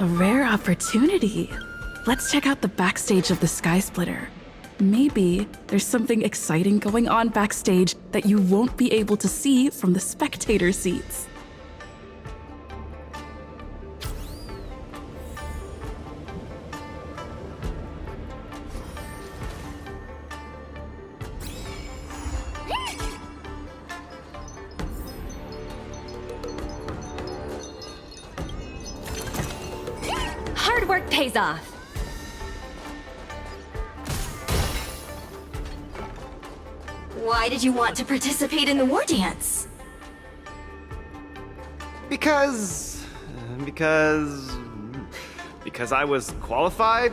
A rare opportunity. Let's check out the backstage of the Sky Splitter. Maybe there's something exciting going on backstage that you won't be able to see from the spectator seats. Hard work pays off. Why did you want to participate in the war dance? Because I was qualified?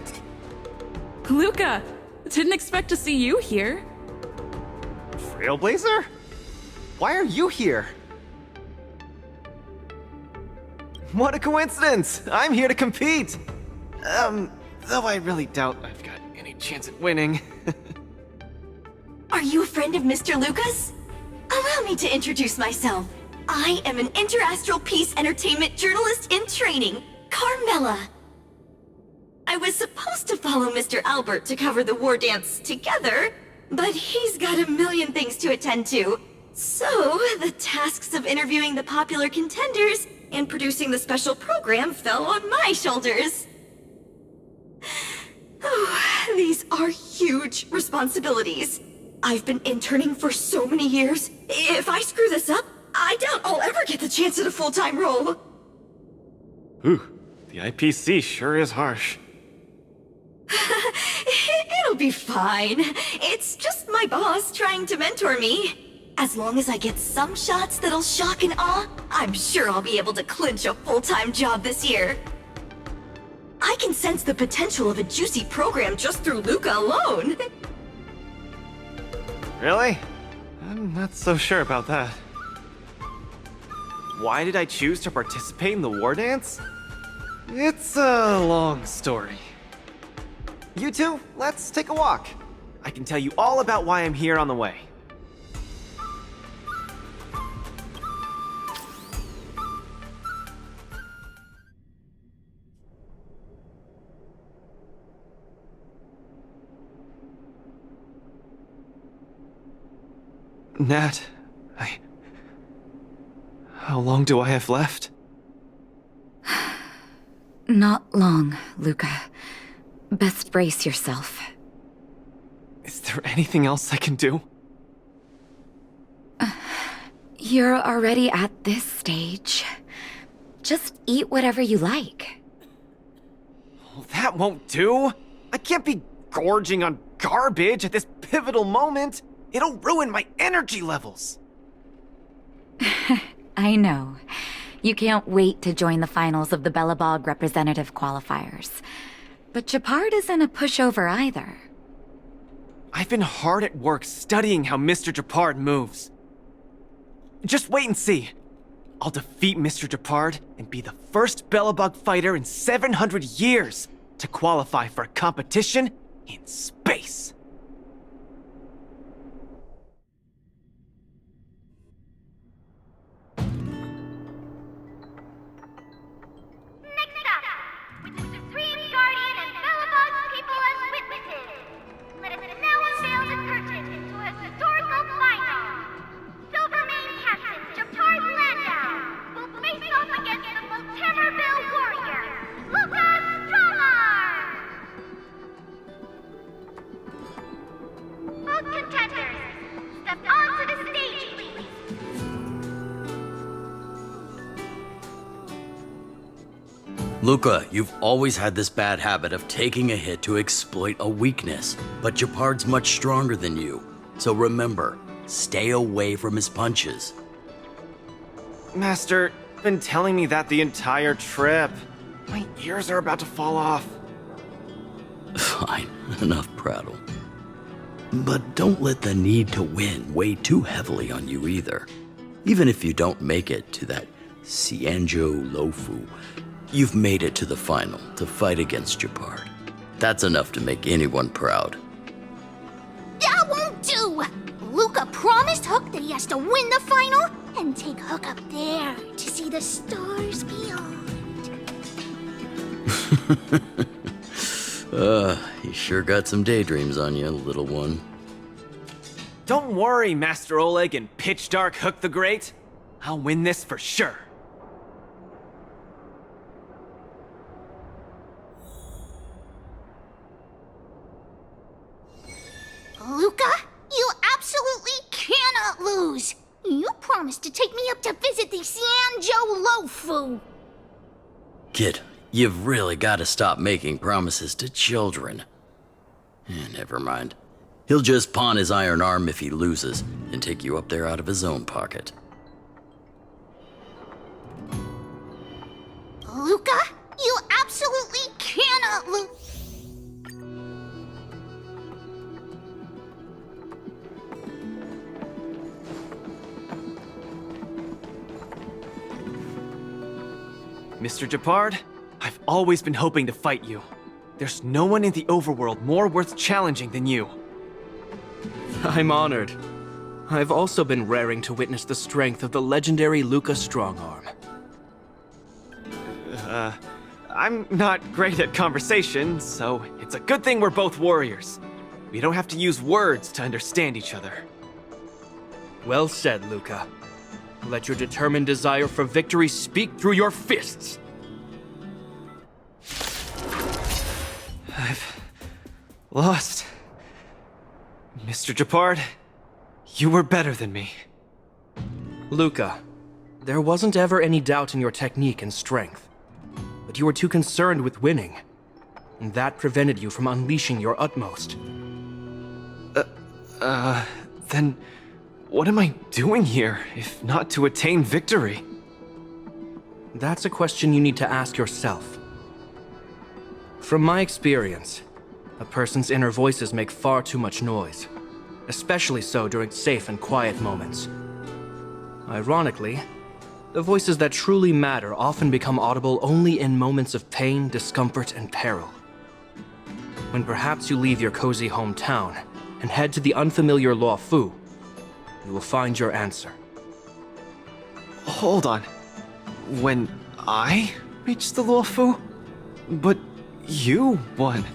Luca, didn't expect to see you here. Trailblazer? Why are you here? What a coincidence! I'm here to compete! Though I really doubt I've got any chance at winning. Are you a friend of Mr. Lucas? Allow me to introduce myself. I am an interastral peace entertainment journalist in training, Carmela. I was supposed to follow Mr. Albert to cover the war dance together, but he's got a million things to attend to. So, the tasks of interviewing the popular contenders and producing the special program fell on my shoulders. Oh, these are huge responsibilities. I've been interning for so many years. If I screw this up, I doubt I'll ever get the chance at a full-time role. Ooh, the IPC sure is harsh. It'll be fine. It's just my boss trying to mentor me. As long as I get some shots that'll shock and awe, I'm sure I'll be able to clinch a full-time job this year. I can sense the potential of a juicy program just through Luca alone. Really? I'm not so sure about that. Why did I choose to participate in the war dance? It's a long story. You two, let's take a walk. I can tell you all about why I'm here on the way. Nat, how long do I have left? Not long, Luca. Best brace yourself. Is there anything else I can do? You're already at this stage. Just eat whatever you like. Well, that won't do. I can't be gorging on garbage at this pivotal moment. It'll ruin my energy levels. I know. You can't wait to join the finals of the Bellabog representative qualifiers. But Japard isn't a pushover either. I've been hard at work studying how Mr. Japard moves. Just wait and see. I'll defeat Mr. Japard and be the first Bellabog fighter in 700 years to qualify for a competition in space. Luca, you've always had this bad habit of taking a hit to exploit a weakness, but Japard's much stronger than you. So remember, stay away from his punches. Master, you've been telling me that the entire trip. My ears are about to fall off. Fine, enough prattle. But don't let the need to win weigh too heavily on you either. Even if you don't make it to that Cianjo Lofu, you've made it to the final to fight against Japard. That's enough to make anyone proud. That won't do! Luca promised Hook that he has to win the final and take Hook up there to see the stars beyond. You sure got some daydreams on you, little one. Don't worry, Master Oleg and Pitch Dark Hook the Great. I'll win this for sure. Luca, you absolutely cannot lose! You promised to take me up to visit the Xianzhou Lofu! Kid, you've really got to stop making promises to children. Never mind. He'll just pawn his iron arm if he loses, and take you up there out of his own pocket. Luca, you absolutely cannot lose! Mr. Japard, I've always been hoping to fight you. There's no one in the overworld more worth challenging than you. I'm honored. I've also been raring to witness the strength of the legendary Luca Strongarm. I'm not great at conversation, so it's a good thing we're both warriors. We don't have to use words to understand each other. Well said, Luca. Let your determined desire for victory speak through your fists! I've lost. Mr. Japard, you were better than me. Luca, there wasn't ever any doubt in your technique and strength. But you were too concerned with winning. And that prevented you from unleashing your utmost. Then what am I doing here, if not to attain victory? That's a question you need to ask yourself. From my experience, a person's inner voices make far too much noise, especially so during safe and quiet moments. Ironically, the voices that truly matter often become audible only in moments of pain, discomfort, and peril. When perhaps you leave your cozy hometown and head to the unfamiliar Luofu, you will find your answer. Hold on. When I reached the Luofu? But you won.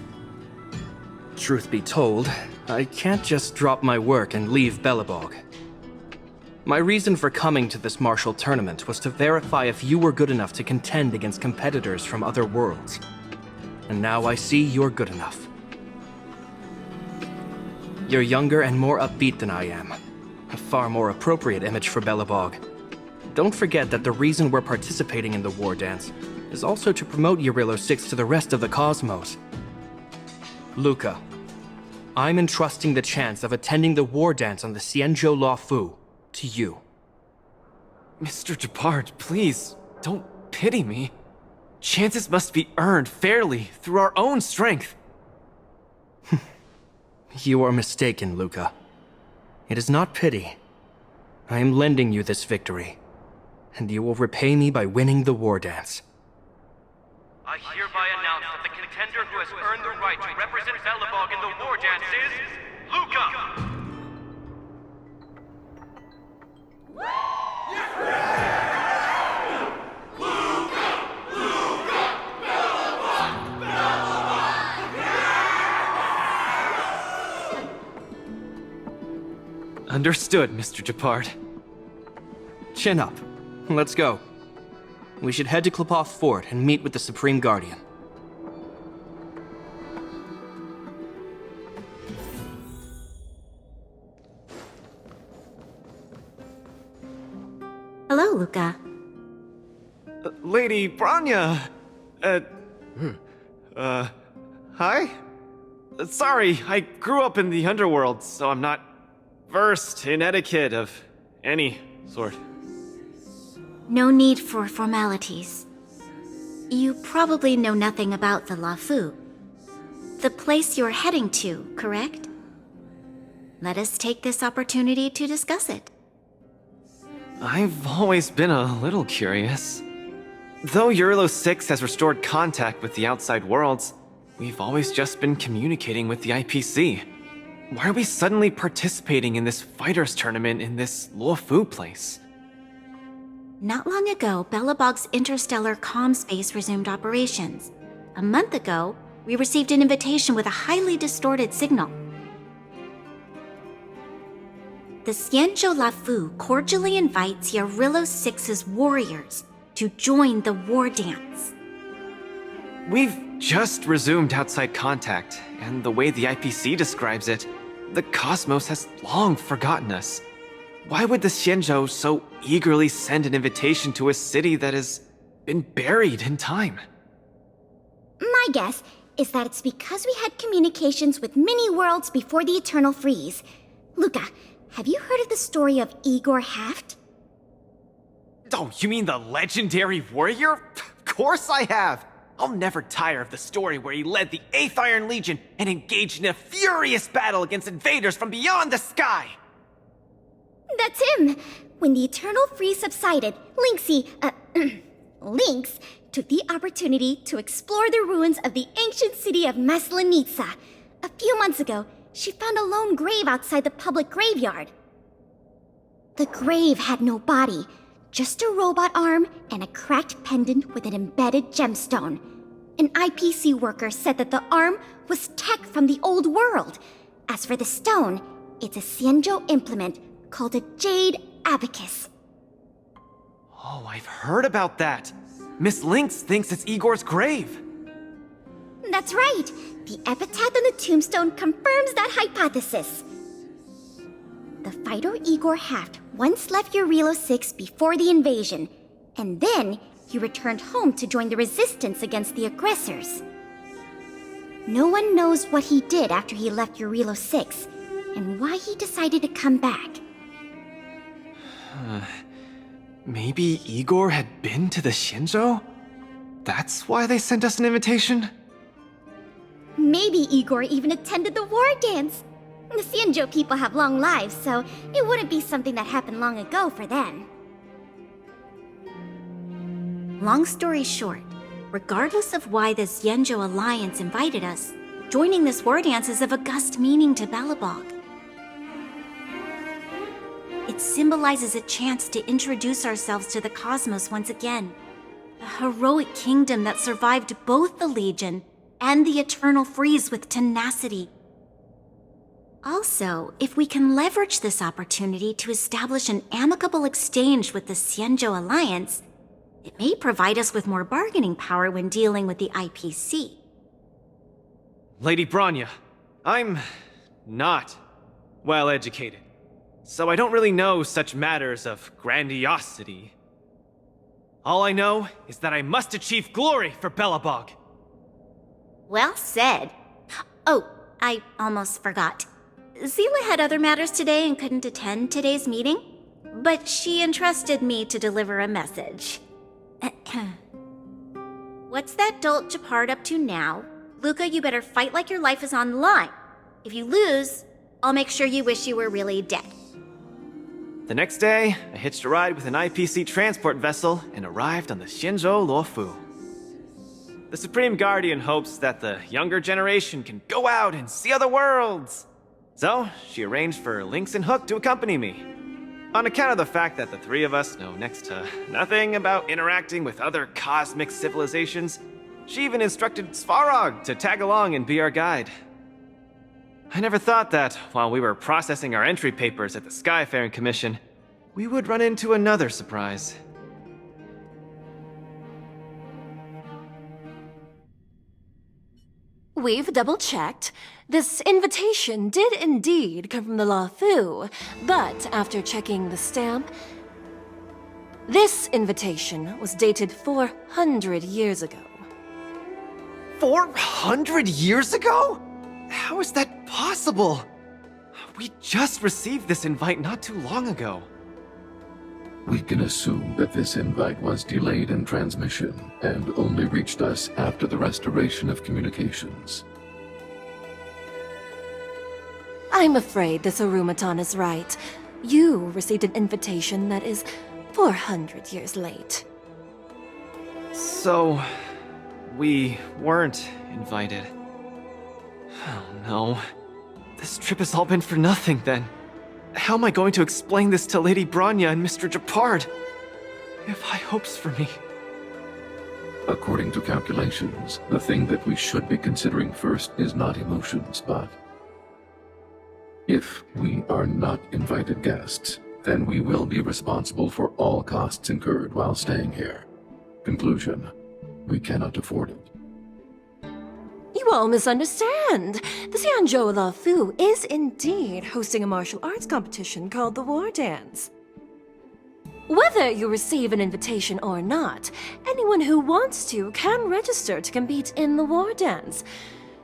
Truth be told, I can't just drop my work and leave Belobog. My reason for coming to this martial tournament was to verify if you were good enough to contend against competitors from other worlds. And now I see you're good enough. You're younger and more upbeat than I am. A far more appropriate image for Belobog. Don't forget that the reason we're participating in the war dance is also to promote Eurilo 6 to the rest of the cosmos. Luca, I'm entrusting the chance of attending the war dance on the Xianzhou Luofu to you. Mr. Japard, please, don't pity me. Chances must be earned fairly through our own strength. You are mistaken, Luca. It is not pity. I am lending you this victory, and you will repay me by winning the war dance. I hereby announce that the contender who has earned the right to represent Belobog in the war dance is Luca! Understood, Mr. Japard. Chin up. Let's go. We should head to Klopov Fort and meet with the Supreme Guardian. Hello, Luca. Lady Branya! Hi? Sorry, I grew up in the underworld, so I'm not versed in etiquette of any sort. No need for formalities. You probably know nothing about the Luofu. The place you're heading to, correct? Let us take this opportunity to discuss it. I've always been a little curious. Though Eurilo 6 has restored contact with the outside worlds, we've always just been communicating with the IPC. Why are we suddenly participating in this fighters tournament in this Luofu place? Not long ago, Belobog's interstellar comm space resumed operations. a month ago, we received an invitation with a highly distorted signal. The Xianzhou Lafu cordially invites Yarilo 6's warriors to join the war dance. We've just resumed outside contact, and the way the IPC describes it, the cosmos has long forgotten us. Why would the Xianzhou so eagerly send an invitation to a city that has been buried in time? My guess is that it's because we had communications with many worlds before the Eternal Freeze. Luca, have you heard of the story of Igor Haft? Oh, you mean the legendary warrior? Of course I have! I'll never tire of the story where he led the 8th Iron Legion and engaged in a furious battle against invaders from beyond the sky! That's him! When the Eternal Freeze subsided, Lynx took the opportunity to explore the ruins of the ancient city of Maslenitsa. A few months ago, she found a lone grave outside the public graveyard. The grave had no body, just a robot arm and a cracked pendant with an embedded gemstone. An IPC worker said that the arm was tech from the old world. As for the stone, it's a Xianzhou implement called a Jade Abacus. Oh, I've heard about that. Miss Lynx thinks it's Igor's grave. That's right. The epitaph on the tombstone confirms that hypothesis. The fighter Igor Haft once left Yarilo 6 before the invasion, and then he returned home to join the resistance against the aggressors. No one knows what he did after he left Yarilo 6, and why he decided to come back. Maybe Igor had been to the Xianzhou? That's why they sent us an invitation? Maybe Igor even attended the war dance. The Xianzhou people have long lives, so it wouldn't be something that happened long ago for them. Long story short, regardless of why the Xianzhou Alliance invited us, joining this war dance is of august meaning to Belobog. It symbolizes a chance to introduce ourselves to the cosmos once again. A heroic kingdom that survived both the Legion and the Eternal Freeze with tenacity. Also, if we can leverage this opportunity to establish an amicable exchange with the Xianzhou Alliance, it may provide us with more bargaining power when dealing with the IPC. Lady Bronya, I'm not well educated, so I don't really know such matters of grandiosity. All I know is that I must achieve glory for Belobog. Well said. Oh, I almost forgot. Zila had other matters today and couldn't attend today's meeting, but she entrusted me to deliver a message. What's that dolt Japard up to now? Luca, you better fight like your life is on the line. If you lose, I'll make sure you wish you were really dead. The next day, I hitched a ride with an IPC transport vessel and arrived on the Xianzhou Luofu. The Supreme Guardian hopes that the younger generation can go out and see other worlds. So, she arranged for Lynx and Hook to accompany me. On account of the fact that the three of us know next to nothing about interacting with other cosmic civilizations, she even instructed Svarog to tag along and be our guide. I never thought that, while we were processing our entry papers at the Skyfaring Commission, we would run into another surprise. We've double-checked. This invitation did indeed come from the Luofu, but after checking the stamp, this invitation was dated 400 years ago. 400 years ago? How is that possible? We just received this invite not too long ago. We can assume that this invite was delayed in transmission and only reached us after the restoration of communications. I'm afraid this Arumatan is right. You received an invitation that is 400 years late. So, we weren't invited. Oh no. This trip has all been for nothing then. How am I going to explain this to Lady Bronya and Mr. Japard? They have high hopes for me. According to calculations, the thing that we should be considering first is not emotions, but if we are not invited guests, then we will be responsible for all costs incurred while staying here. Conclusion, we cannot afford it. You all misunderstand. The Xianzhou Lafu is indeed hosting a martial arts competition called the War Dance. Whether you receive an invitation or not, anyone who wants to can register to compete in the War Dance.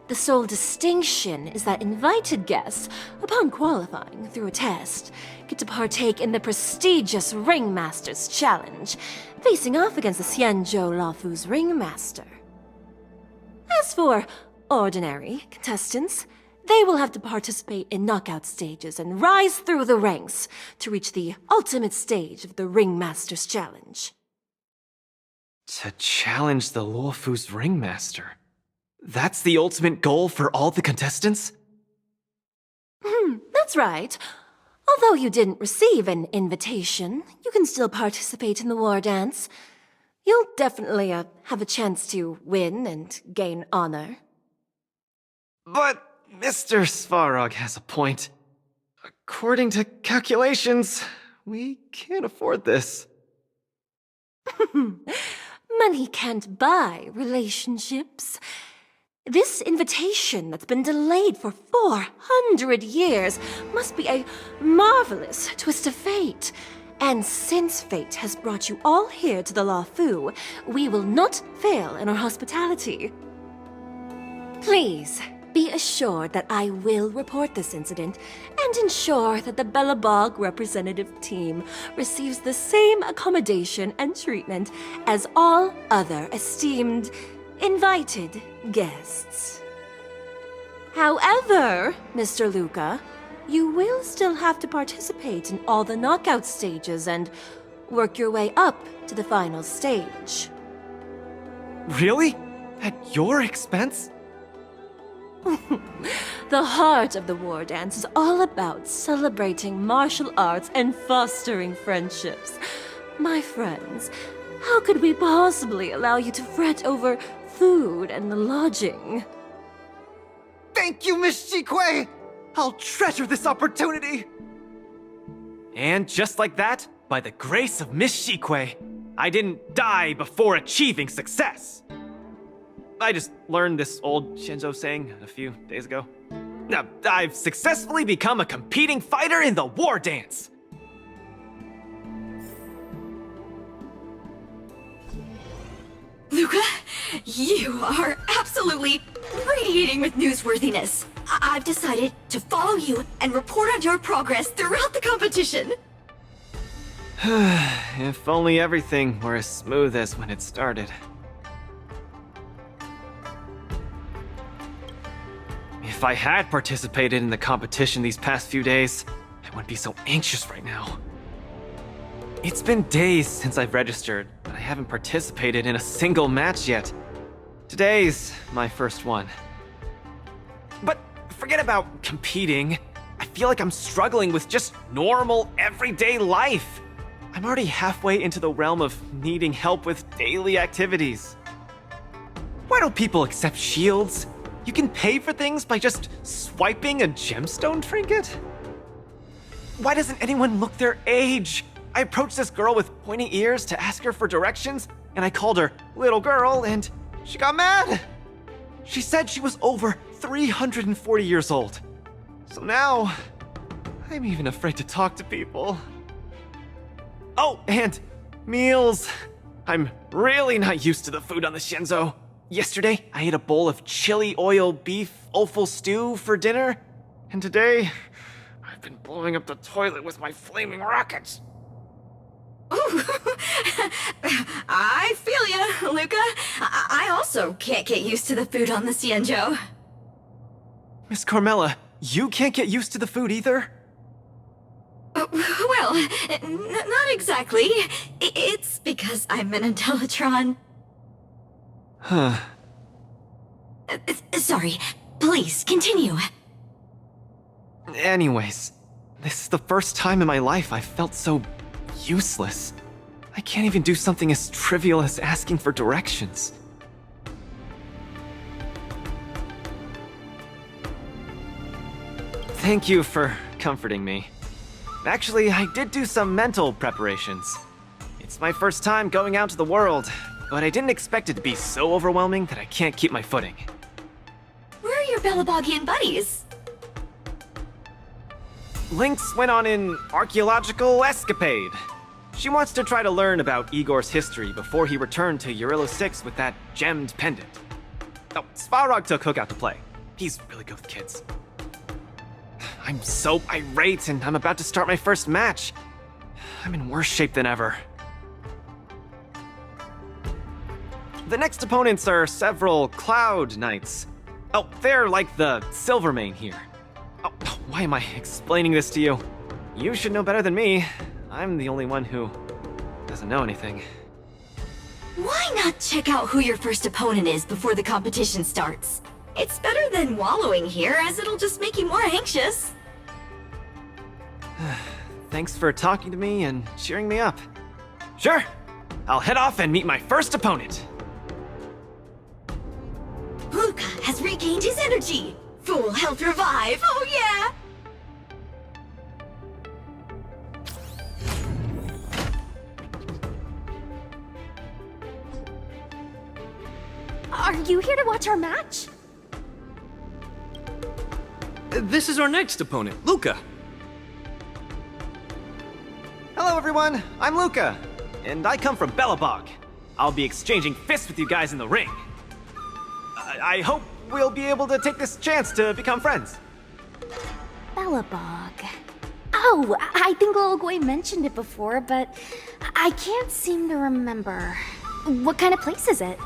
The sole distinction is that invited guests, upon qualifying through a test, get to partake in the prestigious Ringmaster's Challenge, facing off against the Xianzhou Lafu's Ringmaster. As for ordinary contestants, they will have to participate in knockout stages and rise through the ranks to reach the ultimate stage of the Ringmaster's Challenge. To challenge the Luofu's Ringmaster? That's the ultimate goal for all the contestants? That's right. Although you didn't receive an invitation, you can still participate in the War Dance. You'll definitely have a chance to win and gain honor. But Mr. Svarog has a point. According to calculations, we can't afford this. Money can't buy relationships. This invitation that's been delayed for 400 years must be a marvelous twist of fate. And since fate has brought you all here to the Lafu, we will not fail in our hospitality. Please, be assured that I will report this incident and ensure that the Belobog representative team receives the same accommodation and treatment as all other esteemed, invited guests. However, Mr. Luca, you will still have to participate in all the knockout stages and work your way up to the final stage. Really? At your expense? The heart of the War Dance is all about celebrating martial arts and fostering friendships. My friends, how could we possibly allow you to fret over food and lodging? Thank you, Miss Shikue! I'll treasure this opportunity! And just like that, by the grace of Miss Shikue, I didn't die before achieving success! I just learned this old Shinzo saying a few days ago. Now, I've successfully become a competing fighter in the War Dance! Luca, you are absolutely radiating with newsworthiness. I've decided to follow you and report on your progress throughout the competition. If only everything were as smooth as when it started. If I had participated in the competition these past few days, I wouldn't be so anxious right now. It's been days since I've registered, but I haven't participated in a single match yet. Today's my first one. But forget about competing. I feel like I'm struggling with just normal, everyday life. I'm already halfway into the realm of needing help with daily activities. Why don't people accept shields? You can pay for things by just swiping a gemstone trinket? Why doesn't anyone look their age? I approached this girl with pointy ears to ask her for directions, and I called her little girl, and she got mad. She said she was over 340 years old. So now, I'm even afraid to talk to people. Oh, and meals. I'm really not used to the food on the Shinzo. Yesterday, I ate a bowl of chili oil beef offal stew for dinner, and today, I've been blowing up the toilet with my flaming rockets. I feel ya, Luca. I also can't get used to the food on the Xianzhou. Miss Carmela, you can't get used to the food either? Well, not exactly. It's because I'm an Intellatron. Huh. Sorry. Please, continue. Anyways, this is the first time in my life I've felt so useless. I can't even do something as trivial as asking for directions. Thank you for comforting me. Actually, I did do some mental preparations. It's my first time going out to the world, but I didn't expect it to be so overwhelming that I can't keep my footing. Where are your Belabogian buddies? Lynx went on an archaeological escapade. She wants to try to learn about Igor's history before he returned to Urilla 6 with that gemmed pendant. Oh, Svarog took Hook out to play. He's really good with kids. I'm so irate, and I'm about to start my first match. I'm in worse shape than ever. The next opponents are several Cloud Knights. Oh, they're like the Silvermane here. Oh, why am I explaining this to you? You should know better than me. I'm the only one who doesn't know anything. Why not check out who your first opponent is before the competition starts? It's better than wallowing here, as it'll just make you more anxious. Thanks for talking to me and cheering me up. Sure, I'll head off and meet my first opponent. Luca has regained his energy! Full health revive, oh yeah! Are you here to watch our match? This is our next opponent, Luca. Hello everyone, I'm Luca, and I come from Belobog. I'll be exchanging fists with you guys in the ring. I hope we'll be able to take this chance to become friends. Belobog. Oh, I think Little Guay mentioned it before, but I can't seem to remember. What kind of place is it?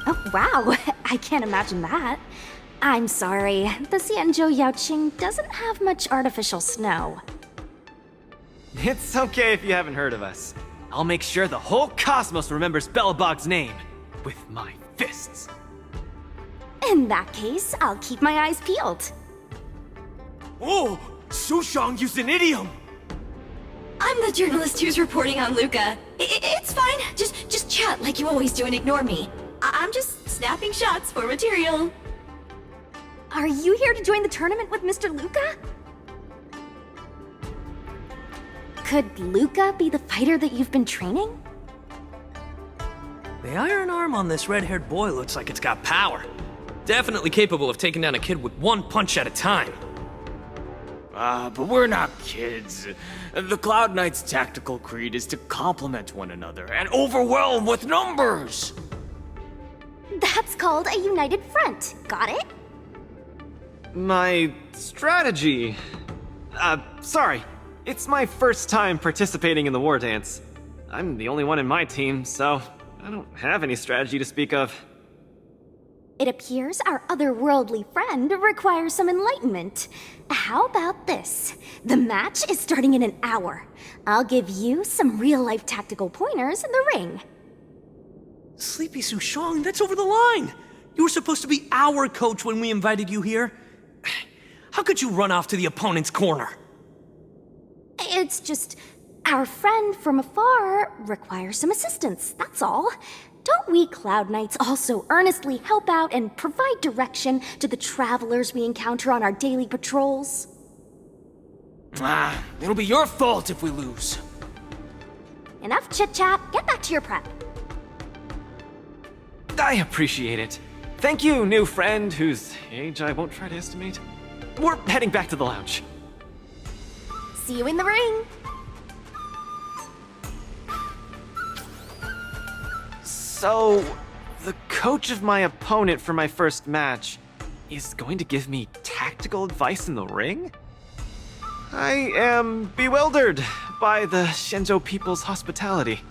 Oh, wow. I can't imagine that. I'm sorry. The Xianzhou Yaoqing doesn't have much artificial snow. It's okay if you haven't heard of us. I'll make sure the whole cosmos remembers Belobog's name with my fists. In that case, I'll keep my eyes peeled. Oh, Sushang used an idiom! I'm the journalist who's reporting on Luca. It's fine. Just chat like you always do and ignore me. I'm just snapping shots for material. Are you here to join the tournament with Mr. Luca? Could Luca be the fighter that you've been training? The iron arm on this red-haired boy looks like it's got power. Definitely capable of taking down a kid with one punch at a time. But we're not kids. The Cloud Knight's tactical creed is to complement one another and overwhelm with numbers! That's called a united front. Got it? My strategy. Sorry. It's my first time participating in the war dance. I'm the only one in my team, so I don't have any strategy to speak of. It appears our otherworldly friend requires some enlightenment. How about this? The match is starting in an hour. I'll give you some real-life tactical pointers in the ring. Sleepy Sushang, that's over the line! You were supposed to be our coach when we invited you here. How could you run off to the opponent's corner? It's just, our friend from afar requires some assistance, that's all. Don't we Cloud Knights also earnestly help out and provide direction to the travelers we encounter on our daily patrols? It'll be your fault if we lose. Enough chit-chat, get back to your prep. I appreciate it. Thank you, new friend, whose age I won't try to estimate. We're heading back to the lounge. See you in the ring! So, the coach of my opponent for my first match is going to give me tactical advice in the ring? I am bewildered by the Shenzhou people's hospitality.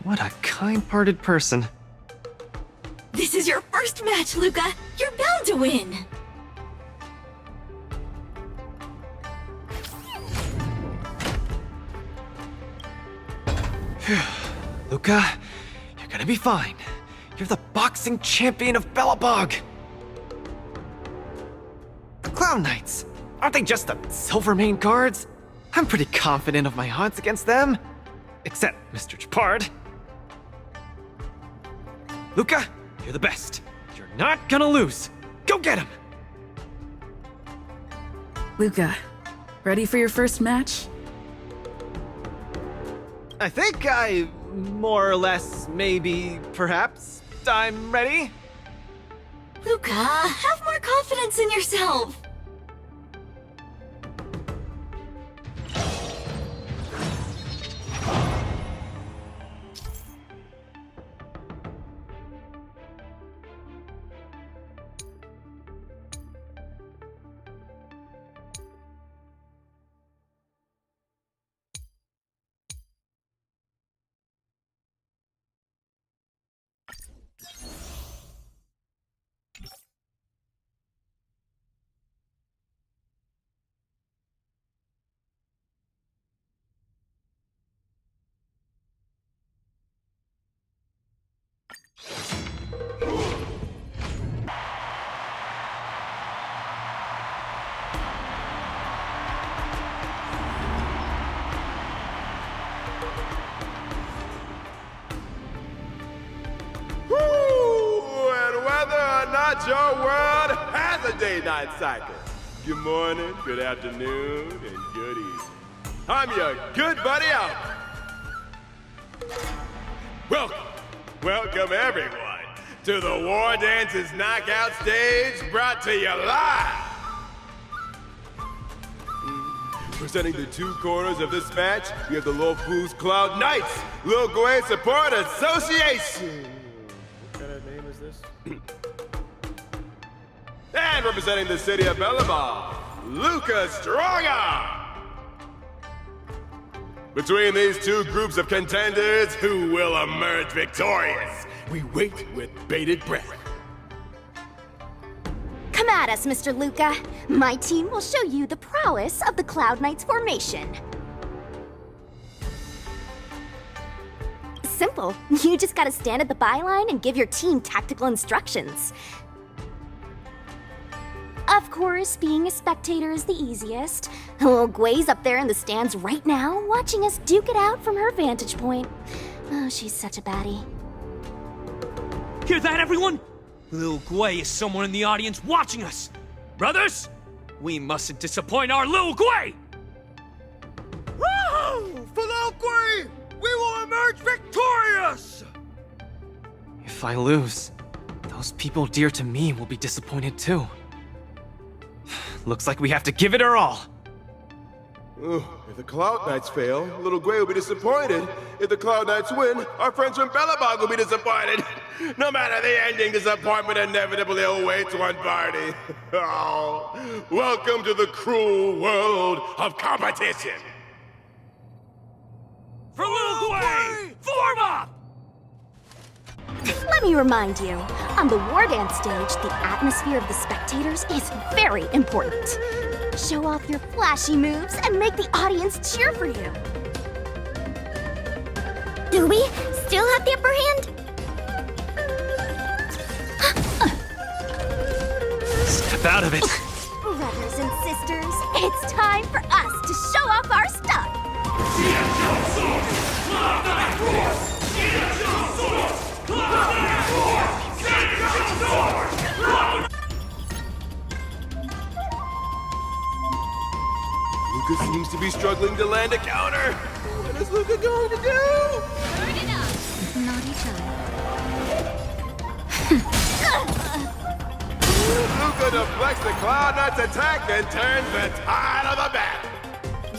What a kind-hearted person. This is your first match, Luca. You're bound to win. Luca, you're gonna be fine. You're the boxing champion of Belobog. Cloud Knights. Aren't they just the Silvermane guards? I'm pretty confident of my odds against them. Except Mr. Japard. Luca, you're the best. You're not gonna lose. Go get him! Luca, ready for your first match? I think more or less, maybe, perhaps, I'm ready. Luca, have more confidence in yourself. Your world has a day-night cycle. Good morning, good afternoon, and good evening. I'm your good buddy Albert. Welcome everyone to the War Dances Knockout Stage, brought to you live. Presenting the two corners of this match, we have the Lofu's Cloud Knights, Lil Gwei Support Association. What kind of name is this? And representing the city of Bellabong, Luca Strongarm. Between these two groups of contenders, who will emerge victorious? We wait with bated breath. Come at us, Mr. Luca. My team will show you the prowess of the Cloud Knights formation. Simple. You just gotta stand at the byline and give your team tactical instructions. Of course, being a spectator is the easiest. Little Gwei's up there in the stands right now, watching us duke it out from her vantage point. Oh, she's such a baddie. Hear that, everyone? Lil Gwei is someone in the audience watching us. Brothers, we mustn't disappoint our Lil Gwei! Woo! For Lil Gwei, we will emerge victorious! If I lose, those people dear to me will be disappointed too. Looks like we have to give it our all. If the Cloud Knights fail, Little Gwei will be disappointed. If the Cloud Knights win, our friends from Bellabog will be disappointed. No matter the ending, disappointment inevitably awaits one party. Oh, welcome to the cruel world of competition. For Lil Gwei, form up! Let me remind you, on the War Dance stage, the atmosphere of the spectators is very important. Show off your flashy moves and make the audience cheer for you. Do we still have the upper hand? Step out of it. Brothers and sisters, it's time for us to show off our stuff. Luca seems to be struggling to land a counter. What is Luca going to do? Turn it up. Naughty child. Luca deflects the Cloud Knights attack and turns the tide of the battle.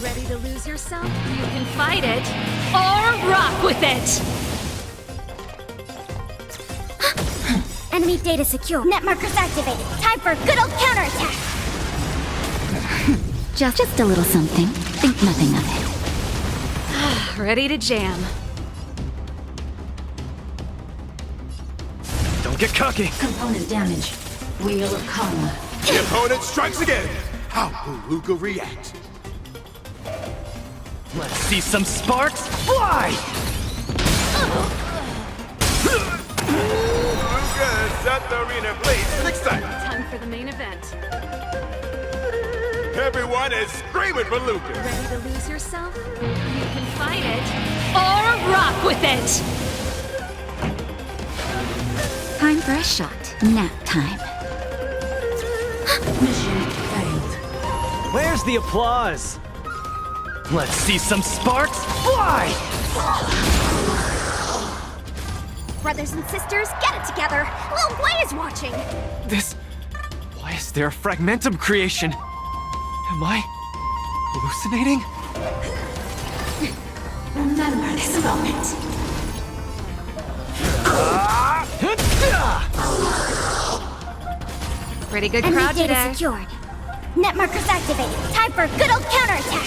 Ready to lose yourself? You can fight it, or rock with it! Enemy data secure. Net markers activated. Time for a good old counterattack. Just a little something. Think nothing of it. Ready to jam. Don't get cocky. Component damage. Wheel of Karma. The opponent strikes again. How will Luca react? Let's see some sparks fly! Luca has set the arena ablaze with excitement. Time for the main event. Everyone is screaming for Lucas. Ready to lose yourself? You can fight it or rock with it! Time for a shot. Nap time. Mission failed. Where's the applause? Let's see some sparks fly! Brothers and sisters, get it together! Lil Gwei is watching! Why is there a fragmentum creation? Am I hallucinating? Remember this moment. Pretty good Enemy crowd data today. secured. Net markers activated. Time for a good old counterattack!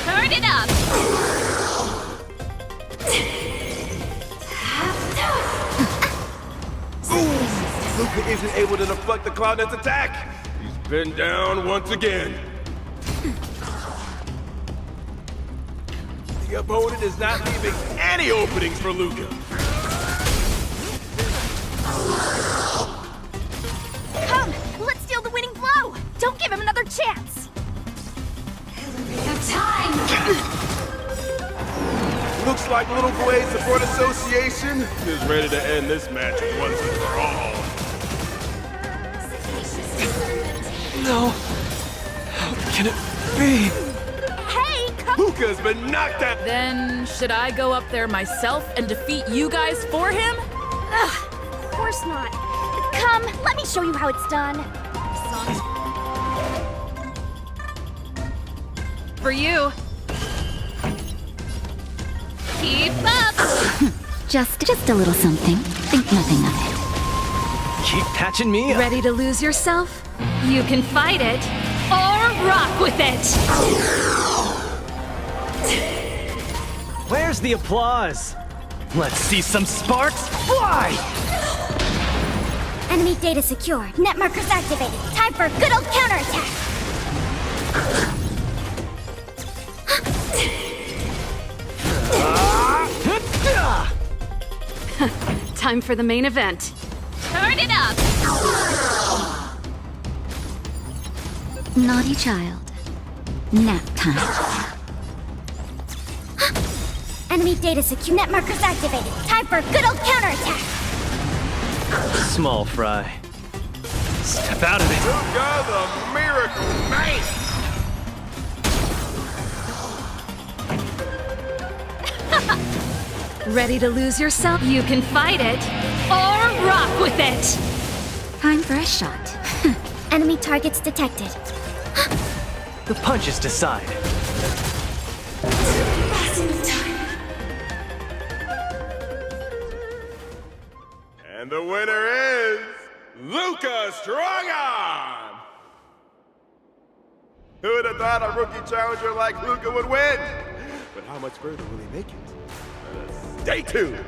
Turn it up! Luca isn't able to deflect the Cloud Knight's attack. He's been down once again. The opponent is not leaving any openings for Luca. Come! Let's steal the winning blow! Don't give him another chance! Looks like Little Gwei Support Association is ready to end this match once and for all. No. How can it be? Hey, come! Luca's been knocked out. Then, should I go up there myself and defeat you guys for him? Ugh, of course not. Come, let me show you how it's done. For you. Keep up! Just a little something. Think nothing of it. Keep patching me up. Ready to lose yourself? You can fight it or rock with it! Where's the applause? Let's see some sparks fly! Enemy data secured. Net markers activated. Time for a good old counterattack! Time for the main event. Turn it up! Naughty child. Nap time. Enemy data secure. Net markers activated. Time for a good old counterattack! Small fry. Step out of it. Luca the Miracle Man. Ready to lose yourself? You can fight it or rock with it! Time for a shot. Enemy targets detected. The punches decide. And the winner is Luca Strongarm. Who would have thought a rookie challenger like Luca would win? But how much further will he make it? Stay tuned.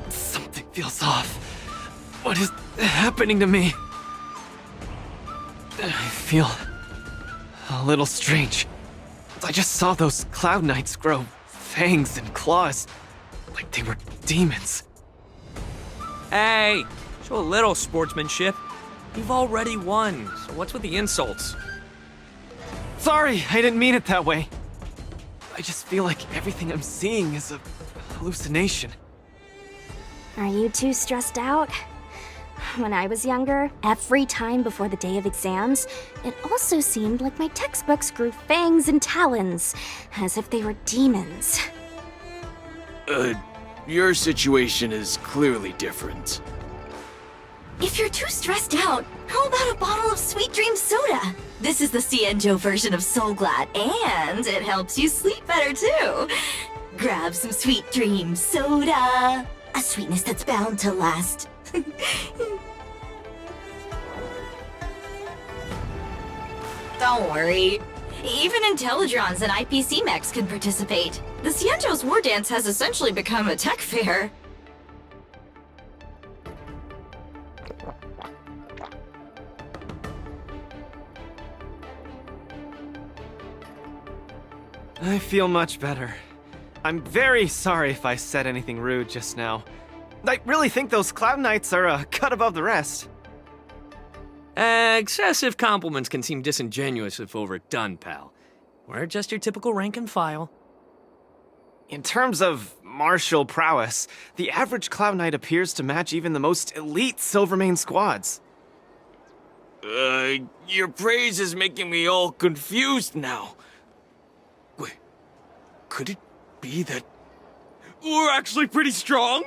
Something feels off. What is happening to me? I feel a little strange. I just saw those Cloud Knights grow fangs and claws, like they were demons. Hey, show a little sportsmanship. You've already won, so what's with the insults? Sorry, I didn't mean it that way. I just feel like everything I'm seeing is a hallucination. Are you too stressed out? When I was younger, every time before the day of exams, it also seemed like my textbooks grew fangs and talons, as if they were demons. Your situation is clearly different. If you're too stressed out, how about a bottle of Sweet Dream Soda? This is the Cienjo version of Soul Glad, and it helps you sleep better too. Grab some Sweet Dream Soda. A sweetness that's bound to last. Don't worry. Even Intellitrons and IPC mechs can participate. The Cienjo's War Dance has essentially become a tech fair. I feel much better. I'm very sorry if I said anything rude just now. I really think those Cloud Knights are a cut above the rest. Excessive compliments can seem disingenuous if overdone, pal. We're just your typical rank and file. In terms of martial prowess, the average Cloud Knight appears to match even the most elite Silvermane squads. Your praise is making me all confused now. Wait, could it be that we're actually pretty strong?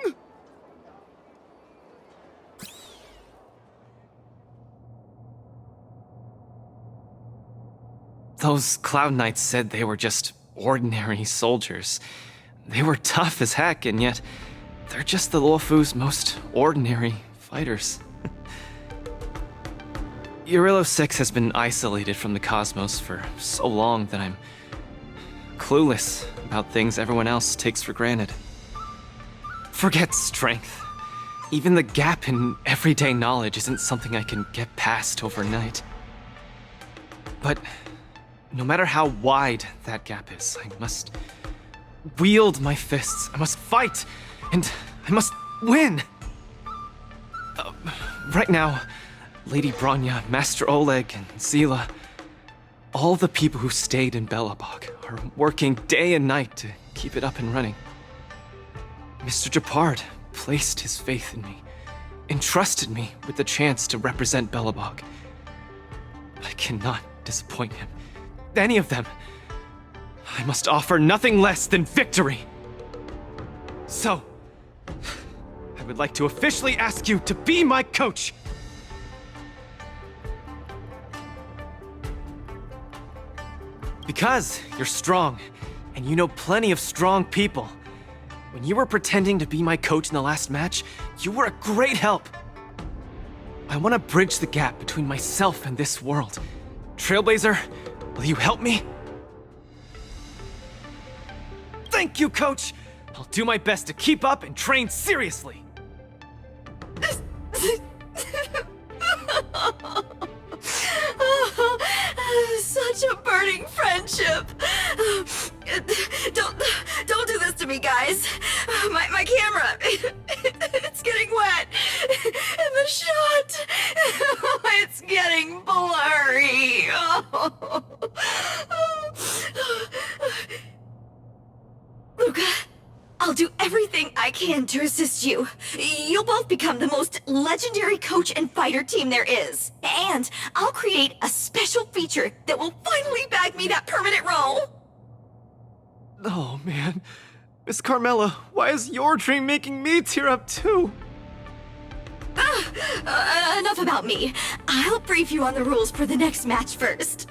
Those Cloud Knights said they were just ordinary soldiers. They were tough as heck, and yet they're just the Luofu's most ordinary fighters. Urillo 6 has been isolated from the cosmos for so long that I'm clueless about things everyone else takes for granted. Forget strength. Even the gap in everyday knowledge isn't something I can get past overnight. But no matter how wide that gap is, I must wield my fists. I must fight, and I must win. Right now, Lady Bronya, Master Oleg, and Zila, all the people who stayed in Belobog are working day and night to keep it up and running. Mr. Japard placed his faith in me, entrusted me with the chance to represent Belobog. I cannot disappoint him. Any of them. I must offer nothing less than victory. So, I would like to officially ask you to be my coach. Because you're strong, and you know plenty of strong people. When you were pretending to be my coach in the last match, you were a great help. I want to bridge the gap between myself and this world. Trailblazer, will you help me? Thank you, Coach! I'll do my best to keep up and train seriously. Such a burning friendship. Don't do this to me, guys. My camera, it's getting wet. And the shot, it's getting blurry. Luca, I'll do everything I can to assist you. You'll both become the most legendary coach and fighter team there is. And I'll create a special feature that will finally bag me that permanent role. Oh man, Miss Carmela, why is your dream making me tear up too? Enough about me. I'll brief you on the rules for the next match first.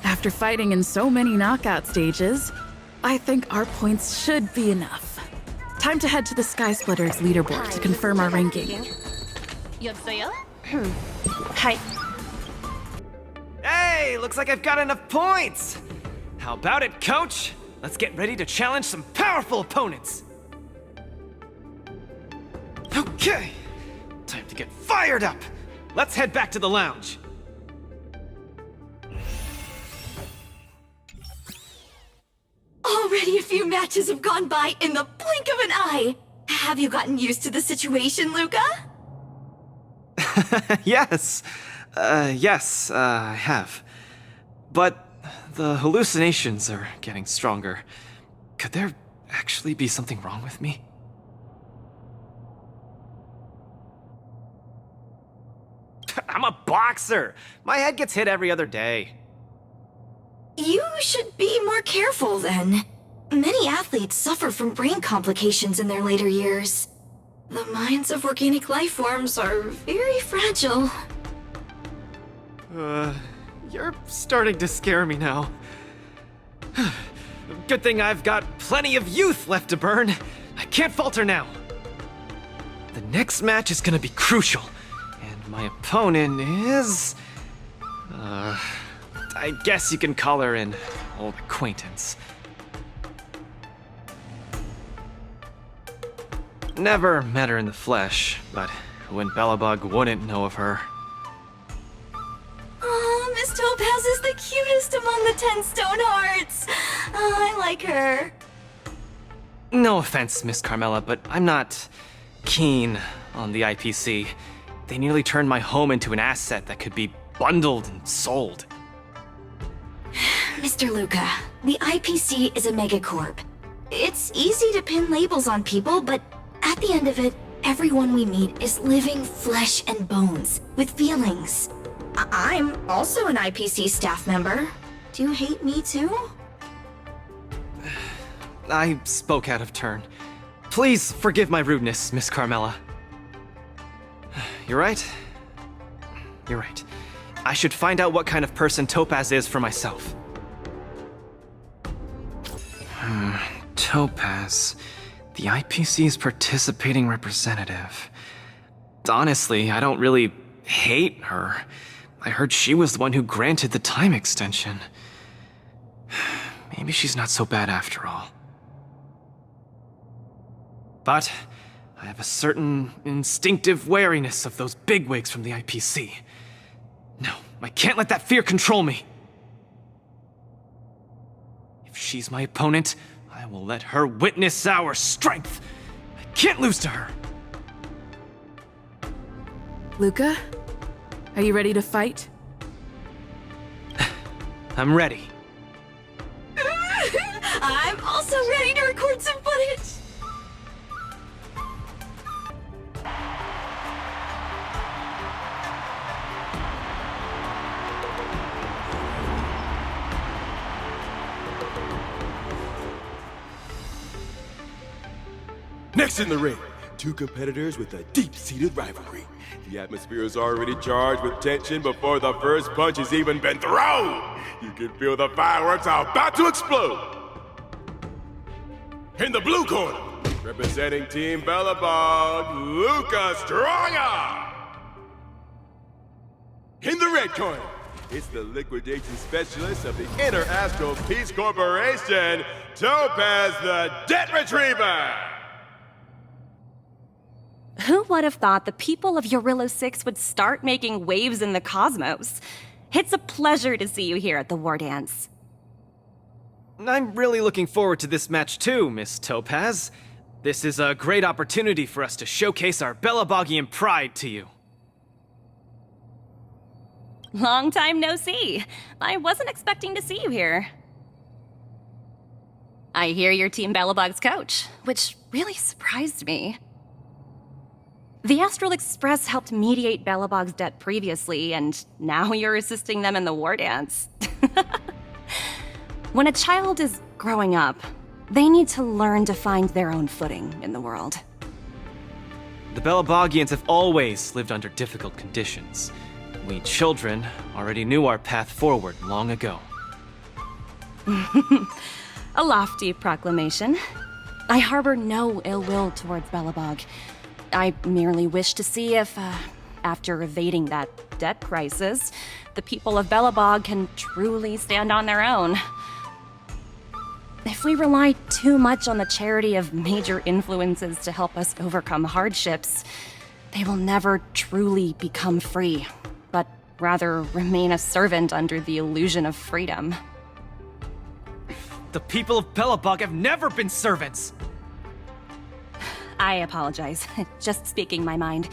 After fighting in so many knockout stages, I think our points should be enough. Time to head to the Sky Splitters leaderboard to confirm our ranking. Hi. Hey, looks like I've got enough points! How about it, coach? Let's get ready to challenge some powerful opponents! Okay, time to get fired up! Let's head back to the lounge. Already a few matches have gone by in the blink of an eye. Have you gotten used to the situation, Luca? Yes. Yes, I have. But the hallucinations are getting stronger. Could there actually be something wrong with me? I'm a boxer! My head gets hit every other day. You should be more careful then. Many athletes suffer from brain complications in their later years. The minds of organic life forms are very fragile. You're starting to scare me now. Good thing I've got plenty of youth left to burn. I can't falter now. The next match is gonna be crucial, and my opponent is... I guess you can call her an old acquaintance. Never met her in the flesh, but when Belobog wouldn't know of her. Oh, Miss Topaz is the cutest among the 10 stone hearts. Oh, I like her. No offense, Miss Carmela, but I'm not keen on the IPC. They nearly turned my home into an asset that could be bundled and sold. Mr. Luca, the IPC is a megacorp. It's easy to pin labels on people, but at the end of it, everyone we meet is living flesh and bones, with feelings. I'm also an IPC staff member. Do you hate me too? I spoke out of turn. Please forgive my rudeness, Miss Carmela. You're right. You're right. I should find out what kind of person Topaz is for myself. Topaz, the IPC's participating representative. Honestly, I don't really hate her. I heard she was the one who granted the time extension. Maybe she's not so bad after all. But I have a certain instinctive wariness of those bigwigs from the IPC. No, I can't let that fear control me. If she's my opponent, I will let her witness our strength. I can't lose to her. Luca, are you ready to fight? I'm ready. I'm also ready to record some footage. Next in the ring, two competitors with a deep-seated rivalry. The atmosphere is already charged with tension before the first punch has even been thrown. You can feel the fireworks are about to explode. In the blue corner, representing Team Belobog, Luca Stronger. In the red corner, it's the liquidation specialist of the Inter-Astral Peace Corporation, Topaz the Debt Retriever. Who would have thought the people of Eurillo 6 would start making waves in the cosmos? It's a pleasure to see you here at the War Dance. I'm really looking forward to this match too, Miss Topaz. This is a great opportunity for us to showcase our Belobogian pride to you. Long time no see. I wasn't expecting to see you here. I hear you're Team Belobog's coach, which really surprised me. The Astral Express helped mediate Belobog's debt previously, and now you're assisting them in the War Dance. When a child is growing up, they need to learn to find their own footing in the world. The Belobogians have always lived under difficult conditions. We children already knew our path forward long ago. A lofty proclamation. I harbor no ill will towards Belobog. I merely wish to see if, after evading that debt crisis, the people of Belobog can truly stand on their own. If we rely too much on the charity of major influences to help us overcome hardships, they will never truly become free, but rather remain a servant under the illusion of freedom. The people of Belobog have never been servants! I apologize. Just speaking my mind.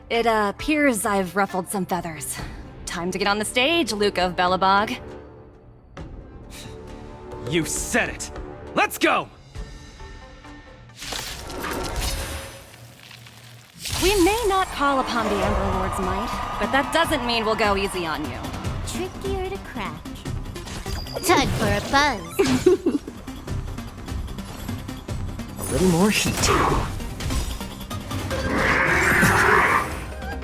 It appears I've ruffled some feathers. Time to get on the stage, Luca of Belobog. You said it! Let's go! We may not call upon the Ember Lord's might, but that doesn't mean we'll go easy on you. Trickier to crack. Time for a buzz. A little more heat.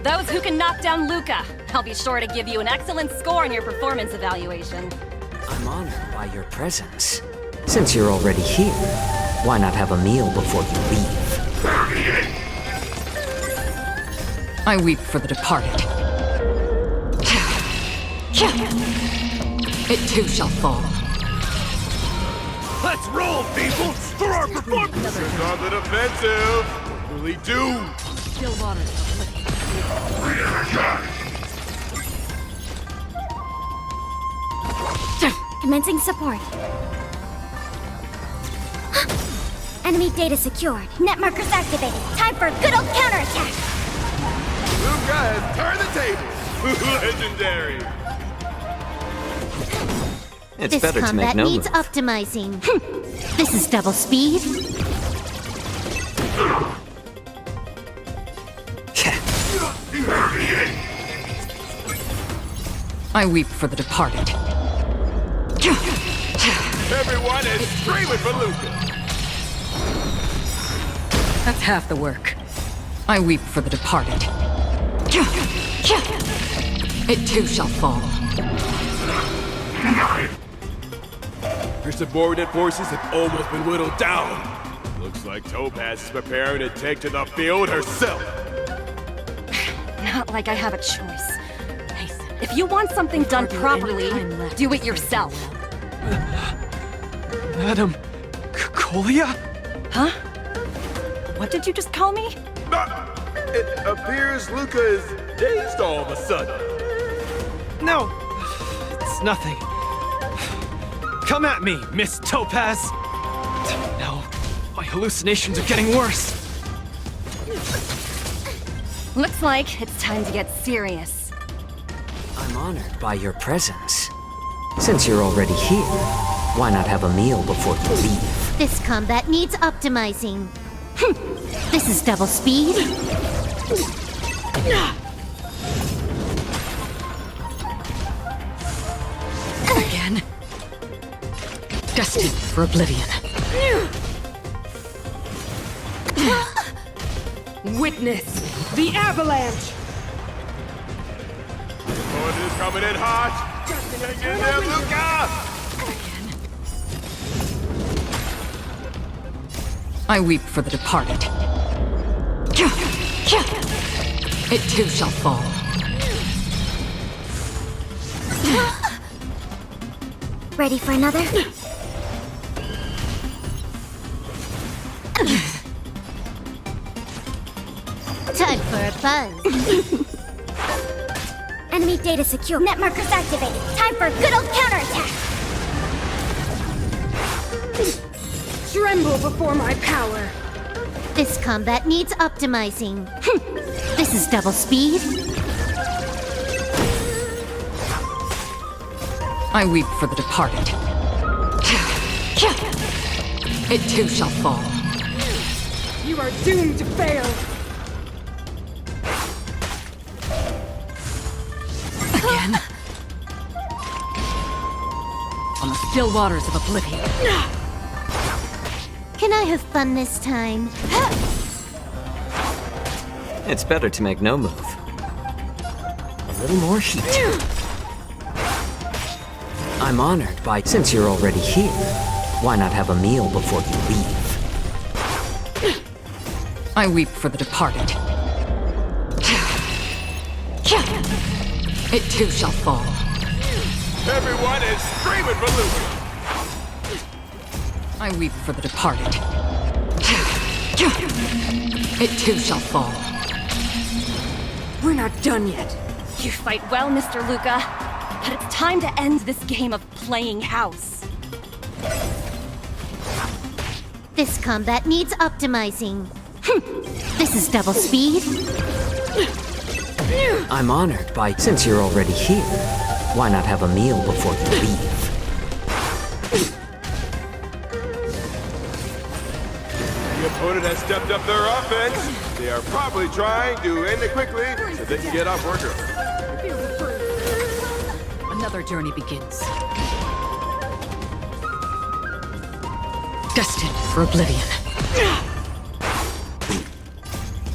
Those who can knock down Luca, I'll be sure to give you an excellent score in your performance evaluation. I'm honored by your presence. Since you're already here, why not have a meal before you leave? I weep for the departed. It too shall fall. Let's roll, people! For our performance! On the defensive! Really do! Still waters. Commencing support. Enemy data secured. Net markers activated. Time for a good old counterattack. Luca has turned the table! Legendary! It's This better to make combat no needs move. optimizing. This is double speed. I weep for the departed. Everyone is screaming for Luca! That's half the work. I weep for the departed. It too shall fall. Her subordinate forces have almost been whittled down. Looks like Topaz is preparing to take to the field herself. Not like I have a choice. If you want something done properly, do it yourself. Madam... Colia? Huh? What did you just call me? It appears Luca is dazed all of a sudden. No! It's nothing. Come at me, Miss Topaz! No, my hallucinations are getting worse. Looks like it's time to get serious. I'm honored by your presence. Since you're already here, why not have a meal before you leave? This combat needs optimizing. This is double speed. Again? Destined for oblivion. Witness the avalanche! Opponent is coming in hot! Hang in there, Luca! I weep for the departed. It too shall fall. Ready for another? Time for a buzz. Enemy data secure. Net markers activated. Time for a good old counterattack. Tremble before my power. This combat needs optimizing. This is double speed. I weep for the departed. It too shall fall. You are doomed to fail. Again? On the still waters of oblivion. Can I have fun this time? It's better to make no move. A little more heat. I'm honored by... Since you're already here, why not have a meal before you leave? I weep for the departed. It too shall fall. Everyone is screaming for Luca. I weep for the departed. It too shall fall. We're not done yet. You fight well, Mr. Luca, but it's time to end this game of playing house. This combat needs optimizing. This is double speed. I'm honored by... Since you're already here, why not have a meal before you leave? The opponent has stepped up their offense. They are probably trying to end it quickly so they can get off work early. Another journey begins. Destined for oblivion.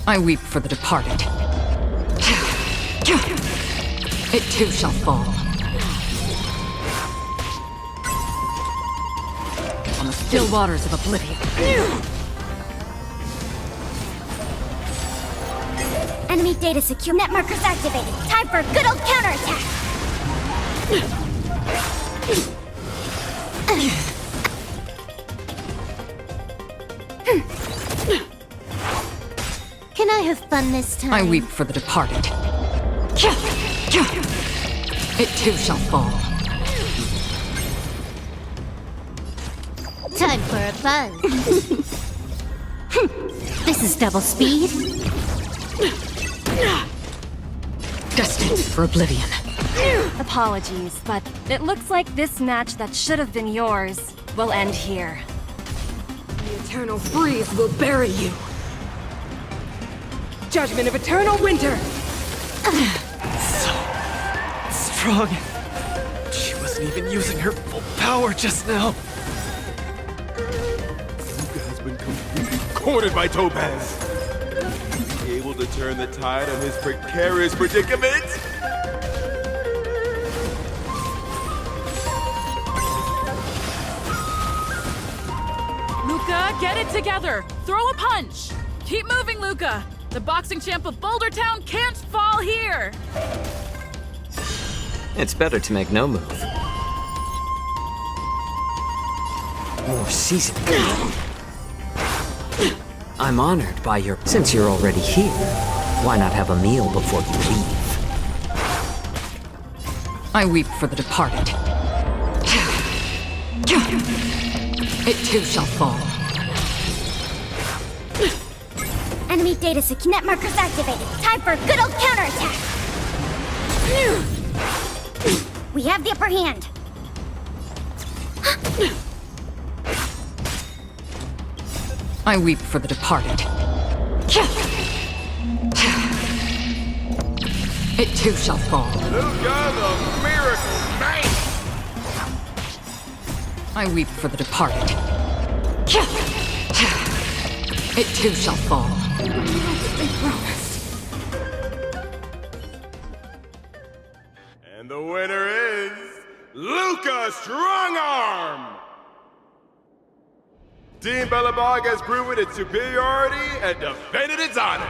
I weep for the departed. It too shall fall. On the still waters of oblivion. Enemy data secure. Net markers activated. Time for a good old counterattack. Can I have fun this time? I weep for the departed. It too shall fall. Time for a buzz. This is double speed. Destined for oblivion. Apologies, but it looks like this match that should have been yours will end here. The eternal freeze will bury you. Judgment of eternal winter. Strong. She wasn't even using her full power just now. Luca has been completely cornered by Topaz. Able to turn the tide on his precarious predicament? Luca, get it together! Throw a punch! Keep moving, Luca! The boxing champ of Boulder Town can't fall here! It's better to make no move. More seasoning. I'm honored by your... Since you're already here, why not have a meal before you leave? I weep for the departed. It too shall fall. Enemy data secure. Net markers activated. Time for a good old counterattack. We have the upper hand. I weep for the departed. It too shall fall. Luca, the miracle man! I weep for the departed. It too shall fall. And the winner is Luca Strongarm! Team Bellabog has proven its superiority and defended its honor.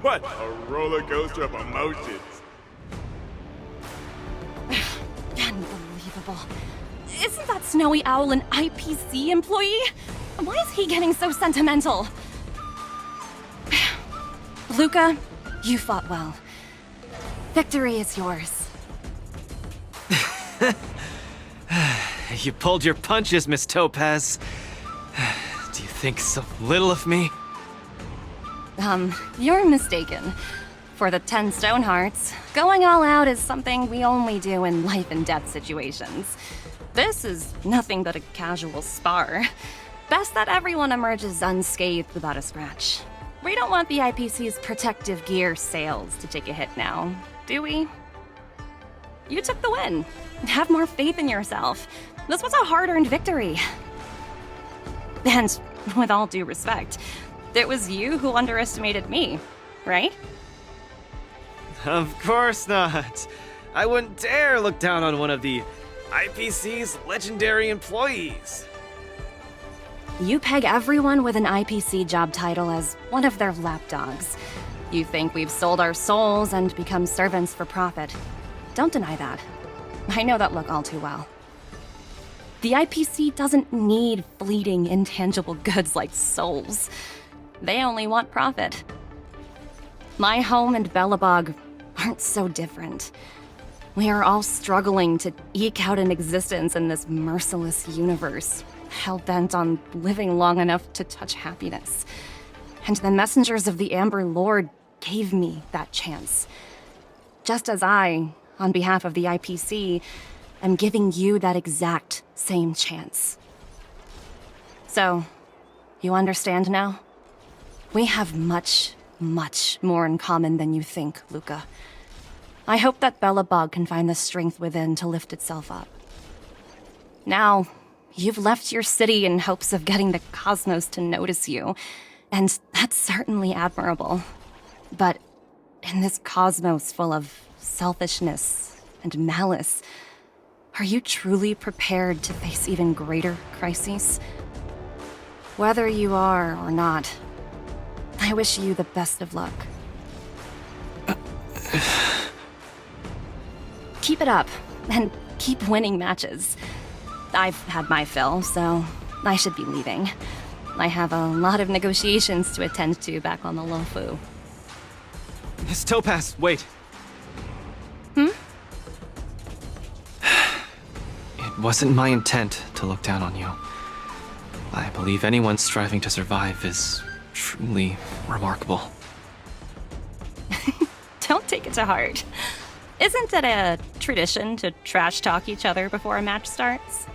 What a roller coaster of emotions. Unbelievable. Isn't that Snowy Owl an IPC employee? Why is he getting so sentimental? Luca, you fought well. Victory is yours. You pulled your punches, Miss Topaz. Do you think so little of me? You're mistaken. For the 10 Stone Hearts, going all out is something we only do in life and death situations. This is nothing but a casual spar. Best that everyone emerges unscathed without a scratch. We don't want the IPC's protective gear sales to take a hit now, do we? You took the win. Have more faith in yourself. This was a hard-earned victory. And with all due respect, it was you who underestimated me, right? Of course not. I wouldn't dare look down on one of the IPC's legendary employees. You peg everyone with an IPC job title as one of their lapdogs. You think we've sold our souls and become servants for profit. Don't deny that. I know that look all too well. The IPC doesn't need fleeting, intangible goods like souls. They only want profit. My home and Belobog aren't so different. We are all struggling to eke out an existence in this merciless universe, hell-bent on living long enough to touch happiness. And the messengers of the Amber Lord gave me that chance. Just as I, on behalf of the IPC, am giving you that exact same chance. So, you understand now? We have much, much more in common than you think, Luca. I hope that Belobog can find the strength within to lift itself up. Now, you've left your city in hopes of getting the cosmos to notice you, and that's certainly admirable. But in this cosmos full of selfishness and malice, are you truly prepared to face even greater crises? Whether you are or not, I wish you the best of luck. Keep it up, and keep winning matches. I've had my fill, so I should be leaving. I have a lot of negotiations to attend to back on the Lofu. Miss Topaz, wait. Hmm? It wasn't my intent to look down on you. I believe anyone striving to survive is truly remarkable. Don't take it to heart. Isn't it a tradition to trash talk each other before a match starts?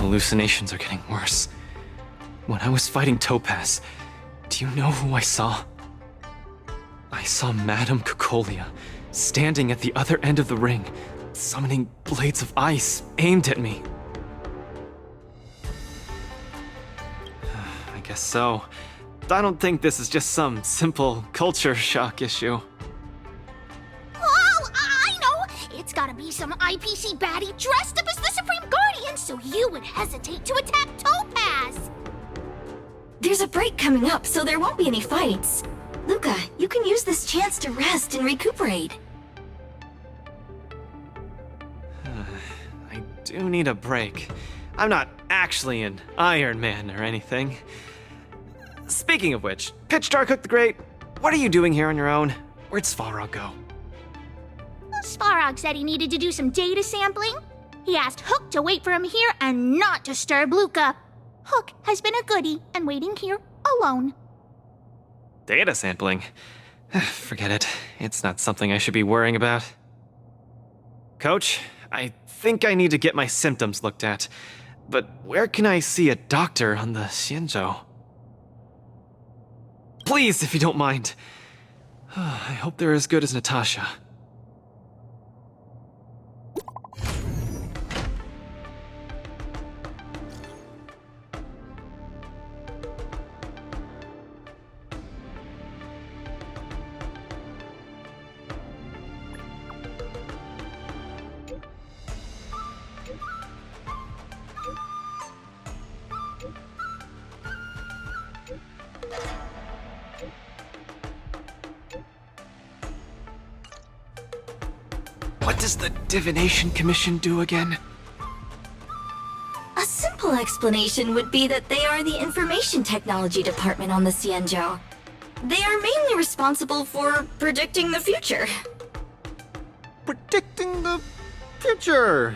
hallucinations are getting worse. When I was fighting Topaz, do you know who I saw? I saw Madame Cocolia standing at the other end of the ring, summoning blades of ice aimed at me. I guess so. I don't think this is just some simple culture shock issue. Oh, I know! It's gotta be some IPC baddie dressed up as the Supreme Guardian so you would hesitate to attack Topaz! There's a break coming up, so there won't be any fights. Luca, you can use this chance to rest and recuperate. I do need a break. I'm not actually an Iron Man or anything. Speaking of which, Pitch Dark Hook the Great, what are you doing here on your own? Where'd Svarog go? Svarog said he needed to do some data sampling. He asked Hook to wait for him here and not disturb Luca. Hook has been a goodie and waiting here alone. Data sampling? Forget it. It's not something I should be worrying about. Coach, I think I need to get my symptoms looked at. But where can I see a doctor on the Xianzhou? Please, if you don't mind. I hope they're as good as Natasha. What does the Divination Commission do again? A simple explanation would be that they are the Information Technology Department on the Xianzhou. They are mainly responsible for predicting the future. Predicting the future?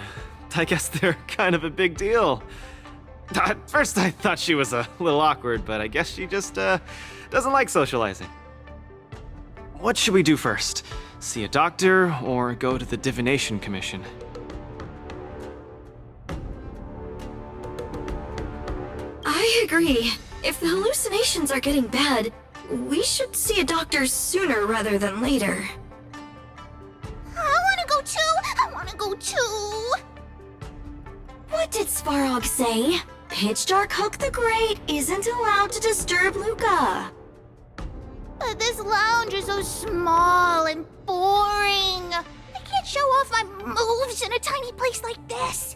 I guess they're kind of a big deal. At first I thought she was a little awkward, but I guess she just doesn't like socializing. What should we do first? See a doctor or go to the Divination Commission? I agree. If the hallucinations are getting bad, we should see a doctor sooner rather than later. I wanna go too! I wanna go too! What did Svarog say? Pitch Dark Hook the Great isn't allowed to disturb Luca. But this lounge is so small and boring. I can't show off my moves in a tiny place like this.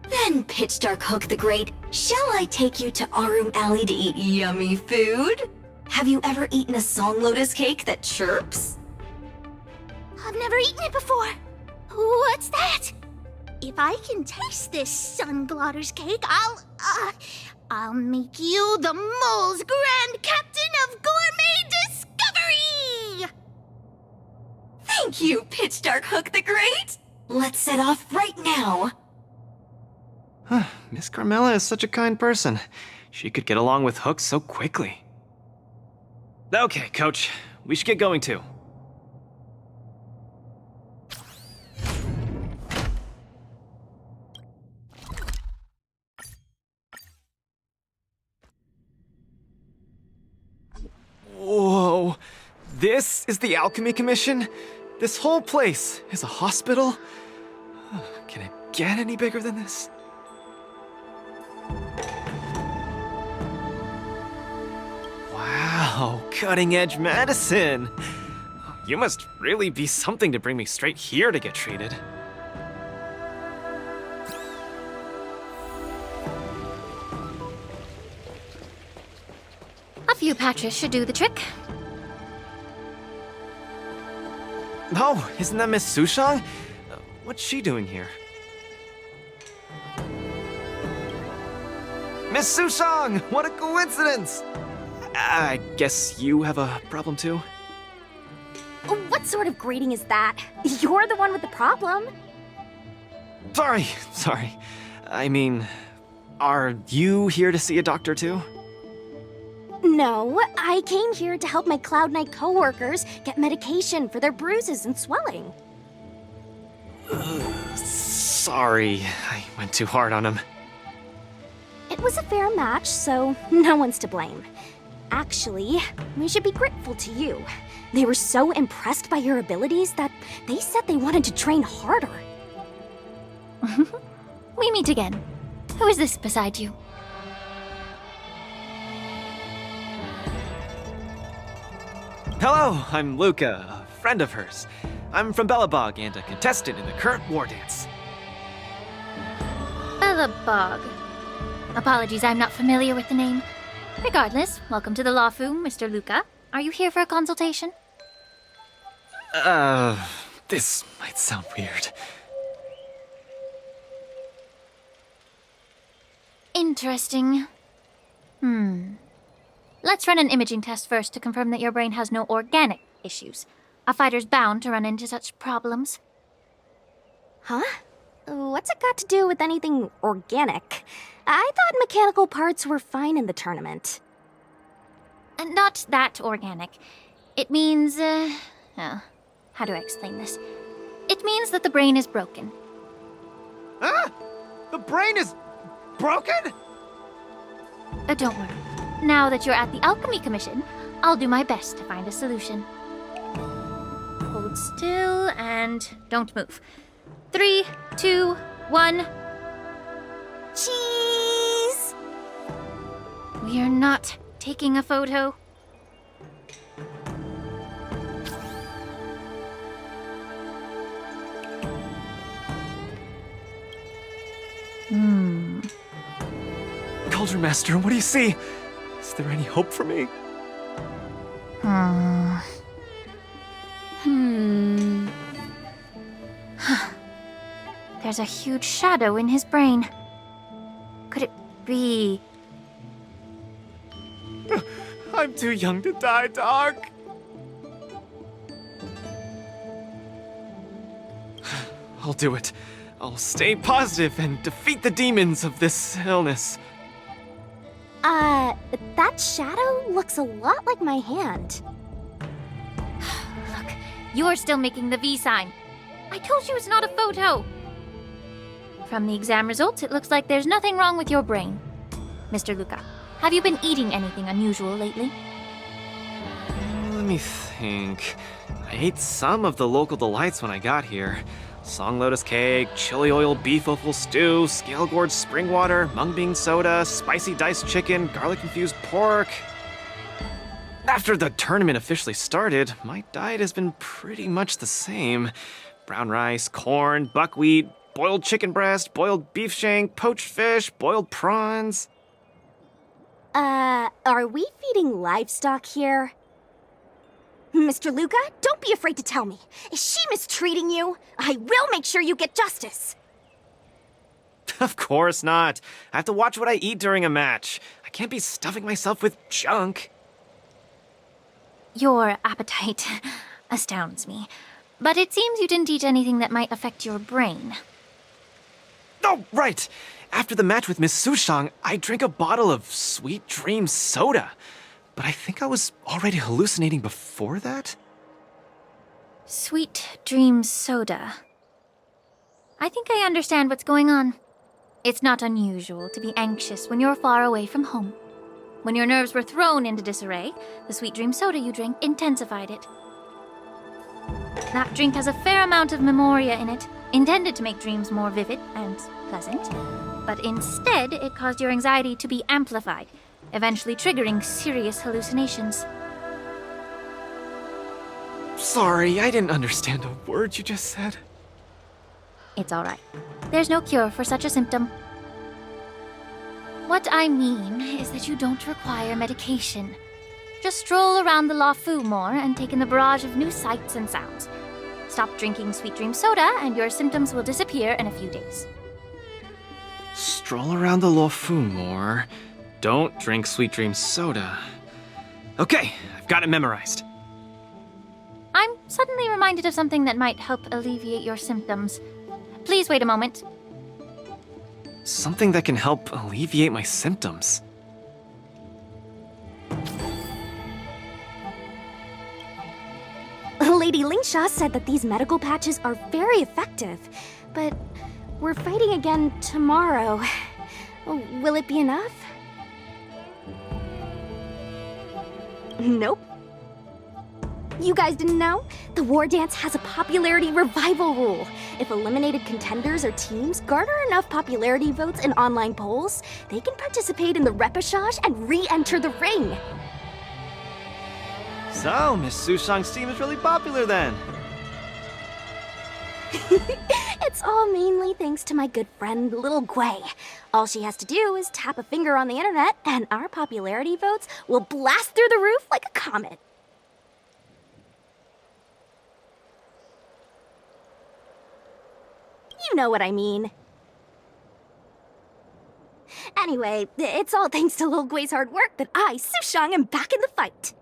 Then, Pitch Dark Hook the Great, shall I take you to Arum Alley to eat yummy food? Have you ever eaten a song lotus cake that chirps? I've never eaten it before. What's that? If I can taste this sun glotter's cake, I'll make you the mole's grand captain of gourmet discovery! Thank you, Pitch Dark Hook the Great! Let's set off right now! Miss Carmela is such a kind person. She could get along with Hook so quickly. Okay, Coach. We should get going too. Whoa. This is the Alchemy Commission? This whole place is a hospital? Can it get any bigger than this? Wow, cutting-edge medicine! You must really be something to bring me straight here to get treated. A few patches should do the trick. Oh, isn't that Miss Sushang? What's she doing here? Miss Sushang! What a coincidence! I guess you have a problem too? What sort of greeting is that? You're the one with the problem. Sorry. I mean, are you here to see a doctor too? No, I came here to help my Cloud Knight coworkers get medication for their bruises and swelling. Sorry, I went too hard on him. It was a fair match, so no one's to blame. Actually, we should be grateful to you. They were so impressed by your abilities that they said they wanted to train harder. We meet again. Who is this beside you? Hello, I'm Luca, a friend of hers. I'm from Belobog and a contestant in the current war dance. Belobog. Apologies, I'm not familiar with the name. Regardless, welcome to the Lawfu, Mr. Luca. Are you here for a consultation? This might sound weird. Interesting. Let's run an imaging test first to confirm that your brain has no organic issues. A fighter's bound to run into such problems. Huh? What's it got to do with anything organic? I thought mechanical parts were fine in the tournament. Not that organic. It means, how do I explain this? It means that the brain is broken. Ah! The brain is broken? Don't worry. Now that you're at the Alchemy Commission, I'll do my best to find a solution. Hold still and don't move. 3, 2, 1. Cheese! We are not taking a photo. Cauldron Master, what do you see? Is there any hope for me? There's a huge shadow in his brain. Could it be... I'm too young to die, Doc. I'll do it. I'll stay positive and defeat the demons of this illness. That shadow looks a lot like my hand. Look, you're still making the V sign. I told you it's not a photo. From the exam results, it looks like there's nothing wrong with your brain. Mr. Luca, have you been eating anything unusual lately? Let me think. I ate some of the local delights when I got here. Song lotus cake, chili oil beef offal stew, scale gourd spring water, mung bean soda, spicy diced chicken, garlic infused pork. After the tournament officially started, my diet has been pretty much the same. Brown rice, corn, buckwheat, boiled chicken breast, boiled beef shank, poached fish, boiled prawns. Are we feeding livestock here? Mr. Luca, don't be afraid to tell me. Is she mistreating you? I will make sure you get justice. Of course not. I have to watch what I eat during a match. I can't be stuffing myself with junk. Your appetite astounds me. But it seems you didn't eat anything that might affect your brain. Oh, right! After the match with Miss Sushang, I drank a bottle of Sweet Dream soda. But I think I was already hallucinating before that? Sweet Dream soda. I think I understand what's going on. It's not unusual to be anxious when you're far away from home. When your nerves were thrown into disarray, the Sweet Dream soda you drank intensified it. That drink has a fair amount of memoria in it, intended to make dreams more vivid and pleasant. But instead, it caused your anxiety to be amplified, eventually triggering serious hallucinations. Sorry, I didn't understand a word you just said. It's all right. There's no cure for such a symptom. What I mean is that you don't require medication. Just stroll around the Lawfu more and take in the barrage of new sights and sounds. Stop drinking Sweet Dream soda and your symptoms will disappear in a few days. Stroll around the Lawfu more. Don't drink Sweet Dream soda. Okay, I've got it memorized. I'm suddenly reminded of something that might help alleviate your symptoms. Please wait a moment. Something that can help alleviate my symptoms. Lady Lingsha said that these medical patches are very effective, but We're fighting again tomorrow. Will it be enough? Nope. You guys didn't know? The War Dance has a popularity revival rule. If eliminated contenders or teams garner enough popularity votes in online polls, they can participate in the repechage and re-enter the ring. So, Miss Sushang's team is really popular then. It's all mainly thanks to my good friend, Little Gwei. All she has to do is tap a finger on the internet, and our popularity votes will blast through the roof like a comet. You know what I mean. Anyway, it's all thanks to Lil Gwei's hard work that I, Sushang, am back in the fight.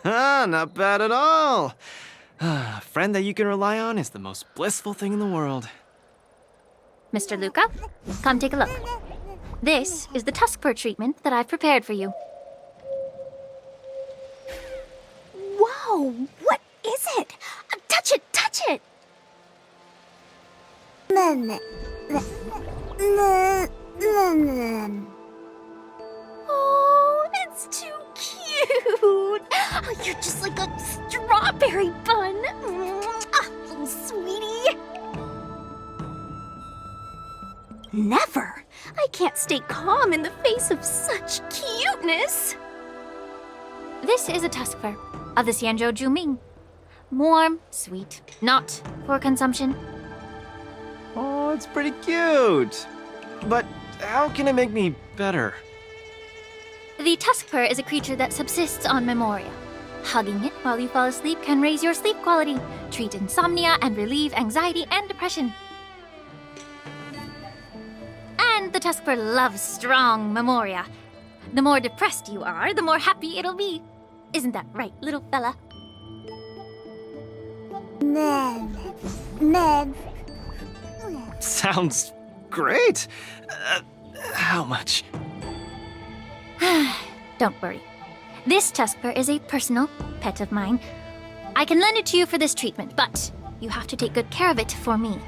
Not bad at all. A friend that you can rely on is the most blissful thing in the world. Mr. Luca, come take a look. This is the tusk fur treatment that I've prepared for you. Whoa, what is it? Touch it, touch it! Oh, it's too cute! Oh, you're just like a strawberry bun! Little sweetie! Never! I can't stay calm in the face of such cuteness! This is a tusk fur of the Xianzhou Juming. Warm, sweet, not for consumption. Oh, it's pretty cute. But how can it make me better? The tusk fur is a creature that subsists on memoria. Hugging it while you fall asleep can raise your sleep quality, treat insomnia, and relieve anxiety and depression. And the tusk fur loves strong memoria. The more depressed you are, the more happy it'll be. Isn't that right, little fella? Sounds great. How much? Don't worry. This tusk fur is a personal pet of mine. I can lend it to you for this treatment, but you have to take good care of it for me.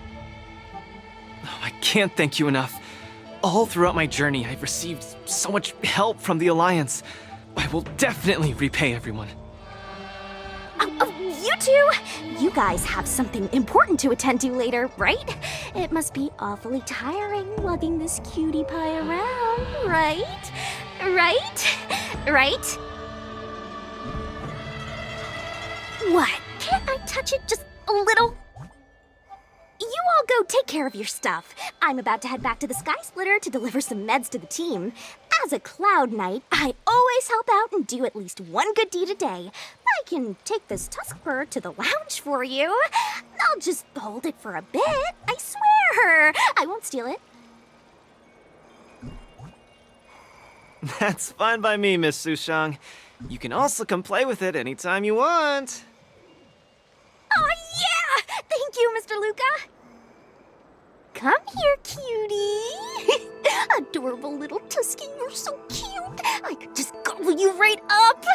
Oh, I can't thank you enough. All throughout my journey, I've received so much help from the Alliance. I will definitely repay everyone. You two! You guys have something important to attend to later, right? It must be awfully tiring lugging this cutie pie around, right? Right? What? Can't I touch it just a little? You all go take care of your stuff. I'm about to head back to the Sky Splitter to deliver some meds to the team. As a Cloud Knight, I always help out and do at least one good deed a day. I can take this tusk fur to the lounge for you. I'll just hold it for a bit. I swear. I won't steal it. That's fine by me, Miss Sushang. You can also come play with it anytime you want. Oh, yeah! Thank you, Mr. Luca. Come here, cutie. Adorable little Tusky, you're so cute. I could just gobble you right up.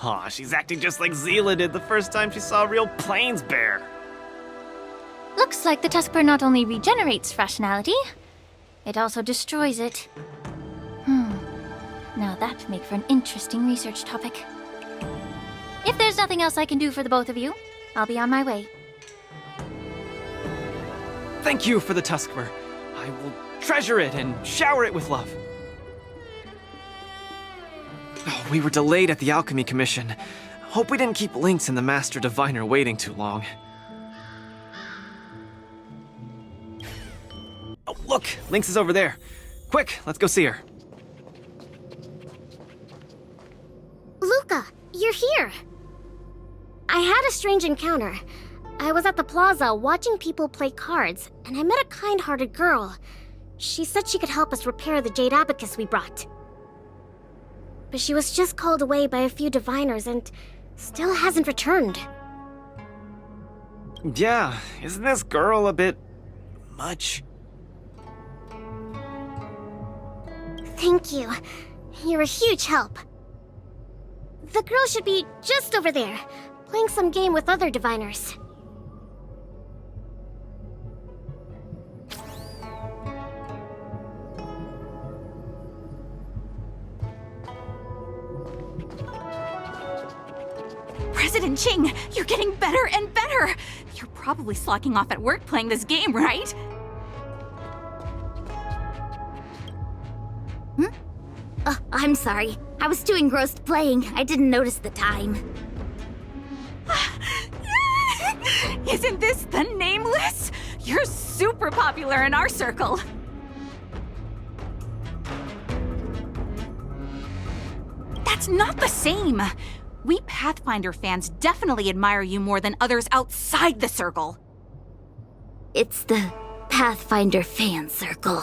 Aw, she's acting just like Zila did the first time she saw a real plains bear. Looks like the tusk fur not only regenerates rationality, it also destroys it. Now that'd make for an interesting research topic. If there's nothing else I can do for the both of you, I'll be on my way. Thank you for the tusk fur. I will treasure it and shower it with love. Oh, we were delayed at the Alchemy Commission. Hope we didn't keep Lynx and the Master Diviner waiting too long. Oh, look! Lynx is over there. Quick, let's go see her. Luca, you're here. I had a strange encounter. I was at the plaza watching people play cards, and I met a kind-hearted girl. She said she could help us repair the jade abacus we brought. But she was just called away by a few diviners and still hasn't returned. Yeah, isn't this girl a bit much? Thank you. You're a huge help. The girl should be just over there, playing some game with other diviners. President Ching, you're getting better and better! You're probably slacking off at work playing this game, right? I'm sorry. I was too engrossed playing. I didn't notice the time. Isn't this the Nameless? You're super popular in our circle. That's not the same. We Pathfinder fans definitely admire you more than others outside the circle. It's the Pathfinder fan circle.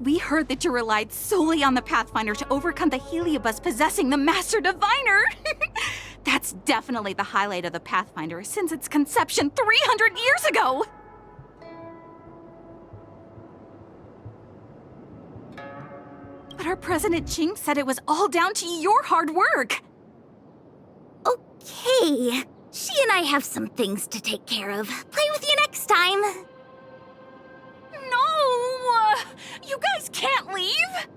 We heard that you relied solely on the Pathfinder to overcome the Heliobus possessing the Master Diviner. That's definitely the highlight of the Pathfinder since its conception 300 years ago. But our President Ching said it was all down to your hard work. Okay. She and I have some things to take care of. Play with you next time. No! You guys can't leave!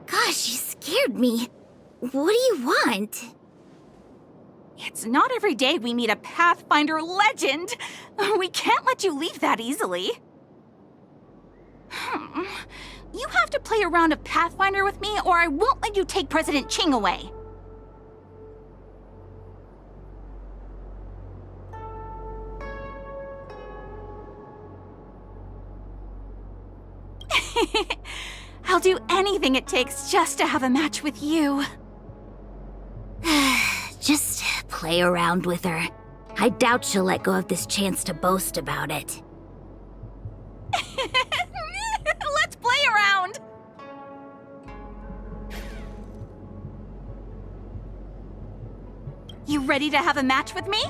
Gosh, you scared me. What do you want? It's not every day we meet a Pathfinder legend. We can't let you leave that easily. You have to play a round of Pathfinder with me, or I won't let you take President Ching away. I'll do anything it takes just to have a match with you. Just play around with her. I doubt she'll let go of this chance to boast about it. Let's play around! You ready to have a match with me?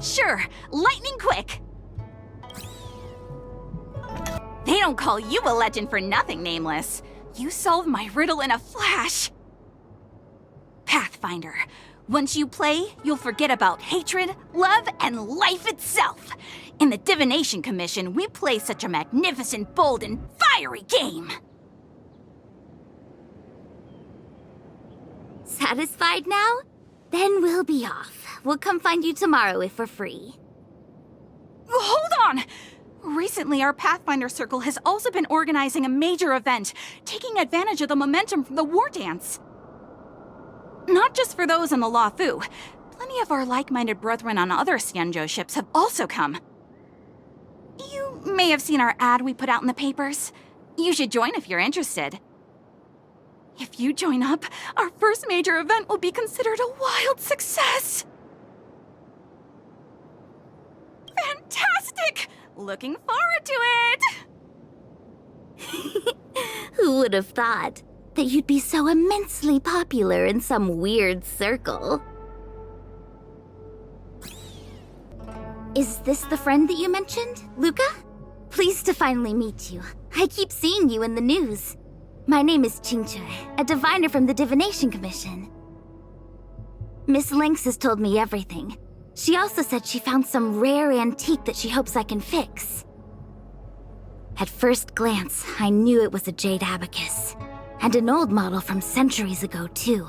Sure, lightning quick! They don't call you a legend for nothing, Nameless. You solved my riddle in a flash. Pathfinder, once you play, you'll forget about hatred, love, and life itself. In the Divination Commission, we play such a magnificent, bold, and fiery game. Satisfied now? Then we'll be off. We'll come find you tomorrow if we're free. Hold on! Recently, our Pathfinder Circle has also been organizing a major event, taking advantage of the momentum from the war dance. Not just for those on the La Fu. Plenty of our like-minded brethren on other Xianzhou ships have also come. You may have seen our ad we put out in the papers. You should join if you're interested. If you join up, our first major event will be considered a wild success. Fantastic! Looking forward to it! Who would have thought that you'd be so immensely popular in some weird circle? Is this the friend that you mentioned, Luca? Pleased to finally meet you. I keep seeing you in the news. My name is Qingche, a diviner from the Divination Commission. Miss Lynx has told me everything. She also said she found some rare antique that she hopes I can fix. At first glance, I knew it was a jade abacus, and an old model from centuries ago, too.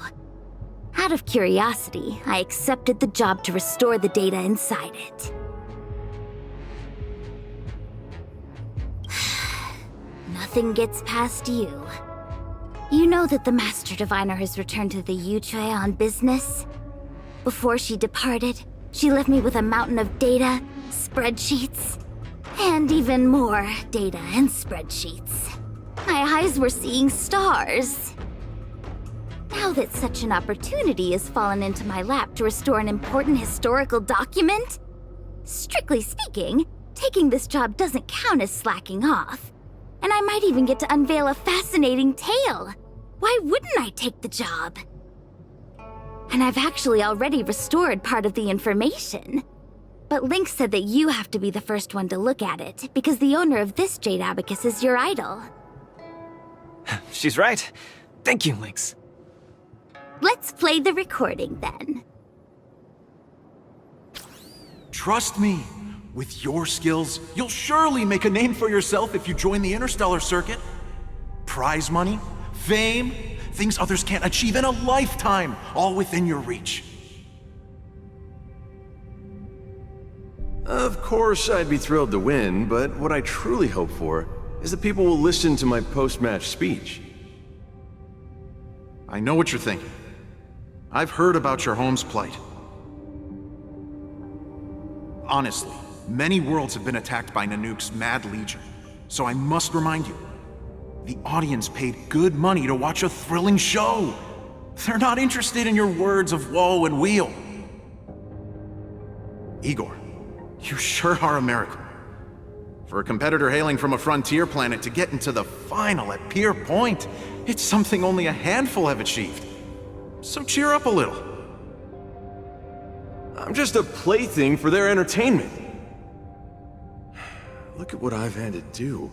Out of curiosity, I accepted the job to restore the data inside it. Nothing gets past you. You know that the Master Diviner has returned to the Yue on business? Before she departed, she left me with a mountain of data, spreadsheets, and even more data and spreadsheets. My eyes were seeing stars. Now that such an opportunity has fallen into my lap to restore an important historical document, strictly speaking, taking this job doesn't count as slacking off. And I might even get to unveil a fascinating tale. Why wouldn't I take the job? And I've actually already restored part of the information. But Link said that you have to be the first one to look at it, because the owner of this Jade Abacus is your idol. She's right. Thank you, Lynx. Let's play the recording then. Trust me, with your skills, you'll surely make a name for yourself if you join the Interstellar Circuit. Prize money, fame, things others can't achieve in a lifetime, all within your reach. Of course, I'd be thrilled to win, but what I truly hope for is that people will listen to my post-match speech. I know what you're thinking. I've heard about your home's plight. Honestly, many worlds have been attacked by Nanook's Mad Legion, so I must remind you, the audience paid good money to watch a thrilling show. They're not interested in your words of woe and weal. Igor, you sure are a miracle. For a competitor hailing from a frontier planet to get into the final at Pier Point, it's something only a handful have achieved. So cheer up a little. I'm just a plaything for their entertainment. Look at what I've had to do.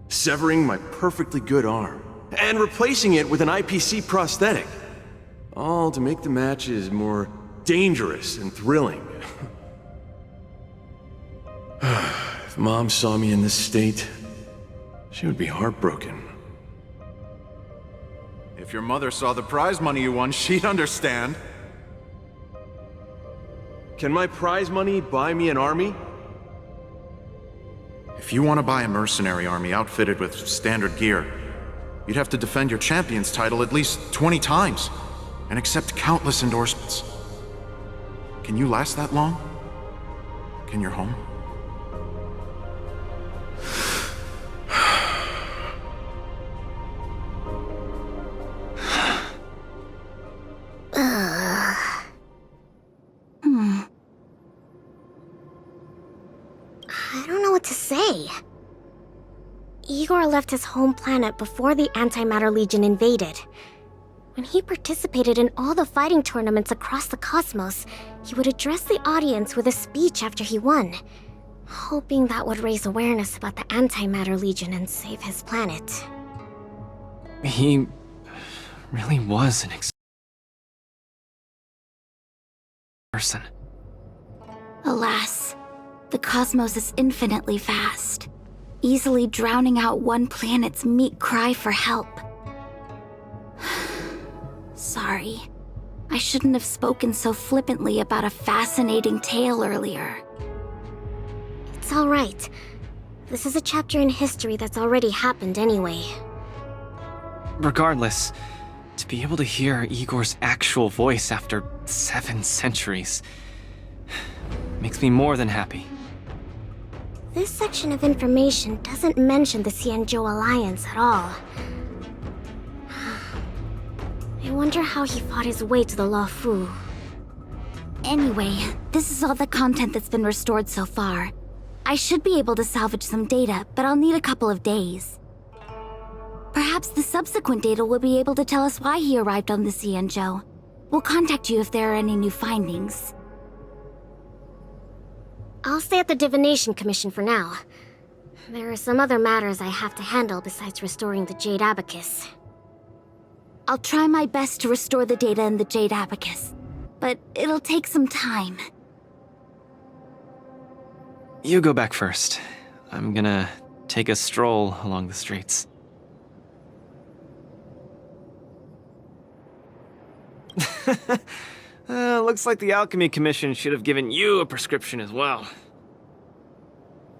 Severing my perfectly good arm, and replacing it with an IPC prosthetic. All to make the matches more dangerous and thrilling. If Mom saw me in this state, she would be heartbroken. If your mother saw the prize money you won, she'd understand. Can my prize money buy me an army? If you want to buy a mercenary army outfitted with standard gear, you'd have to defend your champion's title at least 20 times, and accept countless endorsements. Can you last that long? Can your home? I don't know what to say. Igor left his home planet before the Antimatter Legion invaded. When he participated in all the fighting tournaments across the cosmos, he would address the audience with a speech after he won, hoping that would raise awareness about the Antimatter Legion and save his planet. He really was an person. Alas, the cosmos is infinitely vast, easily drowning out one planet's meek cry for help. Sorry. I shouldn't have spoken so flippantly about a fascinating tale earlier. It's alright. This is a chapter in history that's already happened anyway. Regardless, to be able to hear Igor's actual voice after 7 centuries makes me more than happy. This section of information doesn't mention the Xianzhou Alliance at all. I wonder how he fought his way to the Luofu. Anyway, this is all the content that's been restored so far. I should be able to salvage some data, but I'll need a couple of days. Perhaps the subsequent data will be able to tell us why he arrived on the Xianzhou. We'll contact you if there are any new findings. I'll stay at the Divination Commission for now. There are some other matters I have to handle besides restoring the Jade Abacus. I'll try my best to restore the data in the Jade Abacus, but it'll take some time. You go back first. I'm gonna take a stroll along the streets. Looks like the Alchemy Commission should have given you a prescription as well.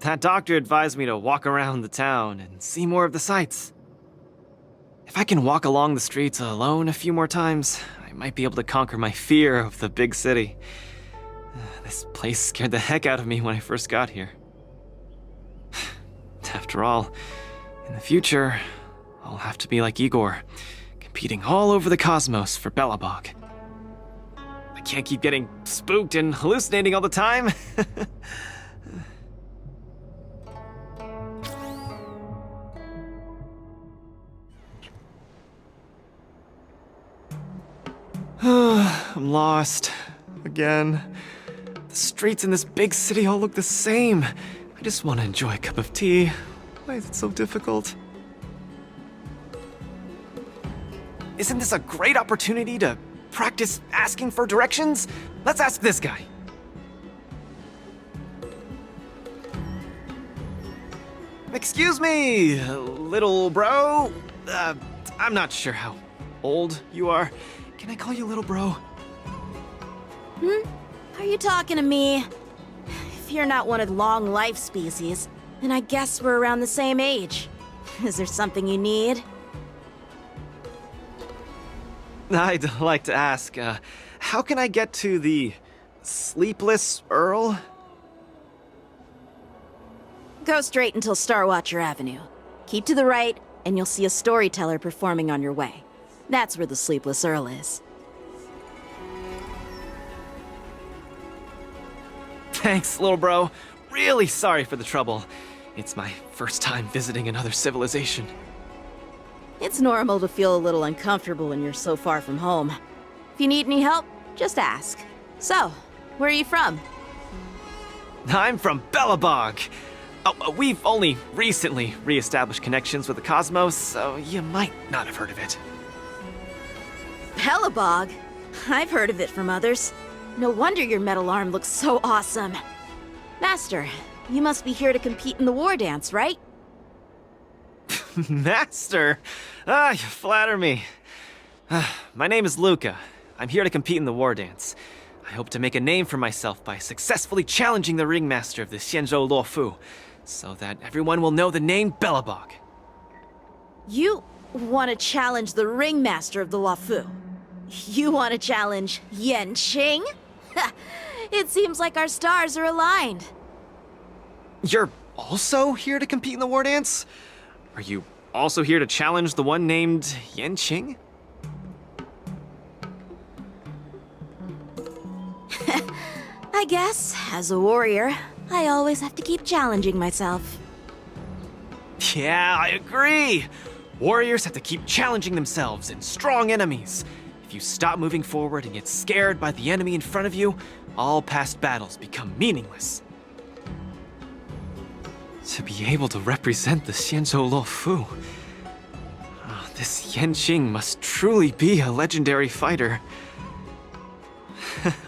That doctor advised me to walk around the town and see more of the sights. If I can walk along the streets alone a few more times, I might be able to conquer my fear of the big city. This place scared the heck out of me when I first got here. After all, in the future, I'll have to be like Igor, competing all over the cosmos for Belobog. I can't keep getting spooked and hallucinating all the time. I'm lost. Again. The streets in this big city all look the same. I just want to enjoy a cup of tea. Why is it so difficult? Isn't this a great opportunity to practice asking for directions? Let's ask this guy. Excuse me, little bro. I'm not sure how old you are. Can I call you little bro? Are you talking to me? If you're not one of the long life species, then I guess we're around the same age. Is there something you need? I'd like to ask, how can I get to the Sleepless Earl? Go straight until Starwatcher Avenue. Keep to the right, and you'll see a storyteller performing on your way. That's where the Sleepless Earl is. Thanks, little bro. Really sorry for the trouble. It's my first time visiting another civilization. It's normal to feel a little uncomfortable when you're so far from home. If you need any help, just ask. So, where are you from? I'm from Belobog. Oh, we've only recently re-established connections with the cosmos, so you might not have heard of it. Belobog? I've heard of it from others. No wonder your metal arm looks so awesome. Master, you must be here to compete in the war dance, right? Master? You flatter me. My name is Luca. I'm here to compete in the war dance. I hope to make a name for myself by successfully challenging the ringmaster of the Xianzhou Luofu, so that everyone will know the name Belobog. You want to challenge the ringmaster of the Luofu? You want to challenge Yanqing? It seems like our stars are aligned. You're also here to compete in the war dance? Are you also here to challenge the one named Yanqing? I guess, as a warrior, I always have to keep challenging myself. Yeah, I agree. Warriors have to keep challenging themselves and strong enemies. If you stop moving forward and get scared by the enemy in front of you, all past battles become meaningless. To be able to represent the Xianzhou Luofu, this Yanqing must truly be a legendary fighter.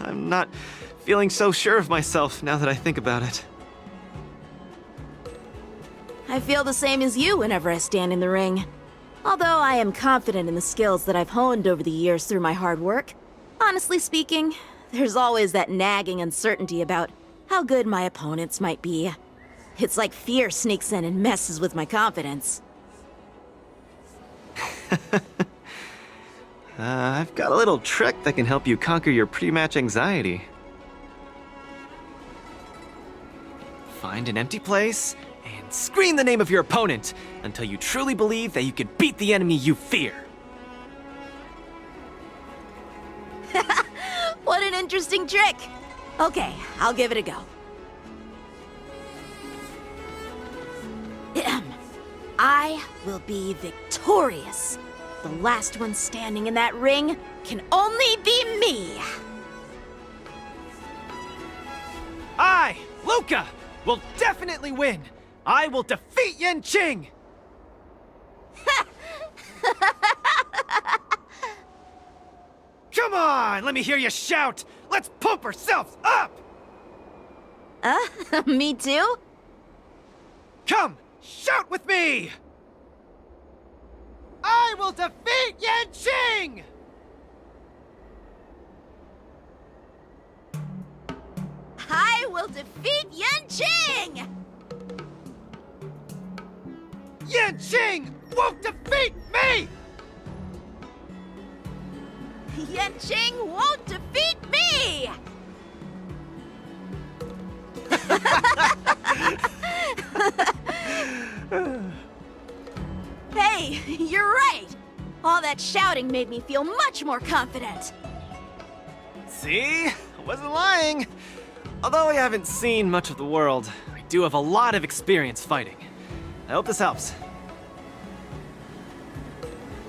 I'm not feeling so sure of myself now that I think about it. I feel the same as you whenever I stand in the ring. Although I am confident in the skills that I've honed over the years through my hard work, honestly speaking, there's always that nagging uncertainty about how good my opponents might be. It's like fear sneaks in and messes with my confidence. I've got a little trick that can help you conquer your pre-match anxiety. Find an empty place and scream the name of your opponent until you truly believe that you can beat the enemy you fear. What an interesting trick! Okay, I'll give it a go. I will be victorious. The last one standing in that ring can only be me. I, Luca, will definitely win. I will defeat Yanqing. Come on, let me hear you shout. Let's pump ourselves up. Me too? Come, shout with me. I will defeat Yanqing! I will defeat Yanqing! Yanqing won't defeat me! Yanqing won't defeat me! Hey, you're right! All that shouting made me feel much more confident. See? I wasn't lying. Although I haven't seen much of the world, I do have a lot of experience fighting. I hope this helps.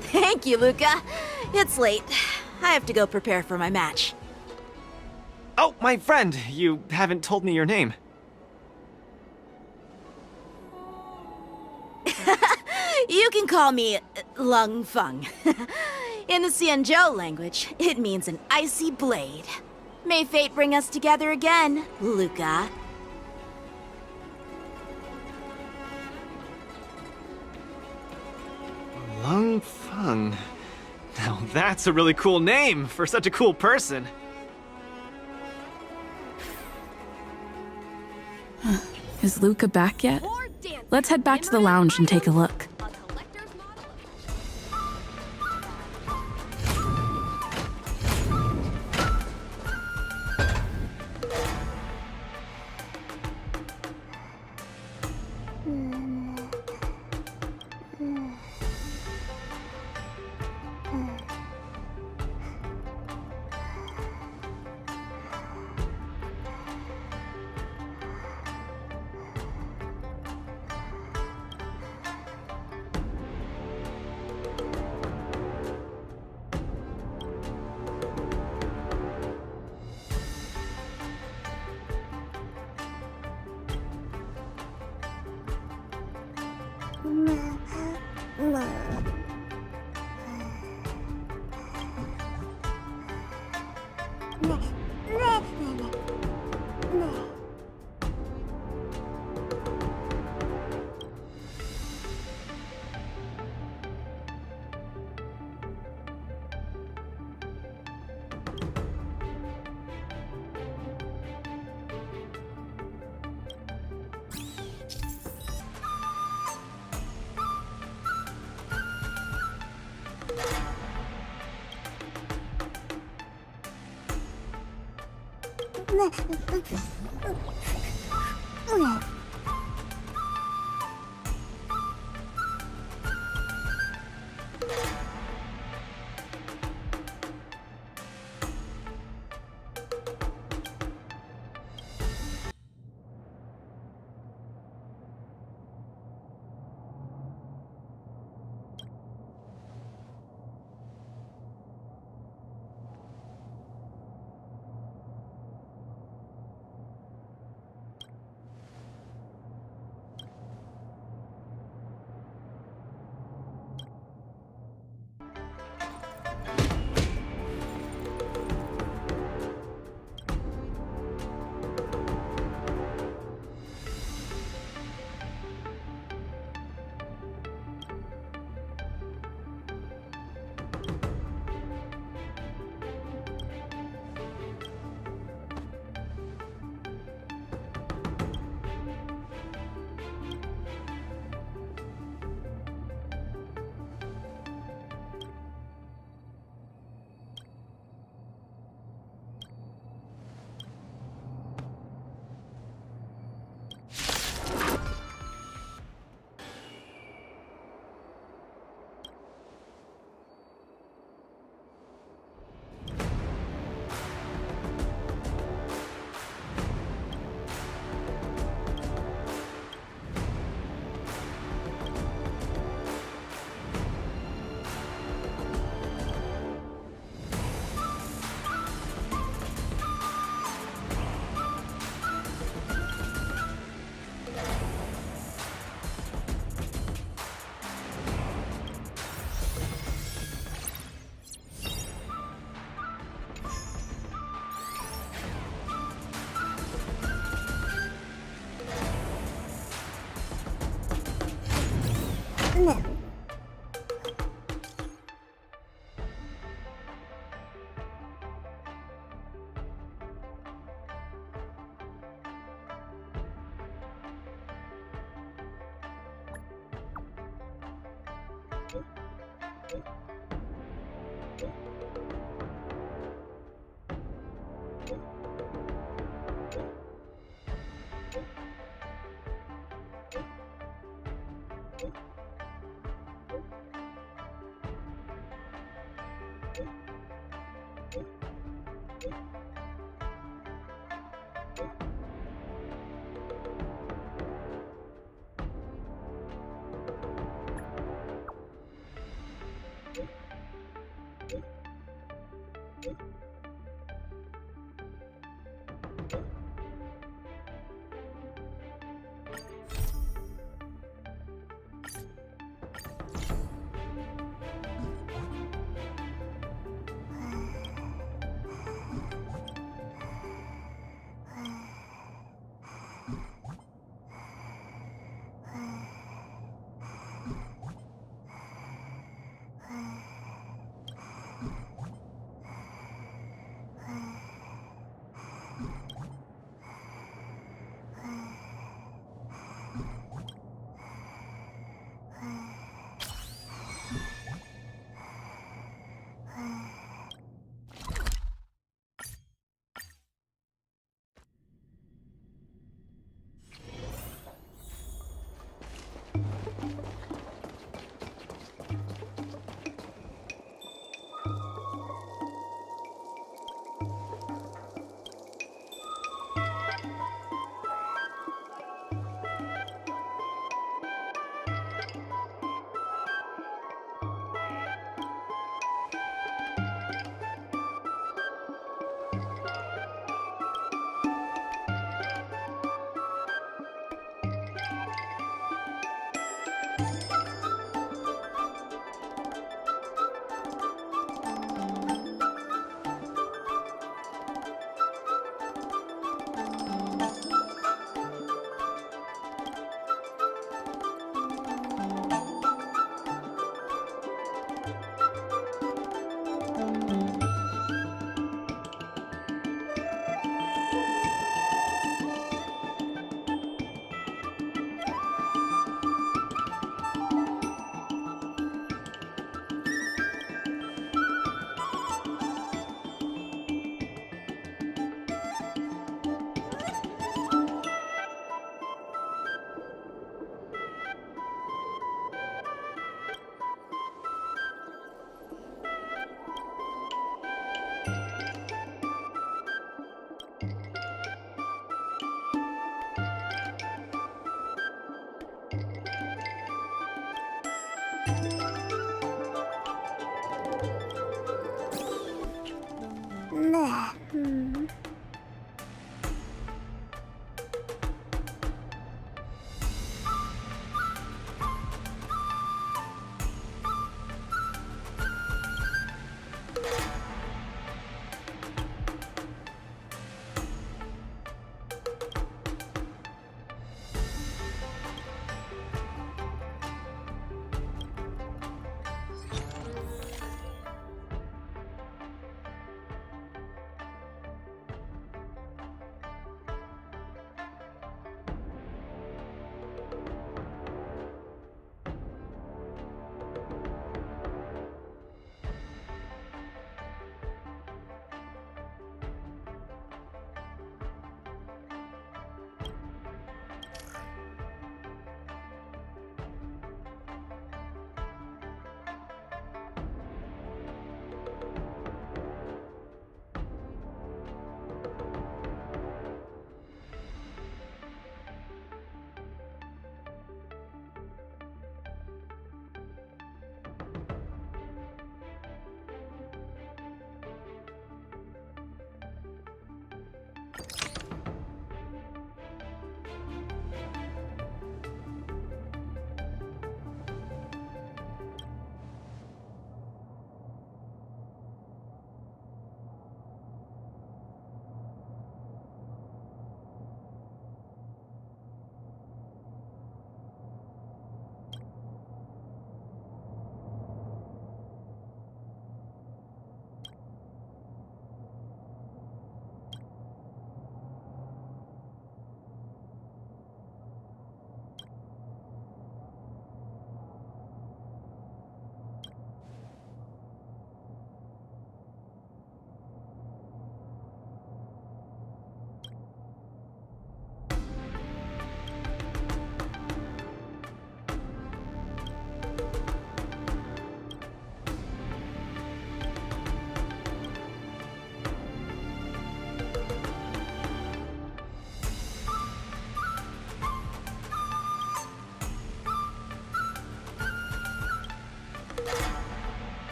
Thank you, Luca. It's late. I have to go prepare for my match. Oh, my friend, you haven't told me your name. You can call me Lung Feng. In the Xianzhou language, it means an icy blade. May fate bring us together again, Luca. Lung Feng. Now that's a really cool name for such a cool person. Is Luca back yet? Let's head back to the lounge and take a look.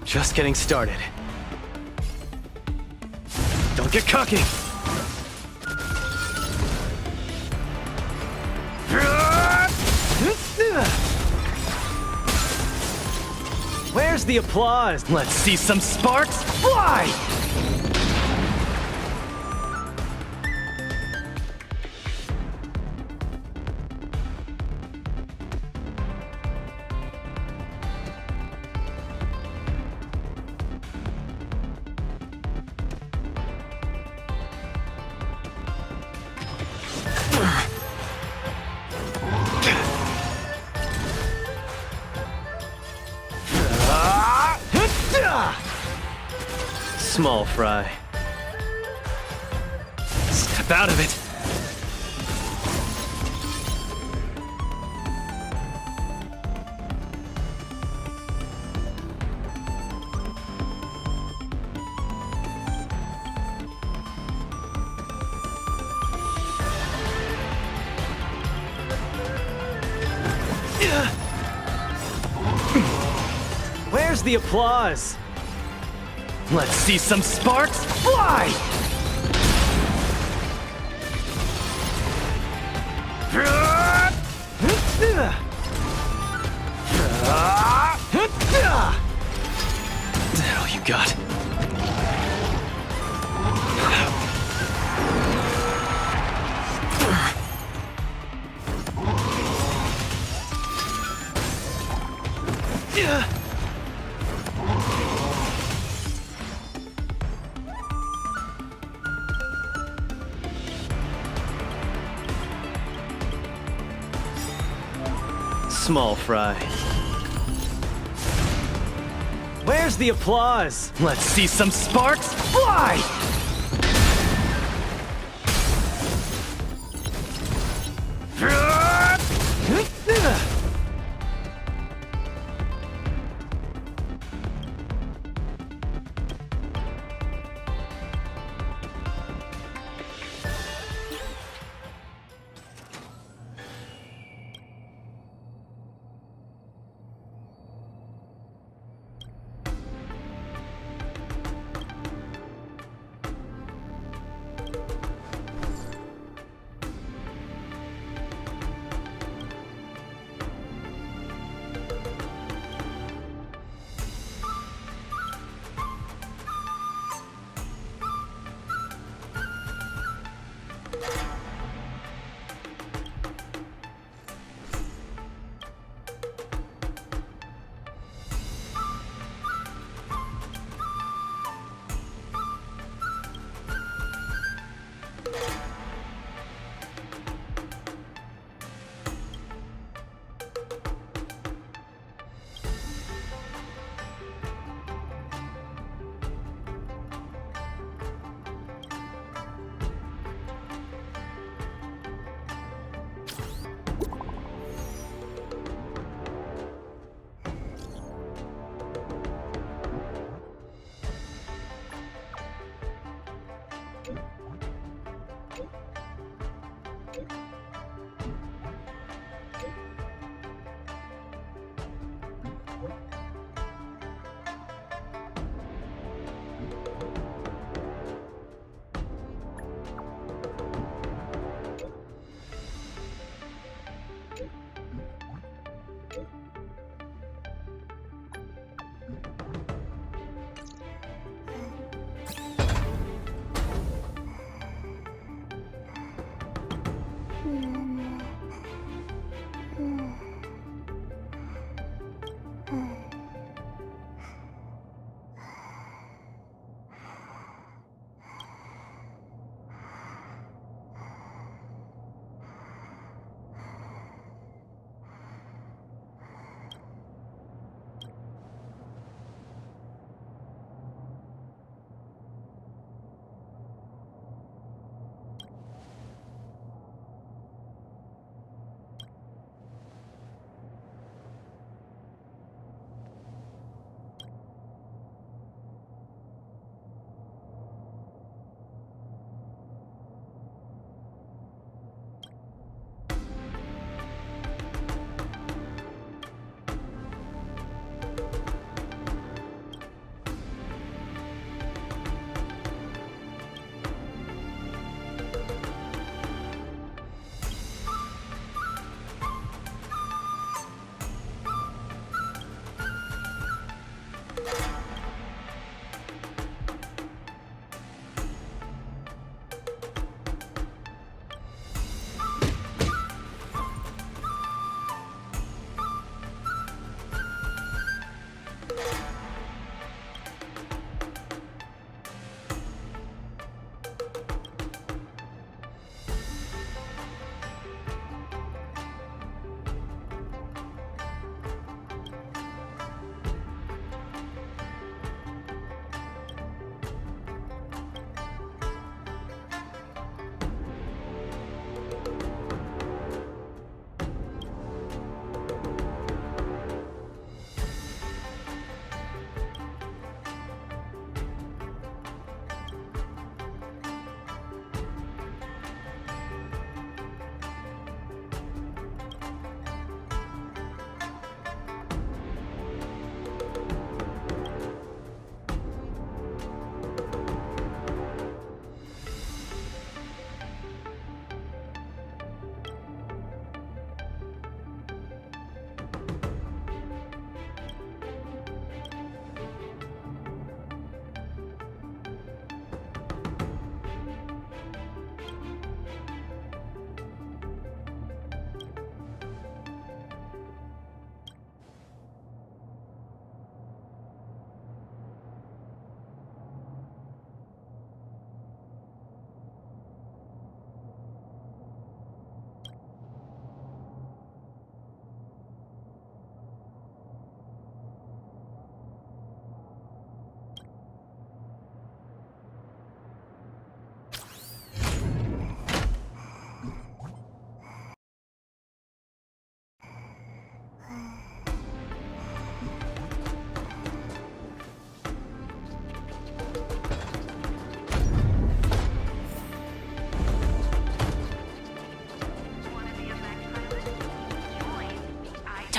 Just getting started. Don't get cocky! Where's the applause? Let's see some sparks fly! Small fry. Step out of it. Where's the applause? Let's see some sparks fly! Is that all you got? Small fry. Where's the applause? Let's see some sparks fly!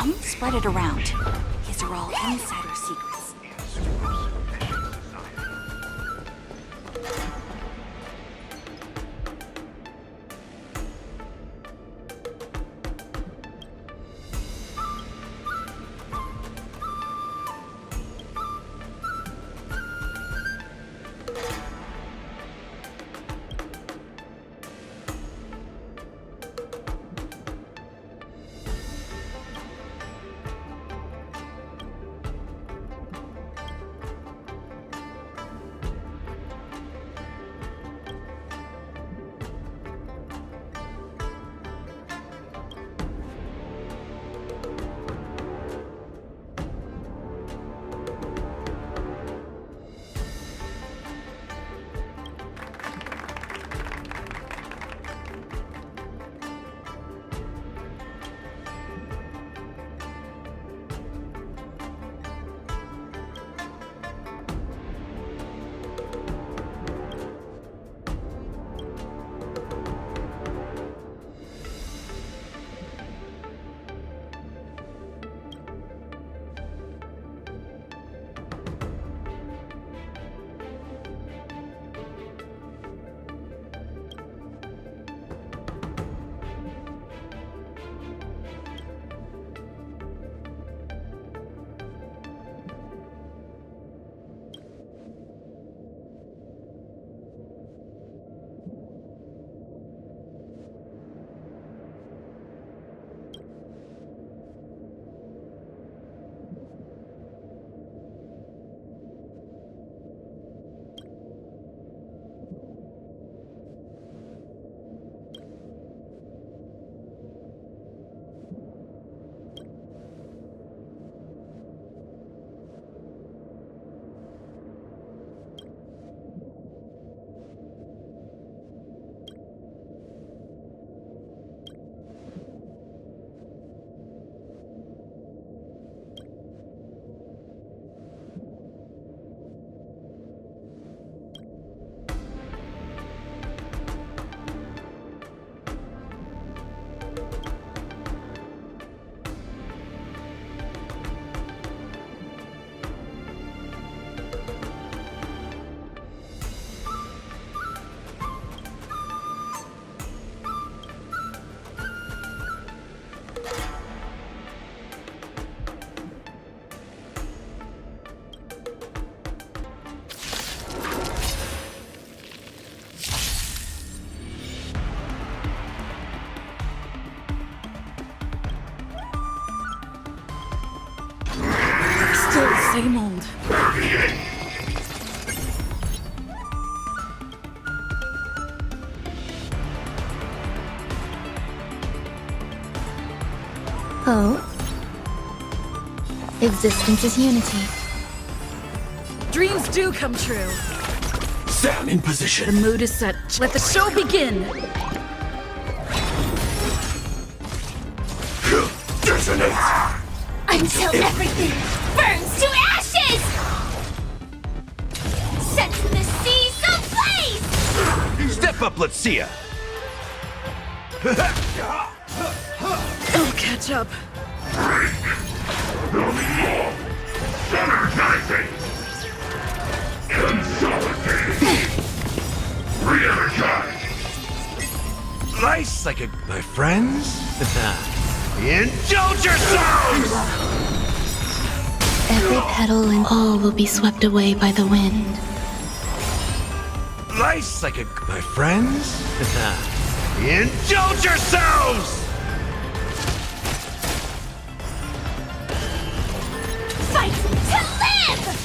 Don't spread it around. These are all insider secrets. Same old. Oh. Existence is unity. Dreams do come true. Sam in position. The mood is set. Let the show begin. Detonate. Until everything burns to ashes! Set the seas ablaze! Step up, let's see ya. I'll catch up. Energizing. Consolidating. Re-energize. Nice, like my friends. Indulge yourselves! Every petal and all will be swept away by the wind. Nice, like my friends. Indulge yourselves! Fight to live!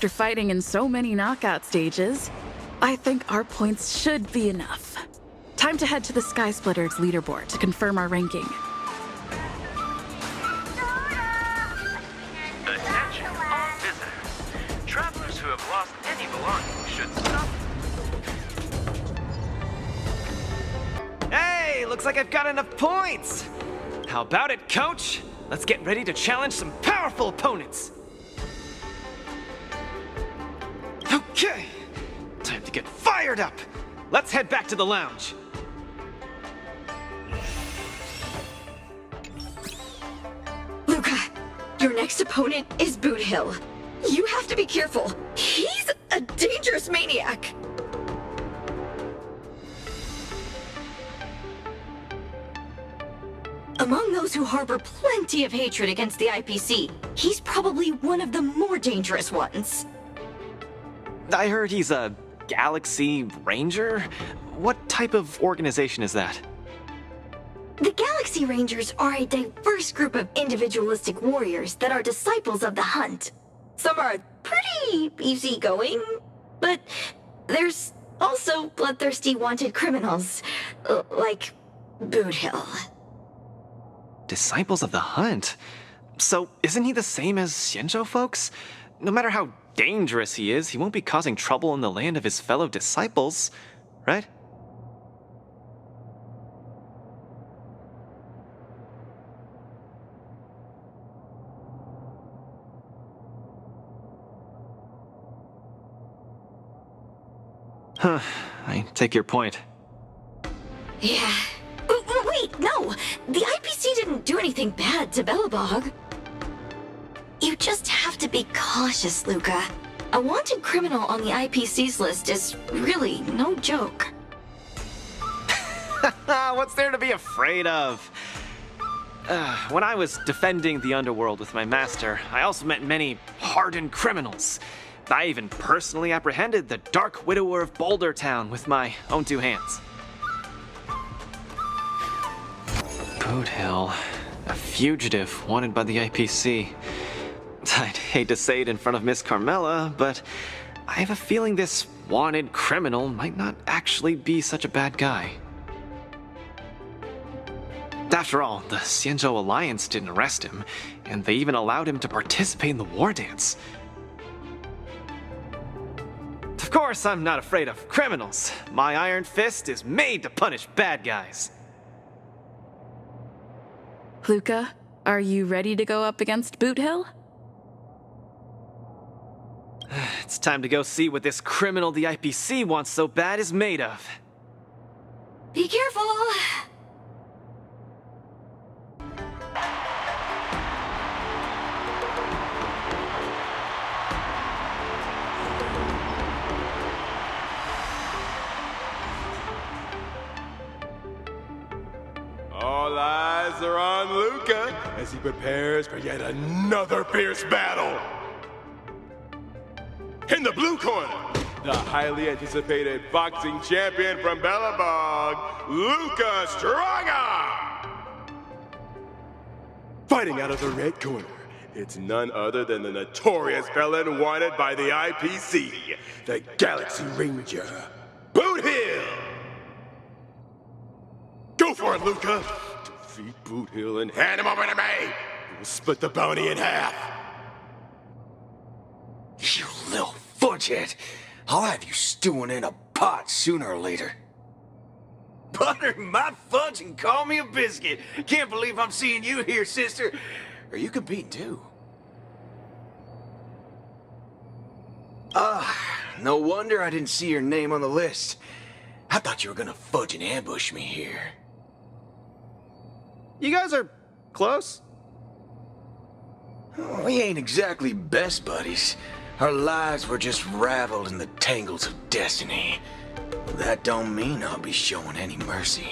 After fighting in so many knockout stages, I think our points should be enough. Time to head to the Sky Splitter's leaderboard to confirm our ranking. Attention, all visitors. Travelers who have lost any belongings should stop. Hey, looks like I've got enough points. How about it, coach? Let's get ready to challenge some powerful opponents. Okay, time to get fired up. Let's head back to the lounge. Luca, your next opponent is Boot Hill. You have to be careful. He's a dangerous maniac. Among those who harbor plenty of hatred against the IPC, he's probably one of the more dangerous ones. I heard he's a Galaxy Ranger? What type of organization is that? The Galaxy Rangers are a diverse group of individualistic warriors that are disciples of the hunt. Some are pretty easygoing, but there's also bloodthirsty wanted criminals, like Boot Hill. Disciples of the hunt? So isn't he the same as Xianzhou folks? No matter how dangerous he is, he won't be causing trouble in the land of his fellow disciples, right? Huh, I take your point. Yeah. Wait, no! The IPC didn't do anything bad to Belobog. You just have to be cautious, Luca. A wanted criminal on the IPC's list is really no joke. What's there to be afraid of? When I was defending the underworld with my master, I also met many hardened criminals. I even personally apprehended the Dark Widower of Boulder Town with my own two hands. Boot Hill, a fugitive wanted by the IPC. I'd hate to say it in front of Miss Carmela, but I have a feeling this wanted criminal might not actually be such a bad guy. After all, the Xianzhou Alliance didn't arrest him, and they even allowed him to participate in the war dance. Of course, I'm not afraid of criminals. My iron fist is made to punish bad guys. Luca, are you ready to go up against Boot Hill? It's time to go see what this criminal the IPC wants so bad is made of. Be careful! All eyes are on Luca as he prepares for yet another fierce battle. In the blue corner, the highly anticipated boxing champion from Belobog, Luca Straga! Fighting out of the red corner, it's none other than the notorious felon wanted by the IPC, the Galaxy Ranger, Boot Hill! Go for it, Luca! Defeat Boot Hill and hand him over to me! We'll split the bounty in half! You little fudgehead. I'll have you stewing in a pot sooner or later. Butter my fudge and call me a biscuit. Can't believe I'm seeing you here, sister. Are you competing too? No wonder I didn't see your name on the list. I thought you were gonna fudge and ambush me here. You guys are close? We ain't exactly best buddies. Our lives were just raveled in the tangles of destiny. That don't mean I'll be showing any mercy.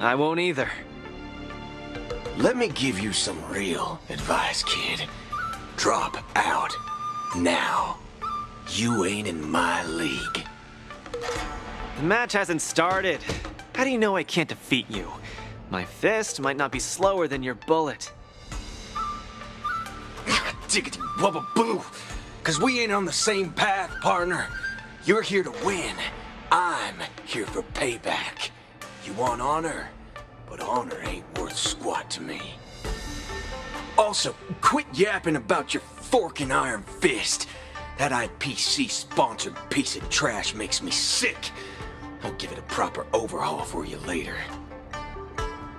I won't either. Let me give you some real advice, kid. Drop out. Now. You ain't in my league. The match hasn't started. How do you know I can't defeat you? My fist might not be slower than your bullet. Tickety wubba boo! Cause we ain't on the same path, partner. You're here to win. I'm here for payback. You want honor, but honor ain't worth squat to me. Also, quit yapping about your fork and iron fist. That IPC-sponsored piece of trash makes me sick. I'll give it a proper overhaul for you later.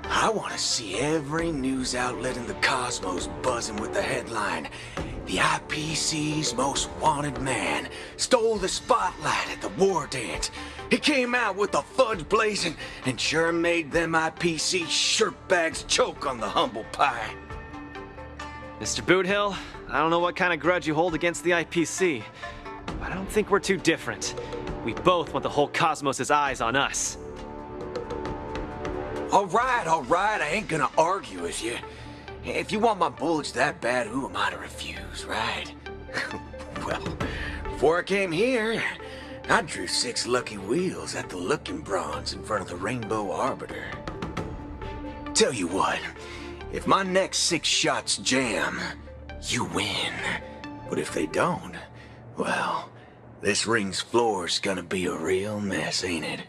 I want to see every news outlet in the cosmos buzzing with the headline, "The IPC's most wanted man stole the spotlight at the war dance. He came out with the fudge blazing and sure made them IPC shirtbags choke on the humble pie." Mr. Boothill, I don't know what kind of grudge you hold against the IPC, but I don't think we're too different. We both want the whole cosmos' eyes on us. All right, I ain't gonna argue with you. If you want my bullets that bad, who am I to refuse, right? Well, before I came here, I drew 6 lucky wheels at the Looking Bronze in front of the Rainbow Arbiter. Tell you what, if my next 6 shots jam, you win. But if they don't, well, this ring's floor's gonna be a real mess, ain't it?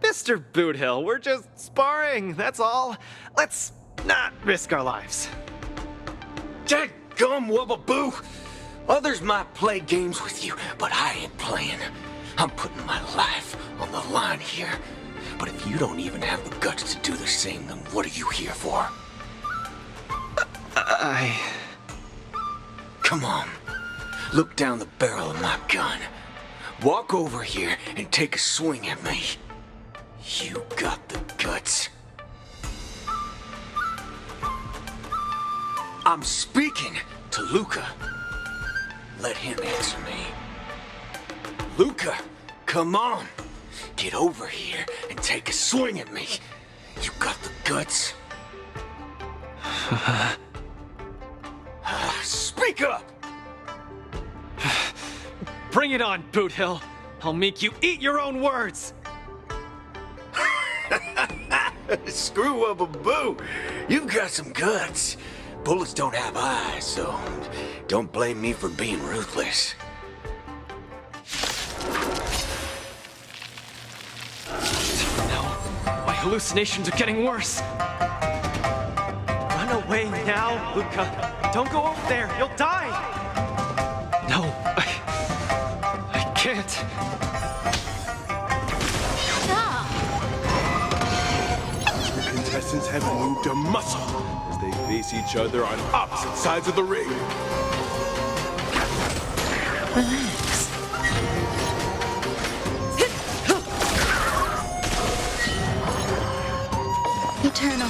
Mr. Boothill, we're just sparring, that's all. Let's not risk our lives. Dadgum wubba boo! Others might play games with you, but I ain't playing. I'm putting my life on the line here. But if you don't even have the guts to do the same, then what are you here for? Come on. Look down the barrel of my gun. Walk over here and take a swing at me. You got the guts. I'm speaking to Luca. Let him answer me. Luca, come on. Get over here and take a swing at me. You got the guts. Speak up! Bring it on, Boothill. I'll make you eat your own words. Screw up a boo. You've got some guts. Bullets don't have eyes, so don't blame me for being ruthless. No, my hallucinations are getting worse. Run away now, Luca. Don't go over there, you'll die. No, I can't. The contestants have moved a muscle as they face each other on opposite sides of the ring. Relax. Eternal.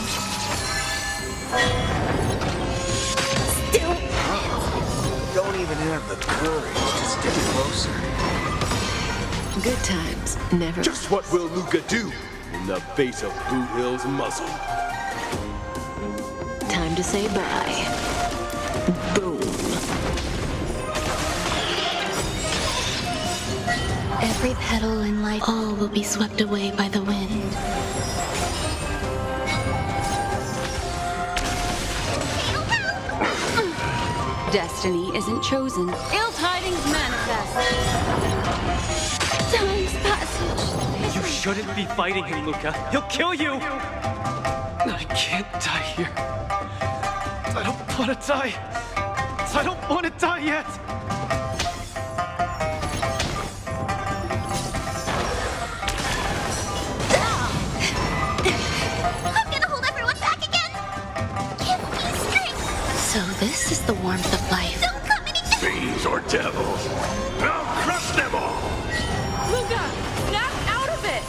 Still. Don't even have the courage to step closer. Good times never. Just what will Luca do in the base of Boot Hill's muzzle? Time to say bye. Boom. Every petal in life, all will be swept away by the wind. Destiny isn't chosen. Ill tidings manifest. Time's passage. You shouldn't be fighting him, Luca. He'll kill you! I can't die here. I don't want to die. I don't want to die yet! I'm gonna hold everyone back again! Give me strength! So this is the warmth of life. Don't come any Fiends or devils, I'll crush them all! Luca, snap out of it!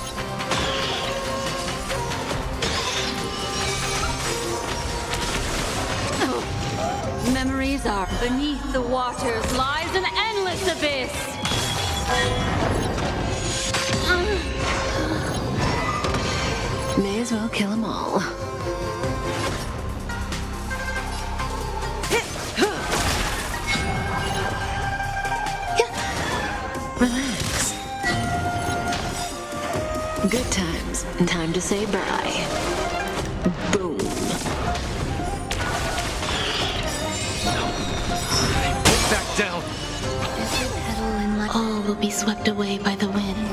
Memories are beneath the waters lies an endless abyss. May as well kill them all. Relax. Good times. Time to say bye. Boom. Back down. Every petal in life, all will be swept away by the wind.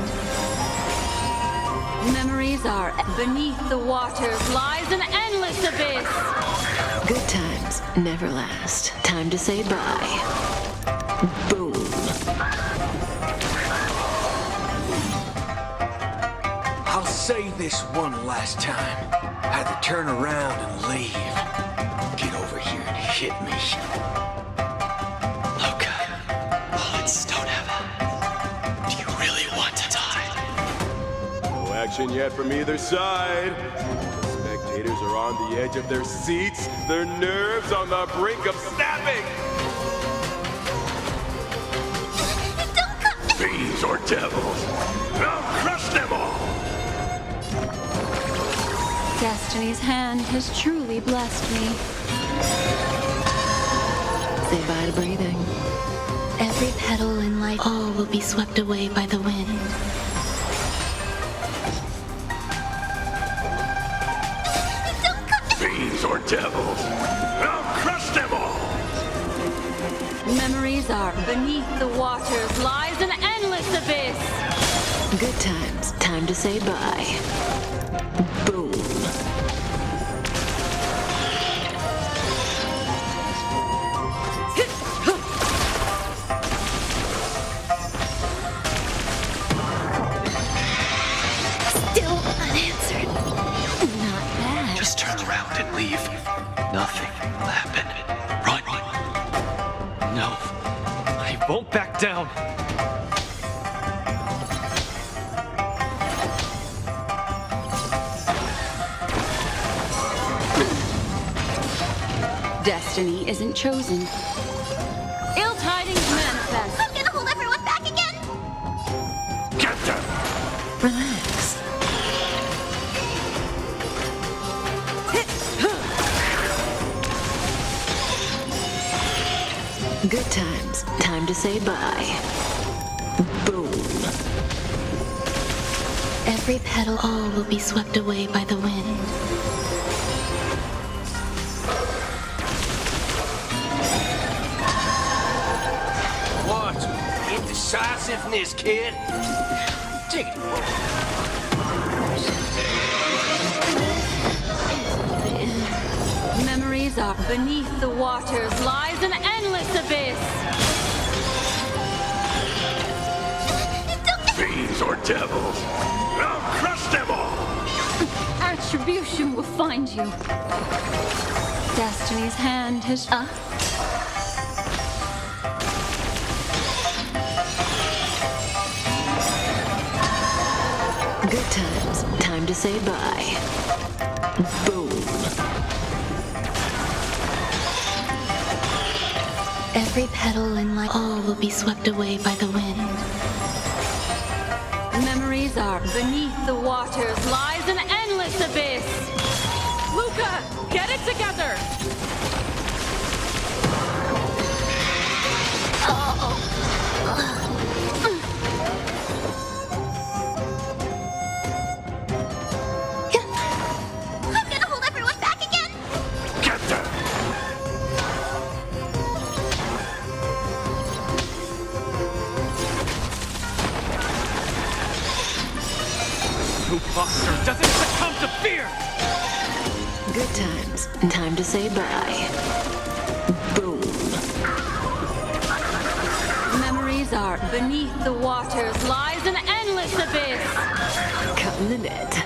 Memories are beneath the waters lies an endless abyss. Good times never last. Time to say bye. Boom. I'll say this one last time. Had to turn around and leave. Get over here and hit me. Luca, bullets don't have. Do you really want to die? No action yet from either side. The spectators are on the edge of their seats, their nerves on the brink of snapping. Fiends or devils, I'll crush them all! Destiny's hand has truly blessed me. Say bye to breathing. Every petal in life, all will be swept away by the wind. Fiends or devils, I'll crush them all! Memories are beneath the waters lies an endless abyss. Good times. Time to say bye. Boom. Still unanswered. Not bad. Just turn around and leave. Nothing will happen. Run. No, I won't back down. Destiny isn't chosen. Ill tidings manifest. I'm gonna hold everyone back again! Get them! Relax. Good times. Time to say bye. Boom. Every petal, all will be swept away by the wind. What? Indecisiveness, kid? Take it. Memories are beneath the waters lies an endless abyss. Fiends or devils, I'll crush them all! Retribution will find you. Destiny's hand has... Good times. Time to say bye. Boom. Every petal in life, all will be swept away by the wind. Memories are beneath the waters lies an endless abyss. Luca, get it together! I'm gonna hold everyone back again! Get there! Who Foster doesn't succumb to fear! Good times. Time to say bye. Boom. Memories are beneath the waters lies an endless abyss. Cutting the net.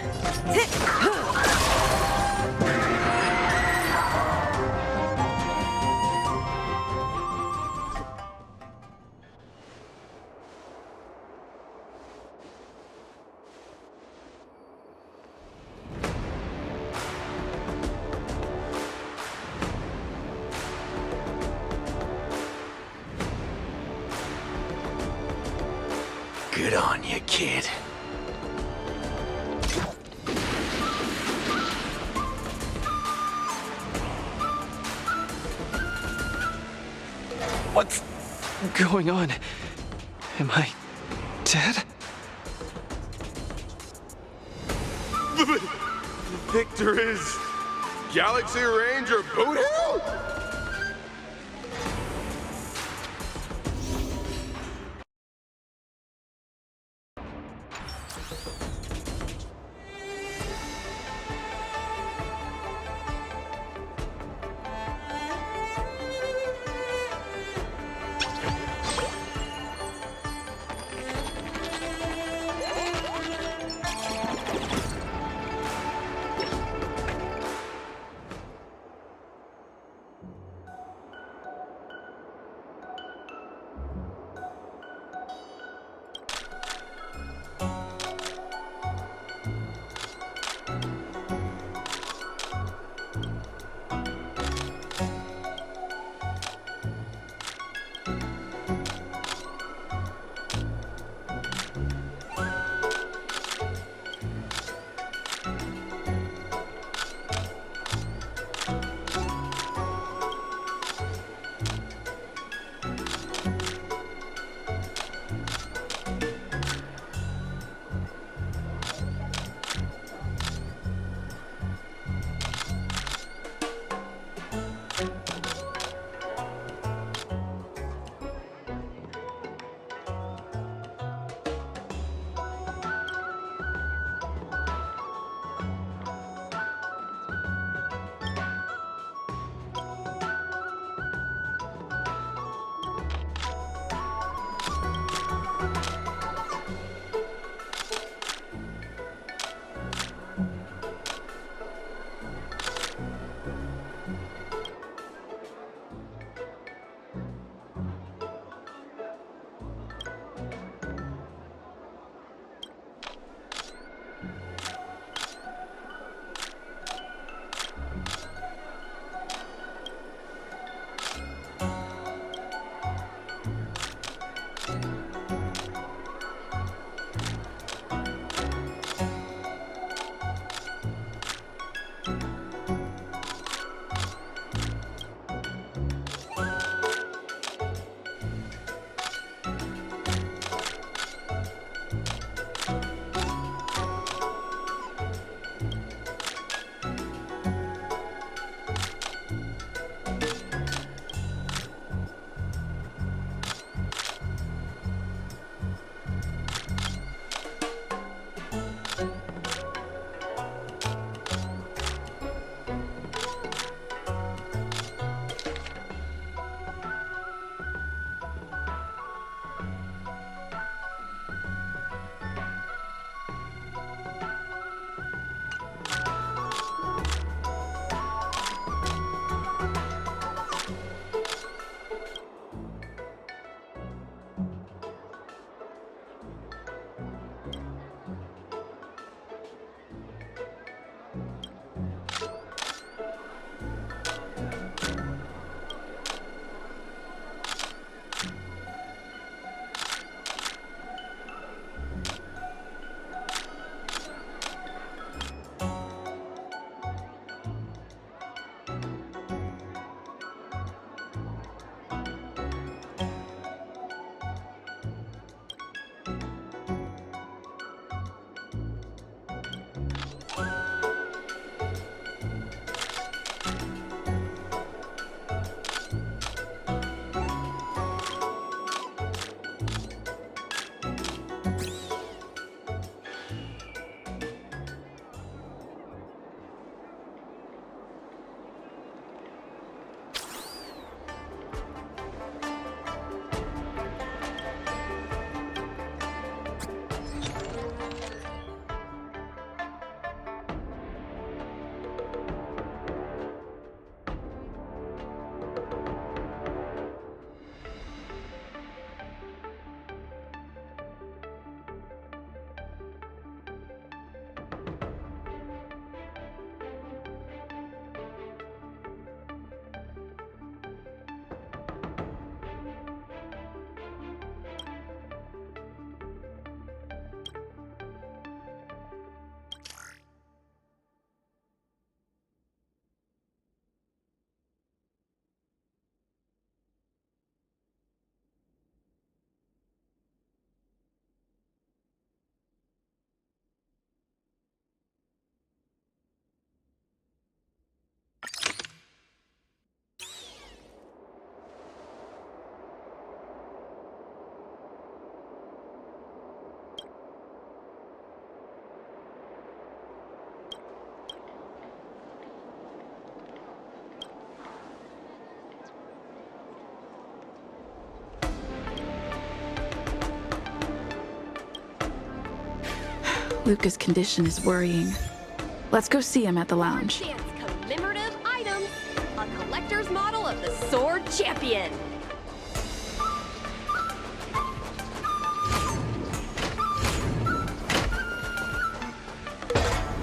Good on you, kid. What's going on? Am I dead? The victor is Galaxy Ranger Boot Hill? Luca's condition is worrying. Let's go see him at the lounge. Dance commemorative items. A collector's model of the Sword Champion.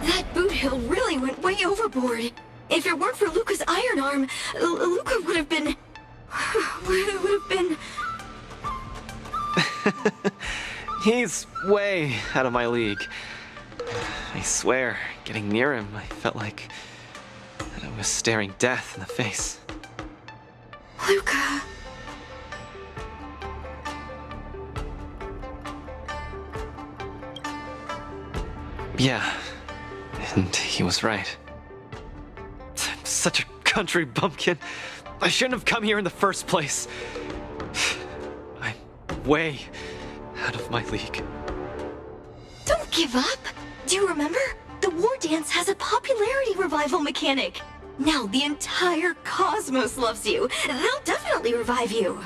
That boot hill really went way overboard. If it weren't for Luca's iron arm, Luca would have been... He's way out of my league. I swear, getting near him, I felt like I was staring death in the face. Luca... Yeah, and he was right. I'm such a country bumpkin. I shouldn't have come here in the first place. I'm way out of my league. Don't give up! Do you remember? The war dance has a popularity revival mechanic. Now the entire cosmos loves you. They'll definitely revive you.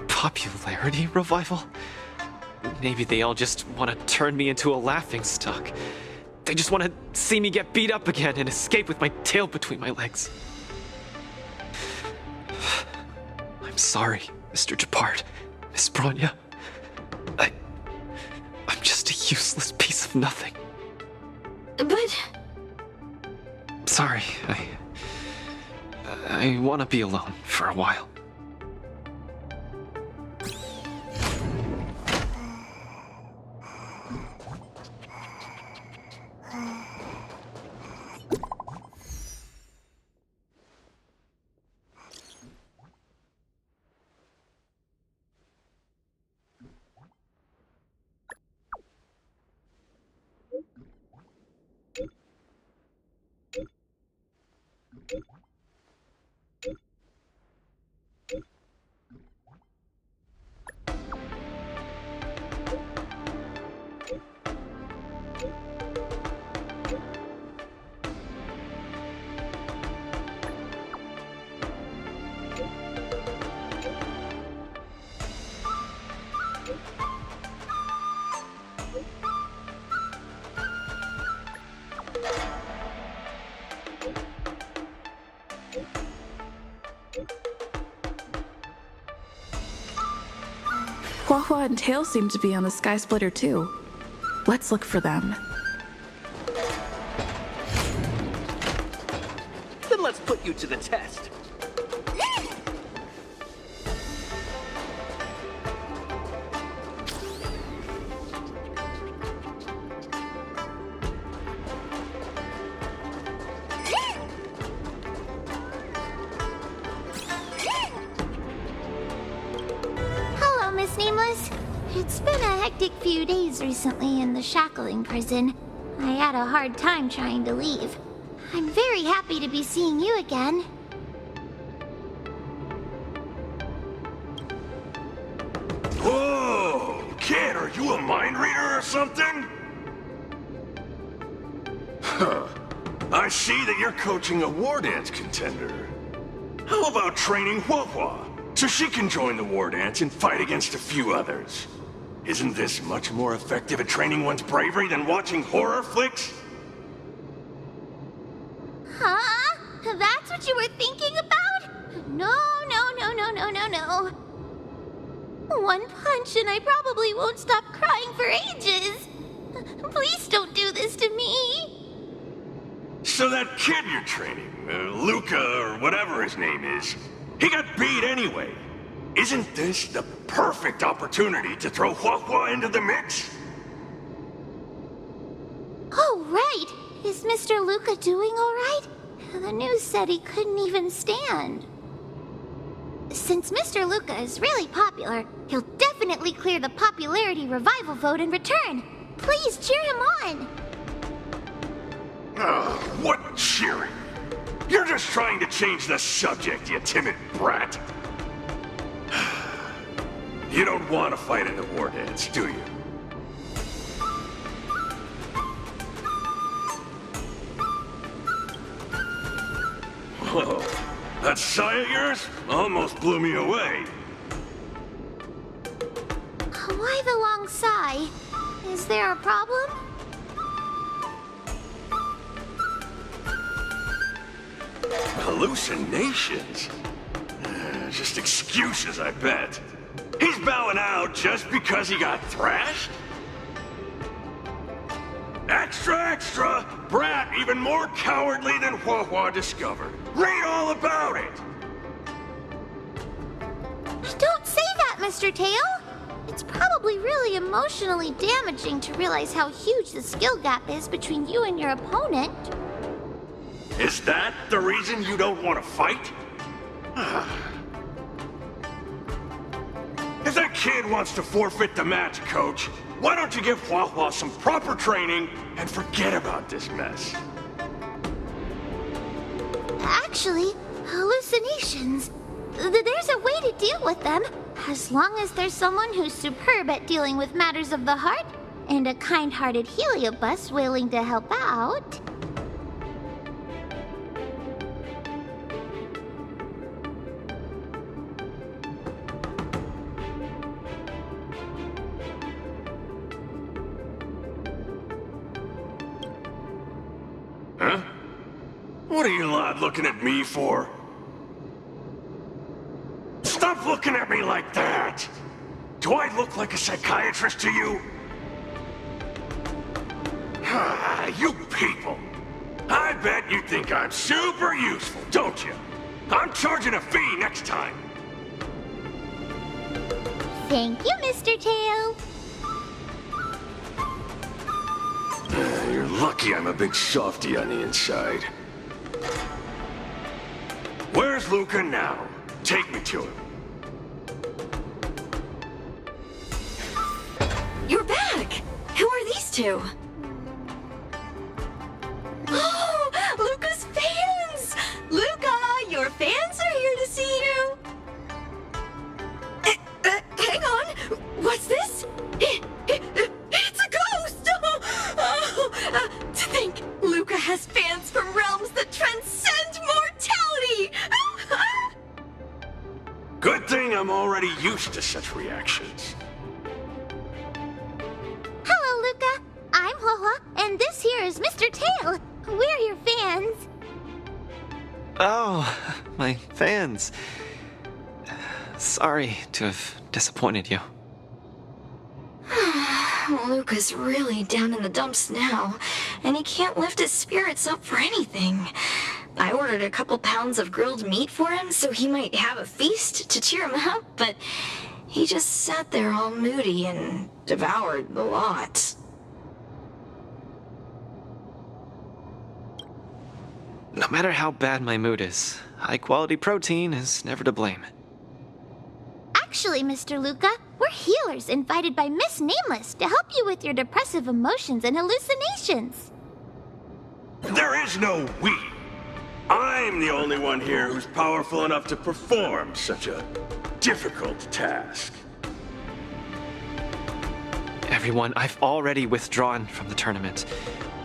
Popularity revival? Maybe they all just want to turn me into a laughingstock. They just want to see me get beat up again and escape with my tail between my legs. I'm sorry, Mr. Japard, Miss Bronya. I'm just a useless piece of nothing. But... Sorry, I want to be alone for a while. Hua and Tail seem to be on the Sky Splitter too. Let's look for them. Then let's put you to the test. It's been a hectic few days recently in the shackling prison. I had a hard time trying to leave. I'm very happy to be seeing you again. Whoa! Kid, are you a mind reader or something? Huh. I see that you're coaching a war dance contender. How about training Hua so she can join the war dance and fight against a few others? Isn't this much more effective at training one's bravery than watching horror flicks? Huh? That's what you were thinking about? No. One punch and I probably won't stop crying for ages. Please don't do this to me. So that kid you're training, Luca or whatever his name is, he got beat anyway. Isn't this the perfect opportunity to throw Hua into the mix? Oh, right. Is Mr. Luca doing all right? The news said he couldn't even stand. Since Mr. Luca is really popular, he'll definitely clear the popularity revival vote in return. Please cheer him on. What cheering? You're just trying to change the subject, you timid brat. You don't want to fight in the war dance, do you? Whoa, that sigh of yours almost blew me away. Why the long sigh? Is Is there a problem? Hallucinations? Just excuses, I bet. He's bowing out just because he got thrashed? Extra, extra! Brat even more cowardly than Hua discovered. Read all about it! Don't say that, Mr. Tail! It's probably really emotionally damaging to realize how huge the skill gap is between you and your opponent. Is that the reason you don't want to fight? If that kid wants to forfeit the match, Coach, why don't you give Hua some proper training and forget about this mess? Actually, hallucinations. There's a way to deal with them, as long as there's someone who's superb at dealing with matters of the heart, and a kind-hearted Heliobus willing to help out. Huh? What are you lot looking at me for? Stop looking at me like that! Do I look like a psychiatrist to you? You people! I bet you think I'm super useful, don't you? I'm charging a fee next time! Thank you, Mr. Tail. You're lucky I'm a big softy on the inside. Where's Luca now? Take me to him. You're back! Who are these two? Oh, Luca's fans! Luca, your fans are here to see you! Hang on! What's this? It's a ghost! To think, Luca has fans from realms that transcend mortality! Good thing I'm already used to such reactions. Hello, Luca. I'm Hua, and this here is Mr. Tail. We're your fans. Oh, my fans. Sorry to have disappointed you. Luca's really down in the dumps now, and he can't lift his spirits up for anything. I ordered a couple pounds of grilled meat for him so he might have a feast to cheer him up, but he just sat there all moody and devoured the lot. No matter how bad my mood is, high-quality protein is never to blame. Actually, Mr. Luca, we're healers invited by Miss Nameless to help you with your depressive emotions and hallucinations. There is no we. I'm the only one here who's powerful enough to perform such a difficult task. Everyone, I've already withdrawn from the tournament.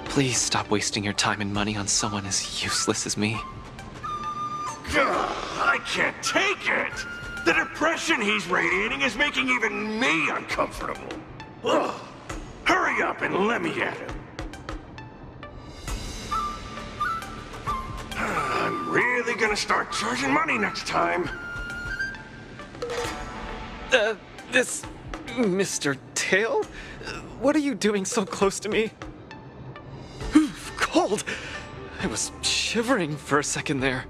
Please stop wasting your time and money on someone as useless as me. God, I can't take it! The depression he's radiating is making even me uncomfortable. Ugh. Hurry up and let me at him. I'm really gonna start charging money next time. This... Mr. Tail? What are you doing so close to me? Cold! I was shivering for a second there.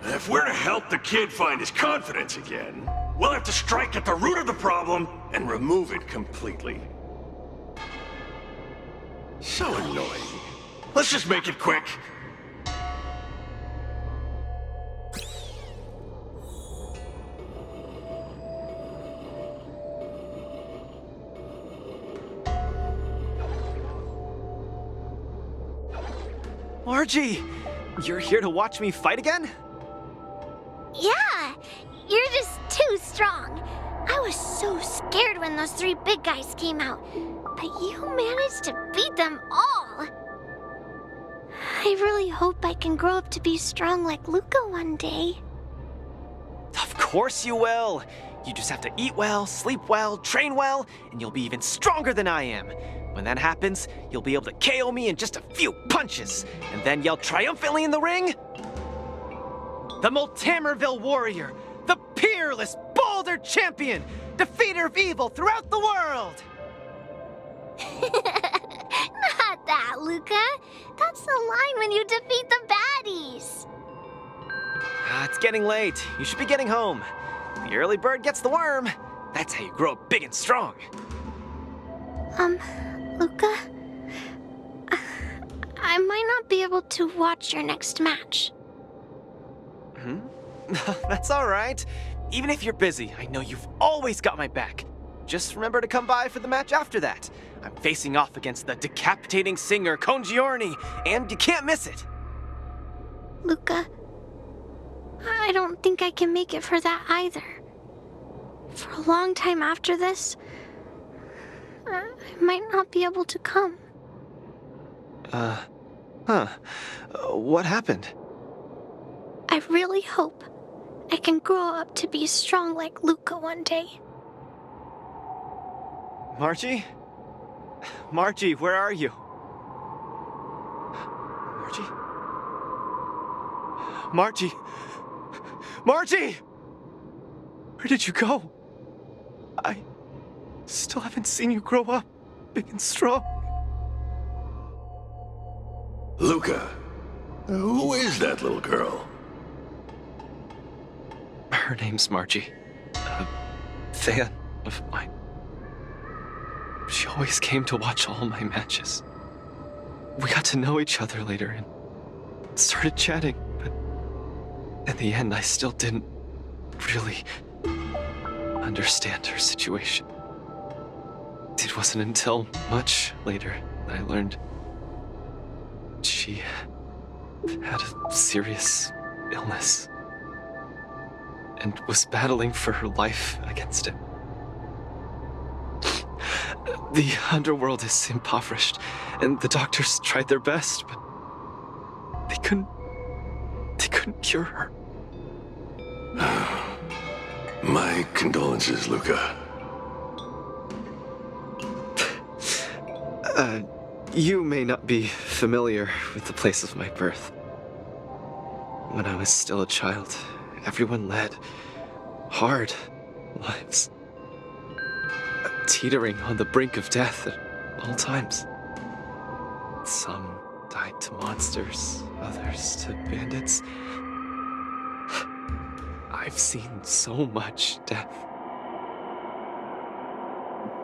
If we're to help the kid find his confidence again, we'll have to strike at the root of the problem and remove it completely. So annoying. Let's just make it quick. Margie! You're here to watch me fight again? Yeah, you're just too strong. I was so scared when those three big guys came out, but you managed to beat them all. I really hope I can grow up to be strong like Luca one day. Of course. course you will. You just have to eat well, sleep well, train well, and you'll be even stronger than I am. When that happens, you'll be able to KO me in just a few punches, and then yell triumphantly in the ring, "The Multamerville Warrior, the peerless Boulder Champion, defeater of evil throughout the world!" Not that, Luca. That's the line when you defeat the baddies. It's getting late. You should be getting home. The early bird gets the worm. That's how you grow up big and strong. Luca? I might not be able to watch your next match. That's all right. Even if you're busy, I know you've always got my back. Just remember to come by for the match after that. I'm facing off against the decapitating singer Congiorni, and you can't miss it. Luca, I don't think I can make it for that either. For a long time after this, I might not be able to come. What happened? I really hope I can grow up to be strong like Luca one day. Margie? Margie, where are you? Margie? Margie! Margie! Where did you go? I still haven't seen you grow up big and strong. Luca, who is that little girl? Her name's Margie. A fan of mine. She always came to watch all my matches. We got to know each other later and started chatting, but in the end, I still didn't really understand her situation. It wasn't until much later that I learned she had a serious illness and was battling for her life against it. The underworld is impoverished, and the doctors tried their best, but they couldn't cure her. My condolences, Luca. You may not be familiar with the place of my birth. When I was still a child, everyone led hard lives, teetering on the brink of death at all times. Some died to monsters, others to bandits. I've seen so much death.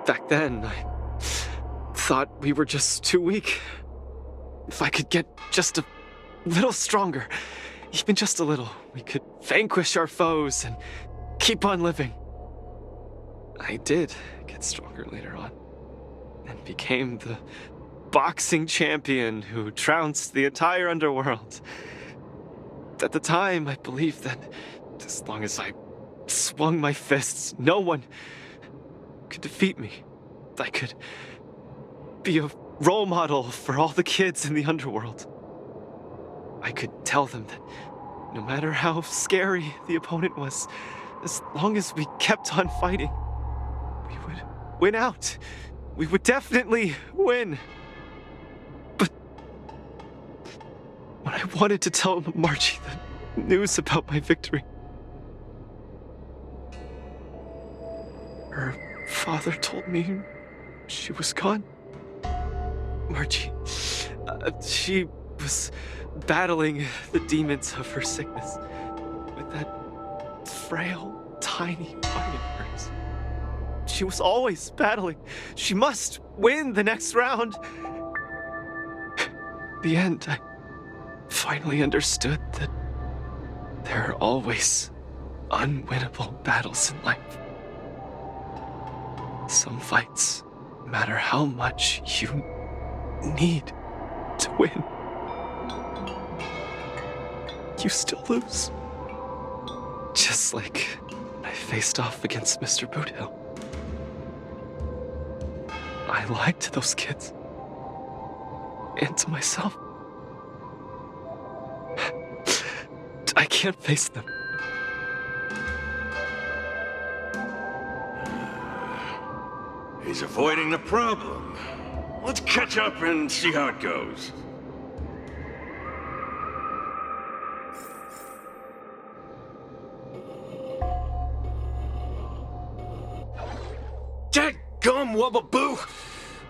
Back then, I thought we were just too weak. If I could get just a little stronger, even just a little, we could vanquish our foes and keep on living. I did get stronger later on, and became the boxing champion who trounced the entire underworld. At the time, I believed that as long as I swung my fists, no one could defeat me. I could be a role model for all the kids in the underworld. I could tell them that no matter how scary the opponent was, as long as we kept on fighting, we would win out. We would definitely win. But when I wanted to tell Margie the news about my victory, her father told me she was gone. Margie, she was battling the demons of her sickness with that frail, tiny body of hers. She was always battling. She must win the next round. In the end, I finally understood that there are always unwinnable battles in life. Some fights, no matter how much you need to win, you still lose. Just like when I faced off against Mr. Boothill. I lied to those kids. And to myself. I can't face them. He's avoiding the problem. Let's catch up and see how it goes. Dadgum Wubbaboo!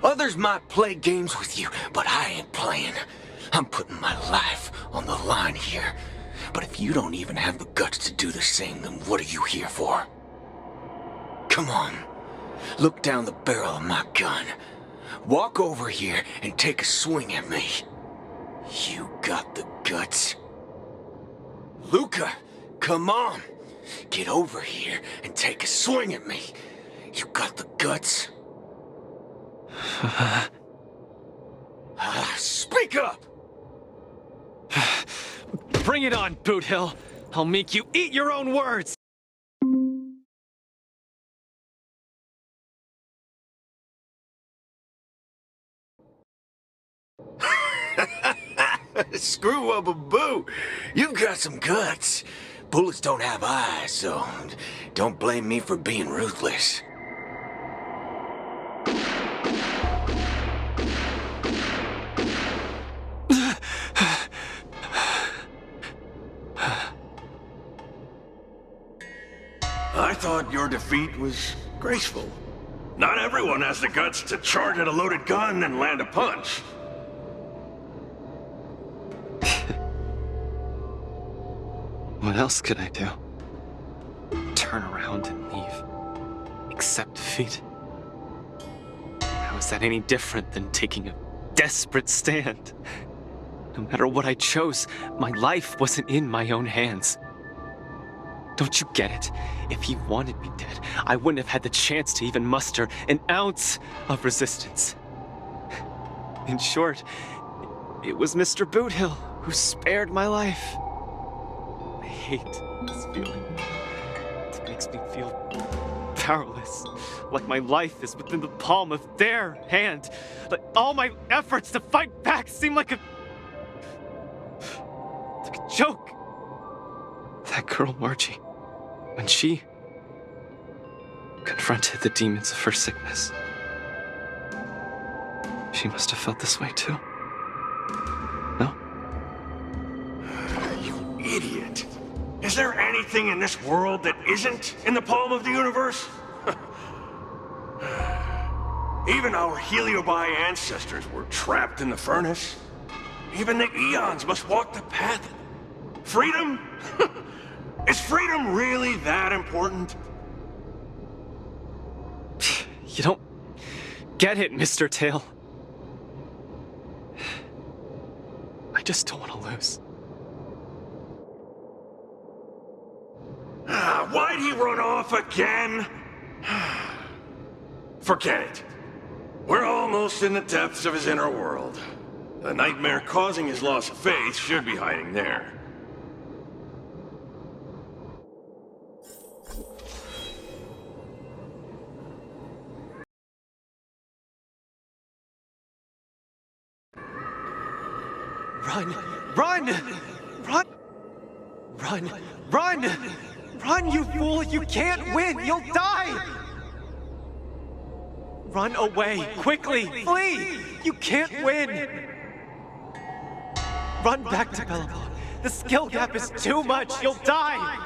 Others might play games with you, but I ain't playing. I'm putting my life on the line here. But if you don't even have the guts to do the same, then what are you here for? Come on. Look down the barrel of my gun. Walk over here and take a swing at me. You got the guts? Luca, come on. Get over here and take a swing at me. You got the guts? Speak up! Bring it on, Boot Hill. I'll make you eat your own words. Screw up a boo. You've got some guts. Bullets don't have eyes, so don't blame me for being ruthless. I thought your defeat was graceful. Not everyone has the guts to charge at a loaded gun and land a punch. What else could I do? Turn around and leave? Accept defeat? How is that any different than taking a desperate stand? No matter what I chose, my life wasn't in my own hands. Don't you get it? If he wanted me dead, I wouldn't have had the chance to even muster an ounce of resistance. In short, it was Mr. Boothill who spared my life. I hate this feeling. It makes me feel powerless, like my life is within the palm of their hand. Like all my efforts to fight back seem like a joke. That girl, Margie, when she confronted the demons of her sickness, she must have felt this way too. No? You idiot. Is there anything in this world that isn't in the palm of the universe? Even our Heliobi ancestors were trapped in the furnace. Even the eons must walk the path. Freedom? Is freedom really that important? You don't get it, Mr. Tail. I just don't want to lose. Why'd he run off again? Forget it. We're almost in the depths of his inner world. The nightmare causing his loss of faith should be hiding there. Run! Run! Run! Run! Run! Run, you fool! You can't win! You'll die! Run away! Quickly! Flee! You can't win! Run back to Bellabon. The skill gap is too much! You'll die!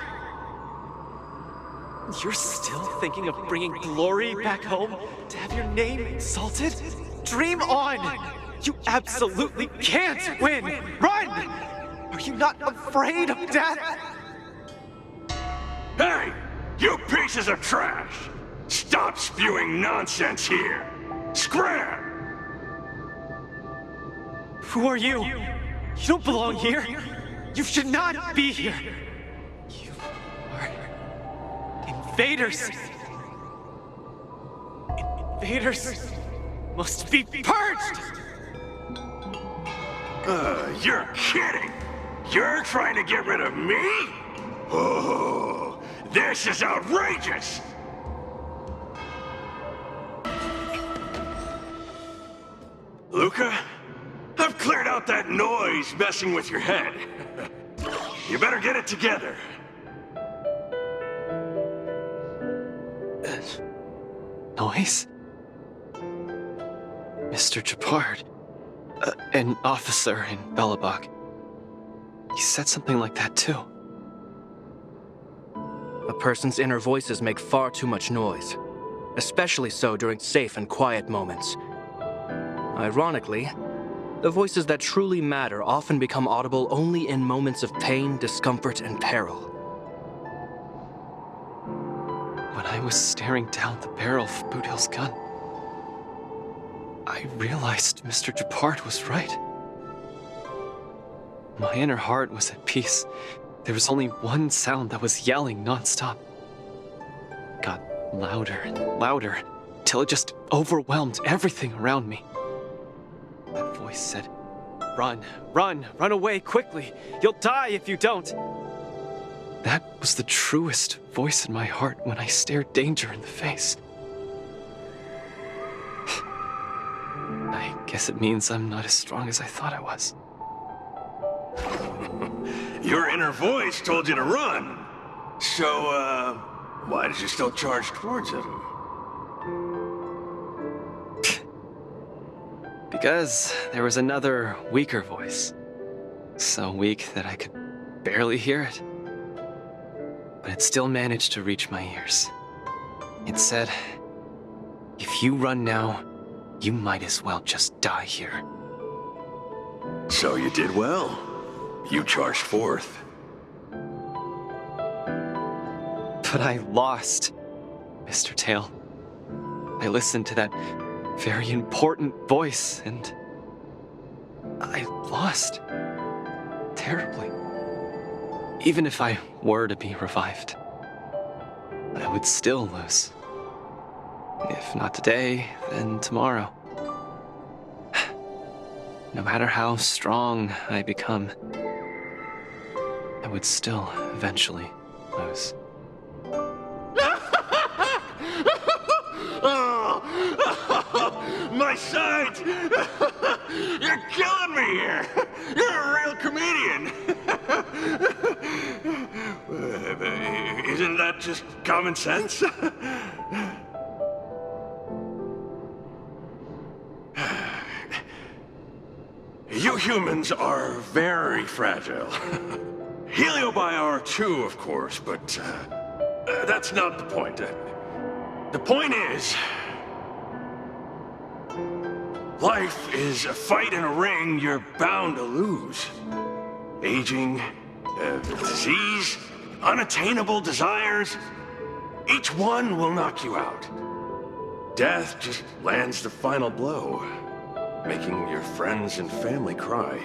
You're still thinking of bringing glory back home? To have your name exalted? Dream on! You absolutely can't win! Run! Are you not afraid of death? Hey! You pieces of trash! Stop spewing nonsense here! Scram! Who are you? You don't belong here. You should not be here. You are invaders. Invaders must be purged! You're kidding! You're trying to get rid of me? Oh, this is outrageous! Luca, I've cleared out that noise messing with your head. You better get it together. Noise? Mr. Japard, an officer in Belobog. He said something like that too. A person's inner voices make far too much noise, especially so during safe and quiet moments. Ironically, the voices that truly matter often become audible only in moments of pain, discomfort, and peril. When I was staring down the barrel of Boudil's gun, I realized Mr. Japard was right. My inner heart was at peace. There was only one sound that was yelling nonstop. It got louder and louder, till it just overwhelmed everything around me. That voice said, "Run, run, run away quickly. You'll die if you don't." That was the truest voice in my heart when I stared danger in the face. I guess it means I'm not as strong as I thought I was. Your inner voice told you to run. So, why did you still charge towards him? Because there was another, weaker voice. So weak that I could barely hear it. But it still managed to reach my ears. It said, "If you run now, you might as well just die here." So you did well. You charged forth. But I lost, Mr. Tail. I listened to that very important voice, and I lost terribly. Even if I were to be revived, I would still lose. If not today, then tomorrow. No matter how strong I become, I would still eventually lose. My sight! You're killing me here! You're a real comedian! Isn't that just common sense? You humans are very fragile. Heliobior too, of course, but that's not the point. The point is, life is a fight in a ring you're bound to lose. Aging, disease, unattainable desires, each one will knock you out. Death just lands the final blow, making your friends and family cry.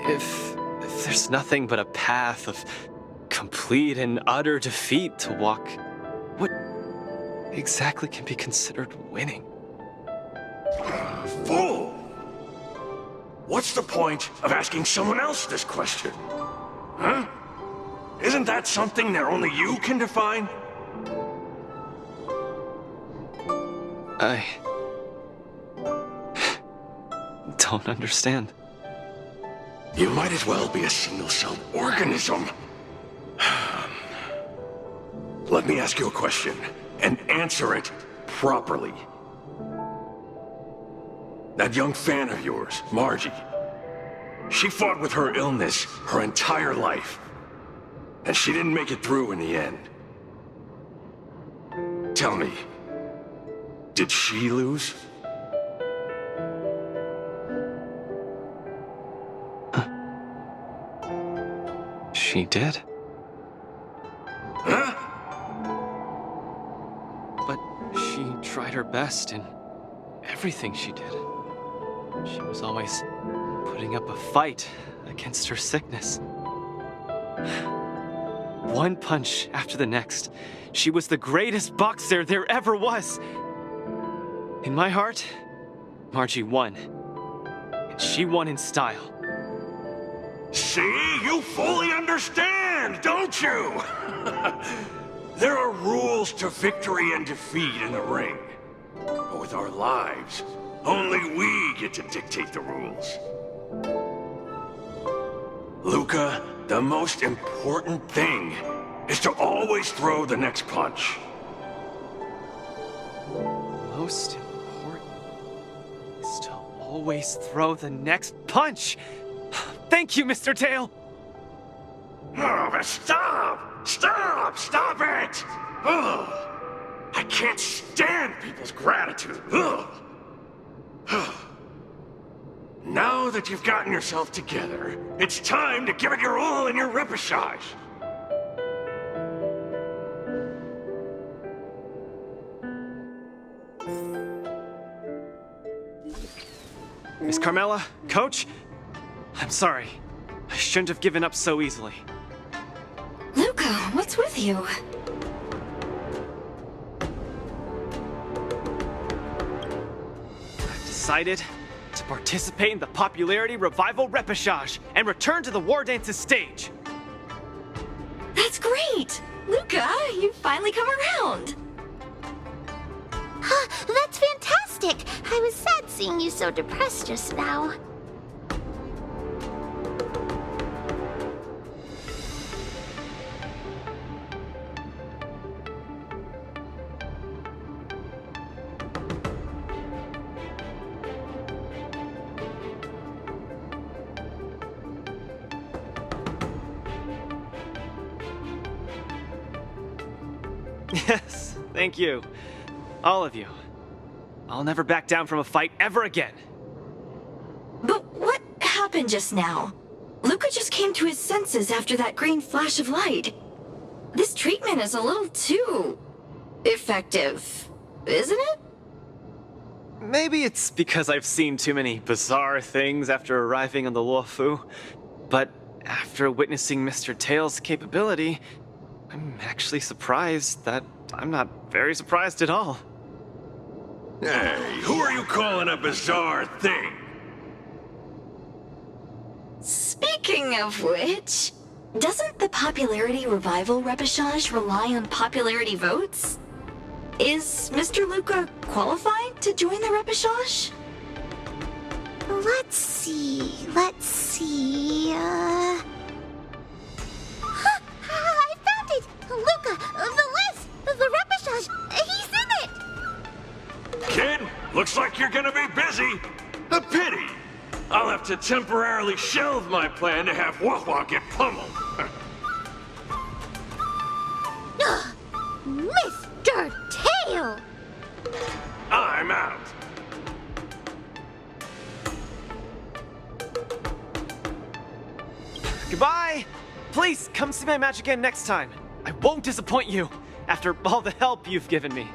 If there's nothing but a path of complete and utter defeat to walk, what exactly can be considered winning? Fool! What's the point of asking someone else this question? Huh? Isn't that something that only you can define? I don't understand. You might as well be a single-celled organism. Let me ask you a question, and answer it properly. That young fan of yours, Margie, she fought with her illness her entire life, and she didn't make it through in the end. Tell me, did she lose? She did. Huh? But she tried her best in everything she did. She was always putting up a fight against her sickness. One punch after the next, she was the greatest boxer there ever was. In my heart, Margie won. And she won in style. See? You fully understand, don't you? There are rules to victory and defeat in the ring. But with our lives, only we get to dictate the rules. Luca, the most important thing is to always throw the next punch. most important is to always throw the next punch. Thank you, Mr. Tail. Oh, but stop! Stop! Stop it! Ugh. I can't stand people's gratitude. Ugh. Now that you've gotten yourself together, it's time to give it your all in your repechage. Miss Carmela, Coach, I'm sorry. I shouldn't have given up so easily. Luca, what's with you? I've decided to participate in the Popularity Revival Repechage and return to the War Dance's stage. That's great! Luca, you've finally come around! That's fantastic! I was sad seeing you so depressed just now. Yes, thank you. All of you. I'll never back down from a fight ever again. But what happened just now? Luca just came to his senses after that green flash of light. This treatment is a little too effective, isn't it? Maybe it's because I've seen too many bizarre things after arriving on the Luofu, but after witnessing Mr. Tail's capability, I'm actually surprised that I'm not very surprised at all. Hey, who are you calling a bizarre thing? Speaking of which, doesn't the Popularity Revival Repechage rely on popularity votes? Is Mr. Luca qualified to join the Repechage? Let's see. I found it! Luca, the list! The repechage! He's in it! Kid, looks like you're gonna be busy. A pity. I'll have to temporarily shelve my plan to have Wawa get pummeled. Mr. Tail! I'm out. Goodbye! Please, come see my match again next time. I won't disappoint you, after all the help you've given me.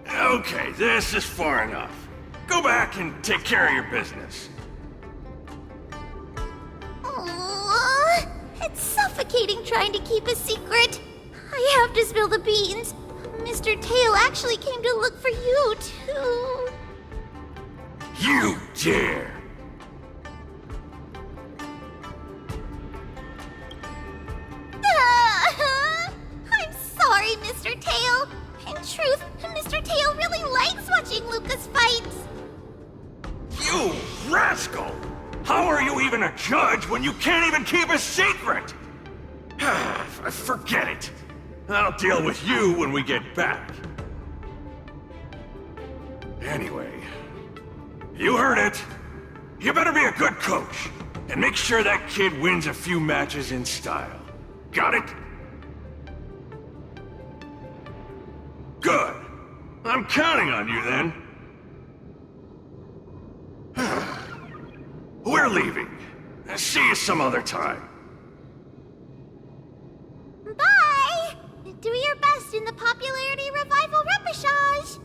Okay, this is far enough. Go back and take care of your business. It's suffocating trying to keep a secret. I have to spill the beans. Mr. Tail actually came to look for you, too. You dare! I'm sorry, Mr. Tail. In truth, Mr. Tail really likes watching Lucas fights. You rascal! How are you even a judge when you can't even keep a secret? Forget it. I'll deal with you when we get back. Anyway, you heard it. You better be a good coach and make sure that kid wins a few matches in style. Got it? Good. I'm counting on you then. We're leaving. See you some other time. Bye! Do your best in the Popularity Revival Repechage!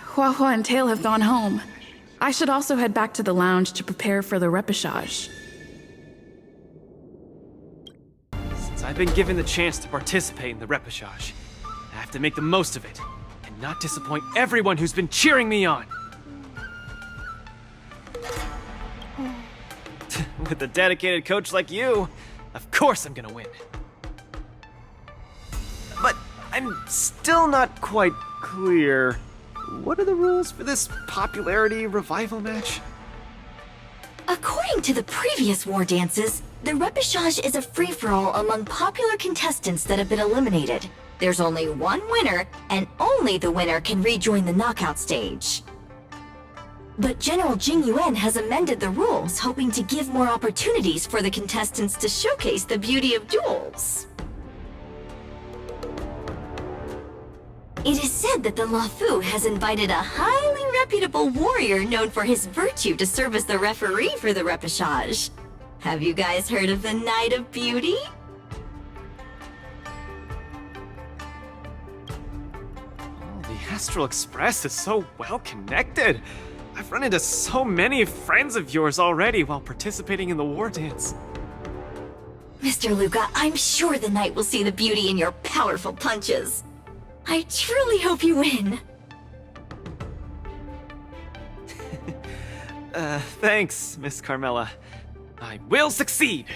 Hua and Tail have gone home. I should also head back to the lounge to prepare for the repechage. Since I've been given the chance to participate in the repechage, I have to make the most of it and not disappoint everyone who's been cheering me on. With a dedicated coach like you, of course I'm gonna win. But I'm still not quite clear. What are the rules for this Popularity Revival match? According to the previous war dances, the repechage is a free-for-all among popular contestants that have been eliminated. There's only one winner, and only the winner can rejoin the knockout stage. But General Jing Yuan has amended the rules, hoping to give more opportunities for the contestants to showcase the beauty of duels. It is said that the Lafu has invited a highly reputable warrior known for his virtue to serve as the referee for the repechage. Have you guys heard of the Knight of Beauty? Oh, the Astral Express is so well connected. I've run into so many friends of yours already while participating in the war dance. Mr. Luca, I'm sure the knight will see the beauty in your powerful punches. I truly hope you win. Thanks, Miss Carmela. I will succeed!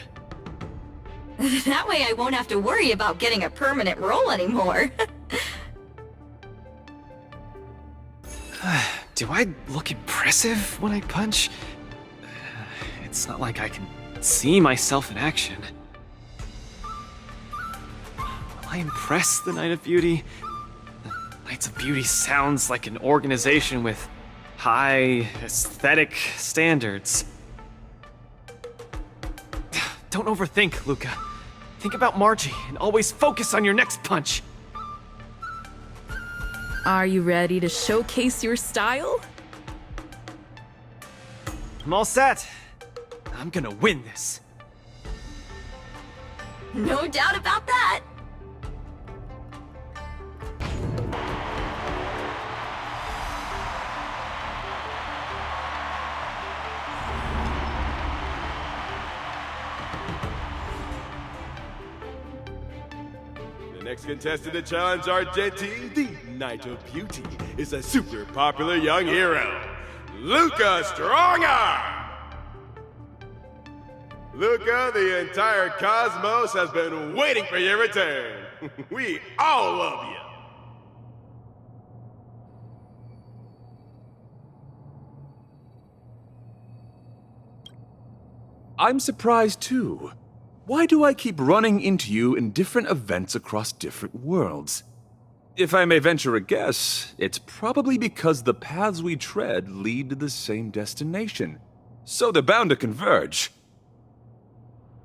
That way I won't have to worry about getting a permanent role anymore. Do I look impressive when I punch? It's not like I can see myself in action. Will I impress the Knight of Beauty? The Knights of Beauty sounds like an organization with high aesthetic standards. Don't overthink, Luca. Think about Margie and always focus on your next punch. Are you ready to showcase your style? I'm all set. I'm gonna win this. No doubt about that. The next contestant to challenge Argenti, the Knight of Beauty, is a super popular young hero, Luca Strongarm! Luca, the entire cosmos has been waiting for your return. We all love you. I'm surprised too. Why do I keep running into you in different events across different worlds? If I may venture a guess, it's probably because the paths we tread lead to the same destination. So they're bound to converge.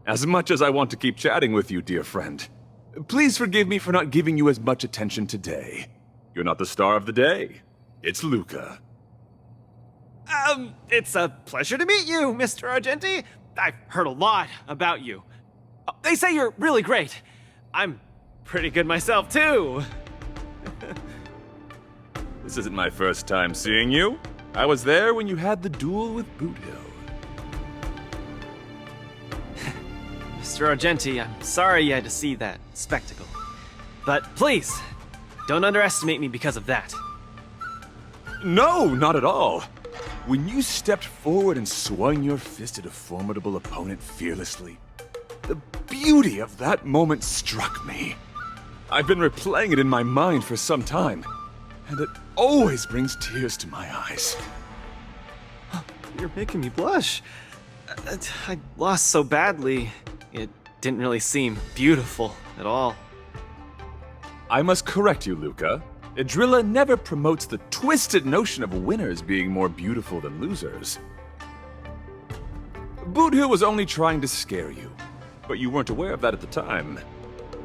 As much as I want to keep chatting with you, dear friend, please forgive me for not giving you as much attention today. You're not the star of the day. It's Luca. It's a pleasure to meet you, Mr. Argenti. I've heard a lot about you. They say you're really great. I'm pretty good myself, too. This isn't my first time seeing you. I was there when you had the duel with Boot Hill. Mr. Argenti, I'm sorry you had to see that spectacle. But please, don't underestimate me because of that. No, not at all. When you stepped forward and swung your fist at a formidable opponent fearlessly, the beauty of that moment struck me. I've been replaying it in my mind for some time, and it always brings tears to my eyes. You're making me blush. I lost so badly, it didn't really seem beautiful at all. I must correct you, Luca. Idrilla never promotes the twisted notion of winners being more beautiful than losers. Boot Hill was only trying to scare you, but you weren't aware of that at the time.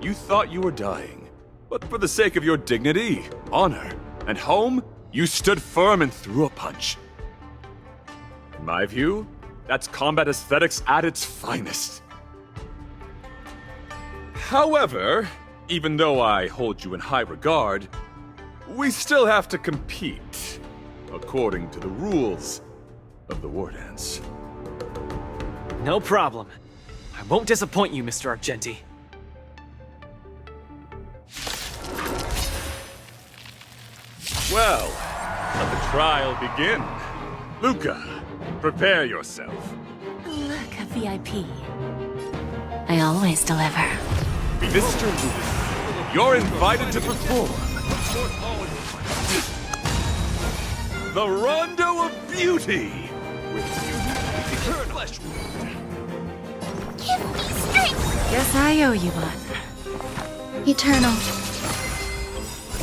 You thought you were dying, but for the sake of your dignity, honor, and home, you stood firm and threw a punch. In my view, that's combat aesthetics at its finest. However, even though I hold you in high regard, we still have to compete, according to the rules of the war dance. No problem. I won't disappoint you, Mr. Argenti. Well, let the trial begin. Luca, prepare yourself. Luca VIP. I always deliver. Mr. Luca, you're invited to perform the Rondo of Beauty. With beauty, we Give me strength! Guess I owe you one. Eternal.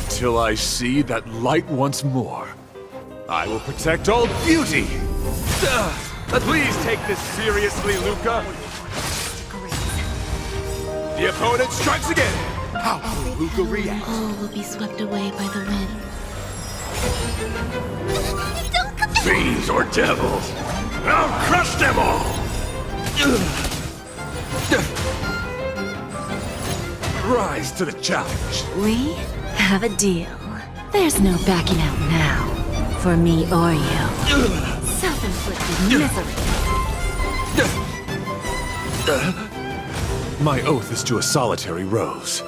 Till I see that light once more, I will protect all beauty! Please take this seriously, Luca! The opponent strikes again! How will Luca react? All will be swept away by the wind. Fiends or devils, I'll crush them all! Rise to the challenge. We have a deal. There's no backing out now. For me or you. Self-inflicted misery. My oath is to a solitary rose.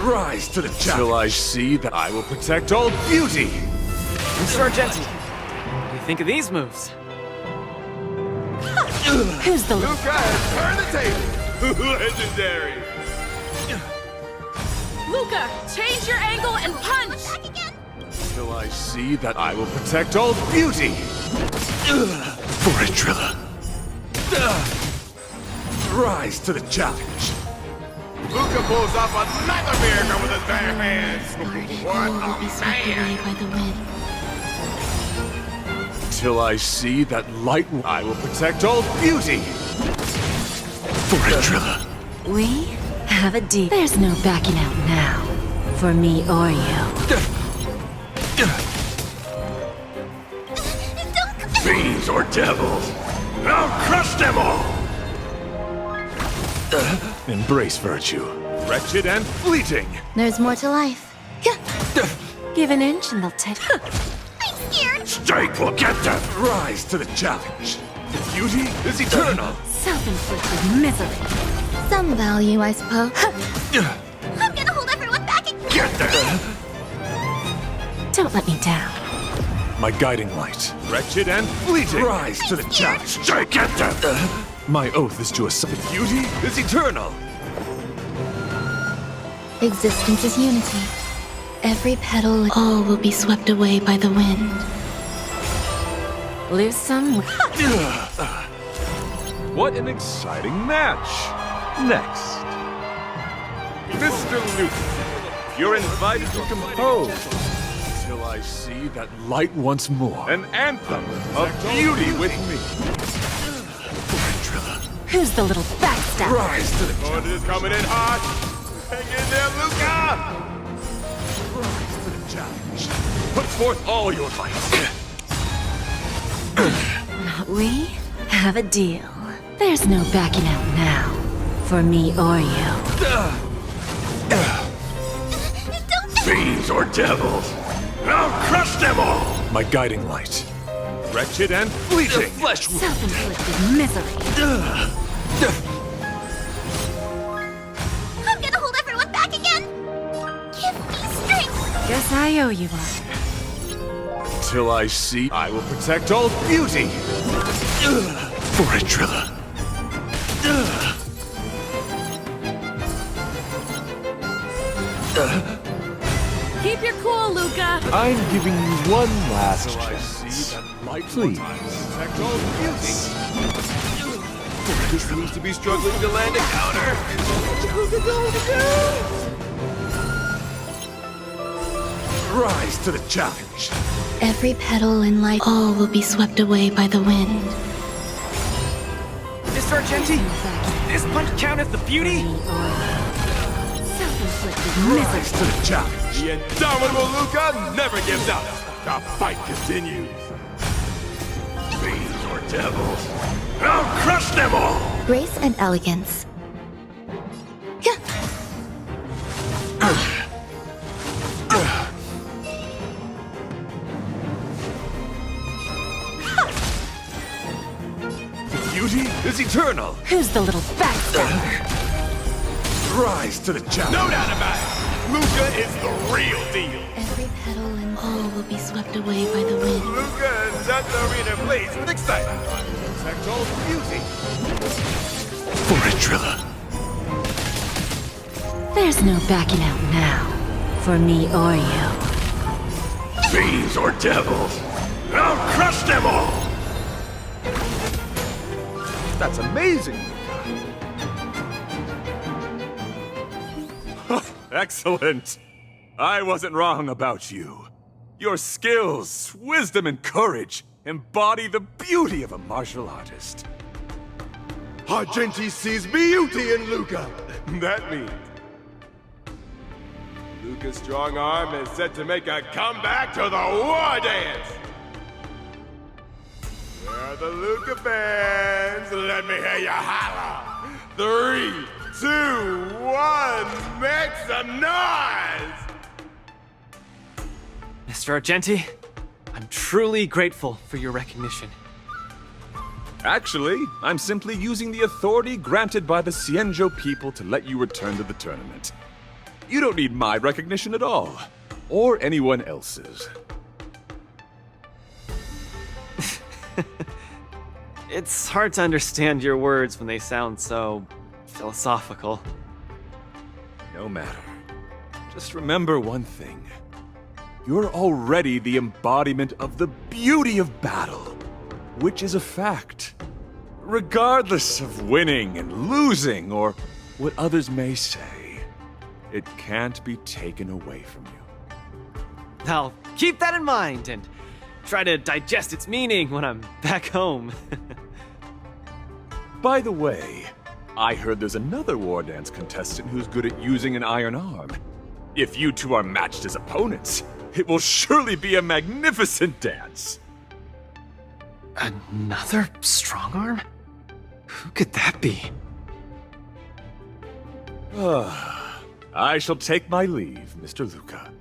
Rise to the challenge. Till I see that I will protect all beauty! Mr. Argenti, what do you think of these moves? Who's the Luca has turned the table! Legendary! Luca, change your angle and punch! Till I see that I will protect all beauty! For a Trilla. Rise to the challenge. Luca pulls off another miracle with his bare hands! What All will be a swept away man! by the wind. Till I see that light, I will protect all beauty! For a Trilla. We have a deal. There's no backing out now. For me or you. Fiends or devils, I'll crush them all! Embrace virtue. Wretched and fleeting. There's more to life. Give an inch and they'll take. I'm scared! Strike will get them! Rise to the challenge. Beauty is eternal. Self-inflicted misery. Some value, I suppose. I'm gonna hold everyone back and Get them! Don't let me down. My guiding light. Wretched and fleeting. Rise to the challenge. Strike, get them! My oath is to a beauty is eternal. Existence is unity. Every petal, all will be swept away by the wind. Lose some. What an exciting match! Next. Mr. Luke, you're invited to compose. Till I see that light once more. An anthem of beauty with me. Who's the little backstabber? Rise to the Opponent is coming in hot! Hang in there, Luca! Rise to the challenge. Put forth all your might. We have a deal. There's no backing out now. For me or you. Fiends or devils, I'll crush them all! My guiding light. Wretched and fleeting. Flesh wound. Self-inflicted misery. I'm gonna hold everyone back again! Give me strength! Guess I owe you one. Till I see, I will protect all beauty. For a Trilla. Keep your cool, Luca! I'm giving you one last chance. Please. Protect all beauty. This seems to be struggling to land a counter! Rise to the challenge. Every petal in life, all will be swept away by the wind. Mr. Argenti, this punch count as the beauty? Self-inflicted Rise misery. to the challenge. The indomitable Luca never gives up! The fight continues! Fiends or devils, I'll crush them all! Grace and elegance. Beauty is eternal. Who's the little backstabber? Rise to the challenge. No doubt about it! Luca is the real deal! Every petal and all will be swept away by the wind. Luca enters the arena ablaze with excitement! Protect all beauty. For a Trilla. There's no backing out now. For me or you. Fiends or devils, I'll crush them all! That's amazing, Luca. Excellent. I wasn't wrong about you. Your skills, wisdom, and courage embody the beauty of a martial artist. Argenti sees beauty in Luca. That means Luca's strong arm is set to make a comeback to the war dance. Where are the Luca fans? Let me hear you holler. 3, 2, 1, make some noise! Mr. Argenti, I'm truly grateful for your recognition. Actually, I'm simply using the authority granted by the Cienjo people to let you return to the tournament. You don't need my recognition at all, or anyone else's. It's hard to understand your words when they sound so philosophical. No matter. Just remember one thing. You're already the embodiment of the beauty of battle, which is a fact. Regardless of winning and losing, or what others may say, it can't be taken away from you. I'll keep that in mind and try to digest its meaning when I'm back home. By the way, I heard there's another war dance contestant who's good at using an iron arm. If you two are matched as opponents, it will surely be a magnificent dance. Another strong arm? Who could that be? I shall take my leave, Mr. Luca.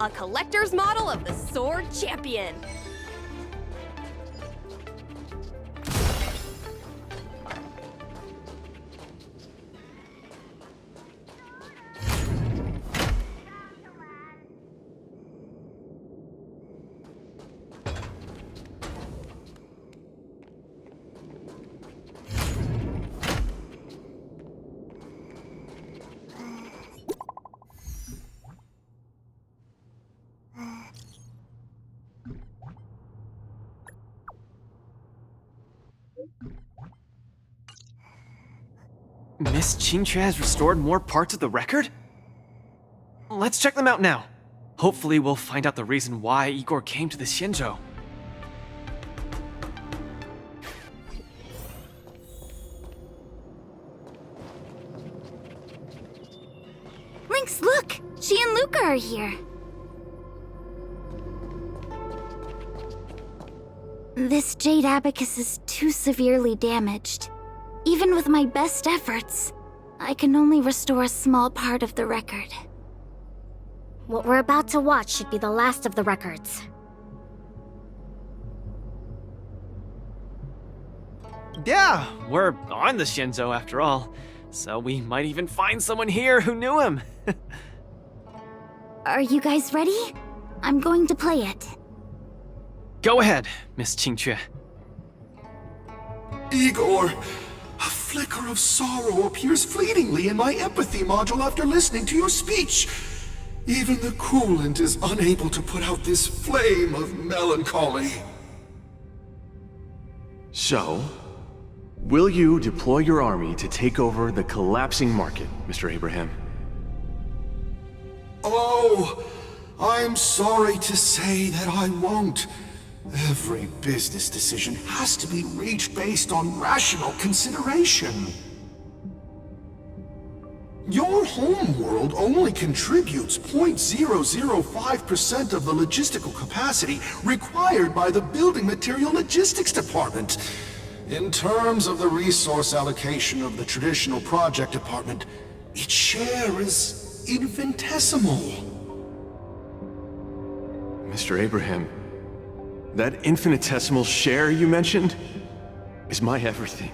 a collector's model of the Sword Champion. Miss Qingque has restored more parts of the record? Let's check them out now. Hopefully we'll find out the reason why Igor came to the Xianzhou. Lynx, look! She and Luca are here. This jade abacus is too severely damaged. Even with my best efforts, I can only restore a small part of the record. What we're about to watch should be the last of the records. Yeah, we're on the Xianzhou after all, so we might even find someone here who knew him. Are you guys ready? I'm going to play it. Go ahead, Miss Qingque. Igor, a flicker of sorrow appears fleetingly in my empathy module after listening to your speech. Even the coolant is unable to put out this flame of melancholy. So, will you deploy your army to take over the collapsing market, Mr. Abraham? Oh, I'm sorry to say that I won't. Every business decision has to be reached based on rational consideration. Your homeworld only contributes 0.005% of the logistical capacity required by the Building Material Logistics Department. In terms of the resource allocation of the traditional project department, its share is infinitesimal. Mr. Abraham, that infinitesimal share you mentioned is my everything.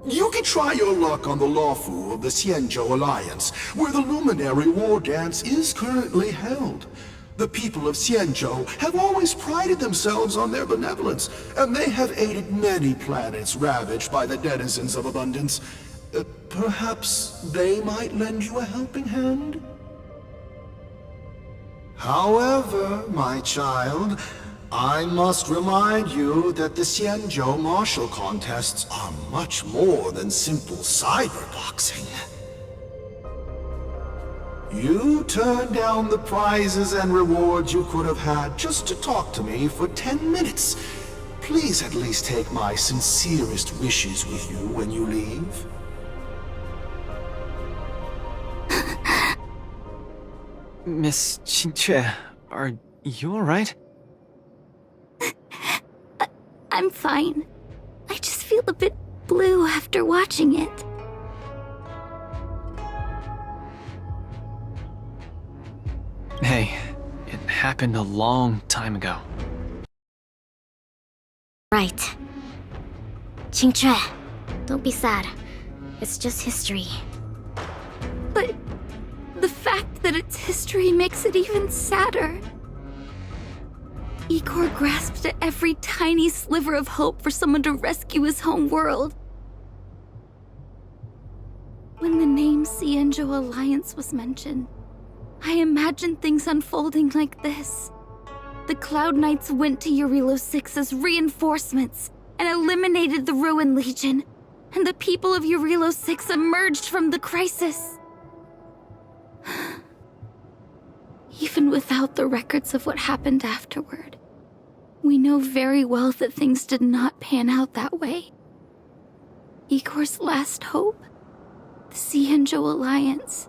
You can try your luck on the Lawfu of the Xianzhou Alliance, where the Luminary War Dance is currently held. The people of Xianzhou have always prided themselves on their benevolence, and they have aided many planets ravaged by the denizens of abundance. Perhaps they might lend you a helping hand? However, my child, I must remind you that the Xianzhou martial contests are much more than simple cyberboxing. You turned down the prizes and rewards you could have had just to talk to me for 10 minutes. Please at least take my sincerest wishes with you when you leave. Miss Qingque, are you alright? I'm fine. I just feel a bit blue after watching it. Hey, it happened a long time ago. Right. Qingque, don't be sad. It's just history. But the fact that it's history makes it even sadder. Igor grasped at every tiny sliver of hope for someone to rescue his home world. When the name Xianzhou Alliance was mentioned, I imagined things unfolding like this. The Cloud Knights went to Eurilo 6 as reinforcements and eliminated the Ruin Legion, and the people of Eurilo 6 emerged from the crisis. Even without the records of what happened afterward, we know very well that things did not pan out that way. Igor's last hope, the Xianzhou Alliance,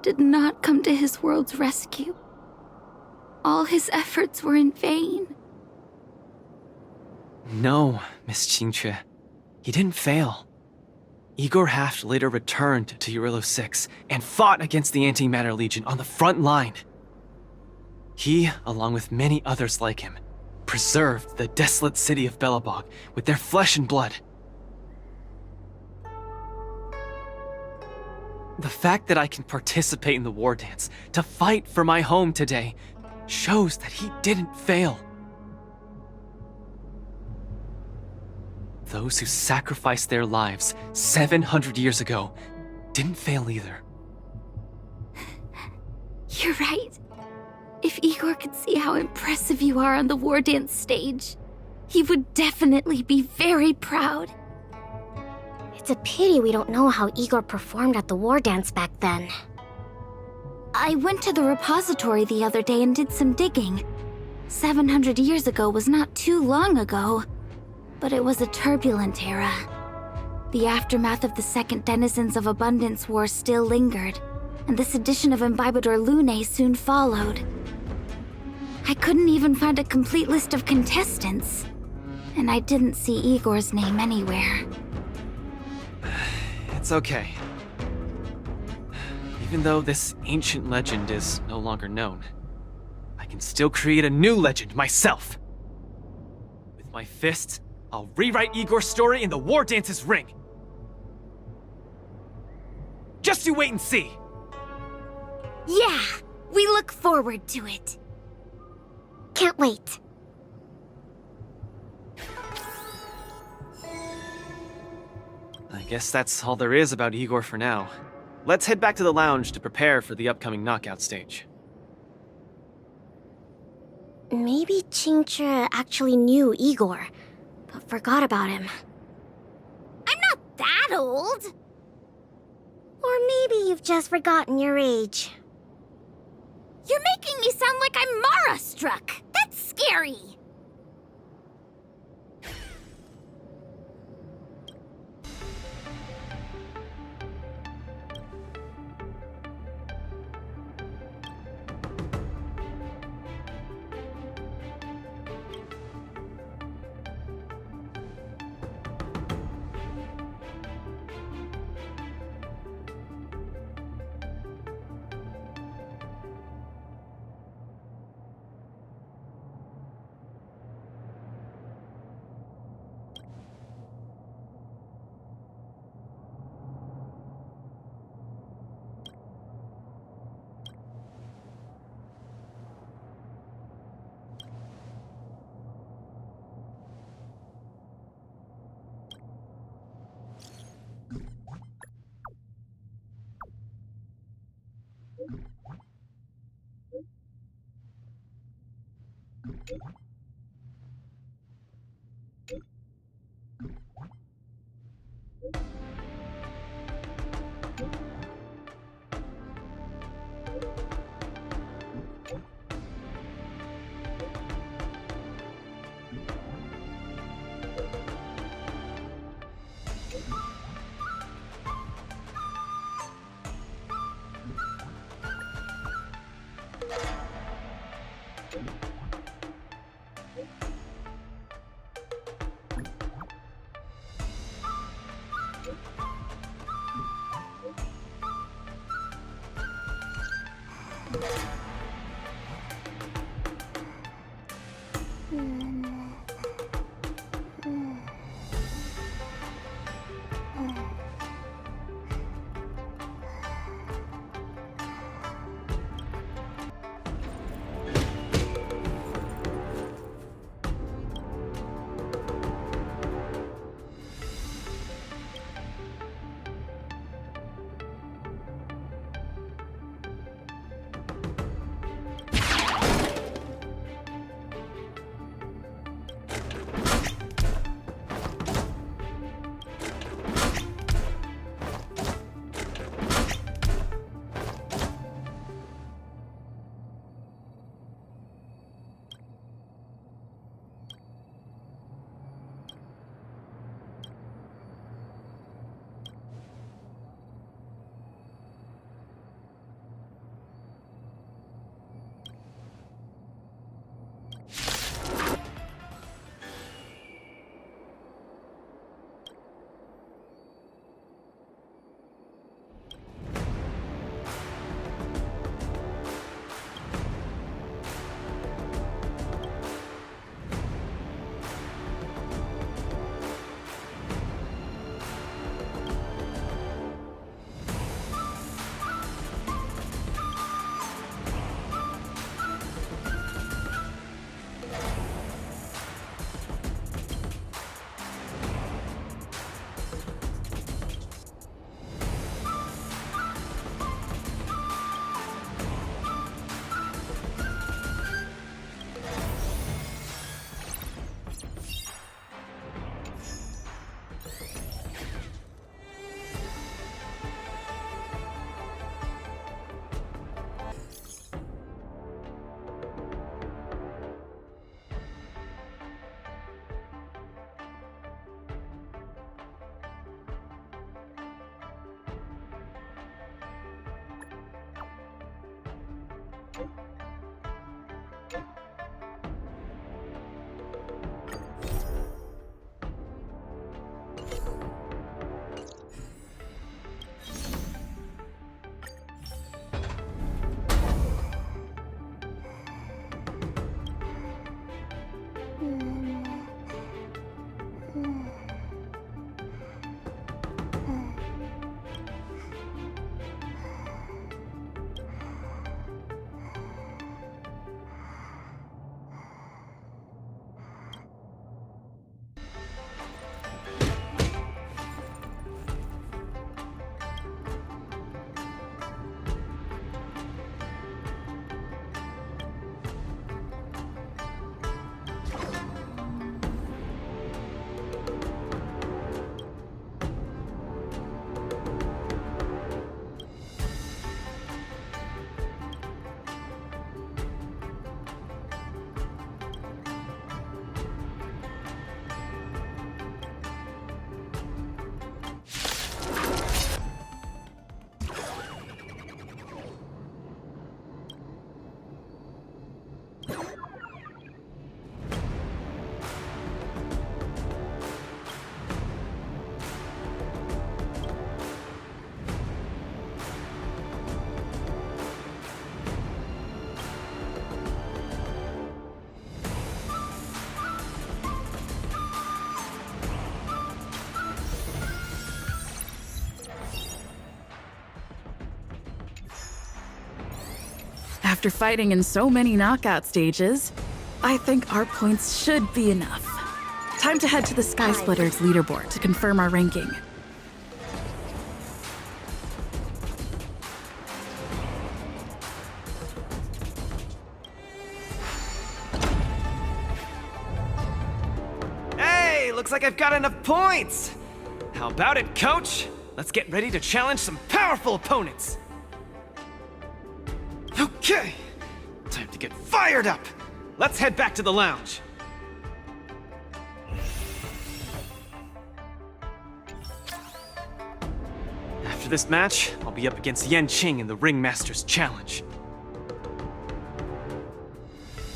did not come to his world's rescue. All his efforts were in vain. No, Miss Qingque. He didn't fail. Igor Haft later returned to Urillo 6 and fought against the Antimatter Legion on the front line. He, along with many others like him, preserved the desolate city of Belobog with their flesh and blood. The fact that I can participate in the war dance to fight for my home today shows that he didn't fail. Those who sacrificed their lives 700 years ago didn't fail either. You're right. If Igor could see how impressive you are on the war dance stage, he would definitely be very proud. It's a pity we don't know how Igor performed at the war dance back then. I went to the repository the other day and did some digging. 700 years ago was not too long ago, but it was a turbulent era. The aftermath of the Second Denizens of Abundance War still lingered, and the sedition of Imbibador Lune soon followed. I couldn't even find a complete list of contestants, and I didn't see Igor's name anywhere. It's okay. Even though this ancient legend is no longer known, I can still create a new legend myself. With my fist, I'll rewrite Igor's story in the War Dance's ring. Just you wait and see. Yeah, we look forward to it. Can't wait. I guess that's all there is about Igor for now. Let's head back to the lounge to prepare for the upcoming knockout stage. Maybe Qingzhi actually knew Igor, but forgot about him. I'm not that old! Or maybe you've just forgotten your age. You're making me sound like I'm Mara-struck! That's scary! After fighting in so many knockout stages, I think our points should be enough. Time to head to the Sky Splitters leaderboard to confirm our ranking. Hey, looks like I've got enough points! How about it, coach? Let's get ready to challenge some powerful opponents! Okay, time to get fired up! Let's head back to the lounge. After this match, I'll be up against Yen Qing in the Ringmaster's Challenge.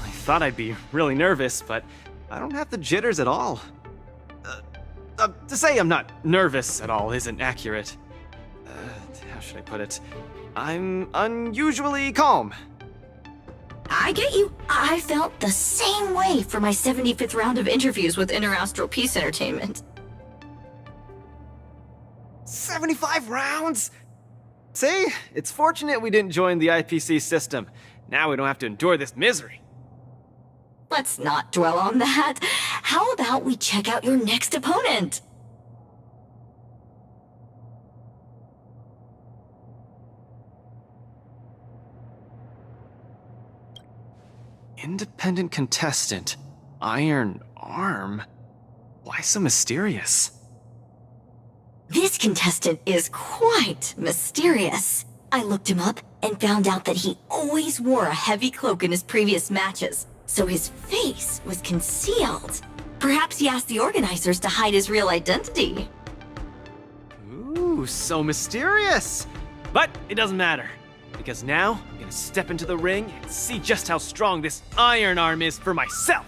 I thought I'd be really nervous, but I don't have the jitters at all. To say I'm not nervous at all isn't accurate. How should I put it? I'm unusually calm. I get you. I felt the same way for my 75th round of interviews with Interastral Peace Entertainment. 75 rounds? See? It's fortunate we didn't join the IPC system. Now we don't have to endure this misery. Let's not dwell on that. How about we check out your next opponent? Independent contestant. Iron Arm? Why so mysterious? This contestant is quite mysterious. I looked him up and found out that he always wore a heavy cloak in his previous matches, so his face was concealed. Perhaps he asked the organizers to hide his real identity. Ooh, so mysterious! But it doesn't matter, because now I'm gonna step into the ring and see just how strong this Iron Arm is for myself!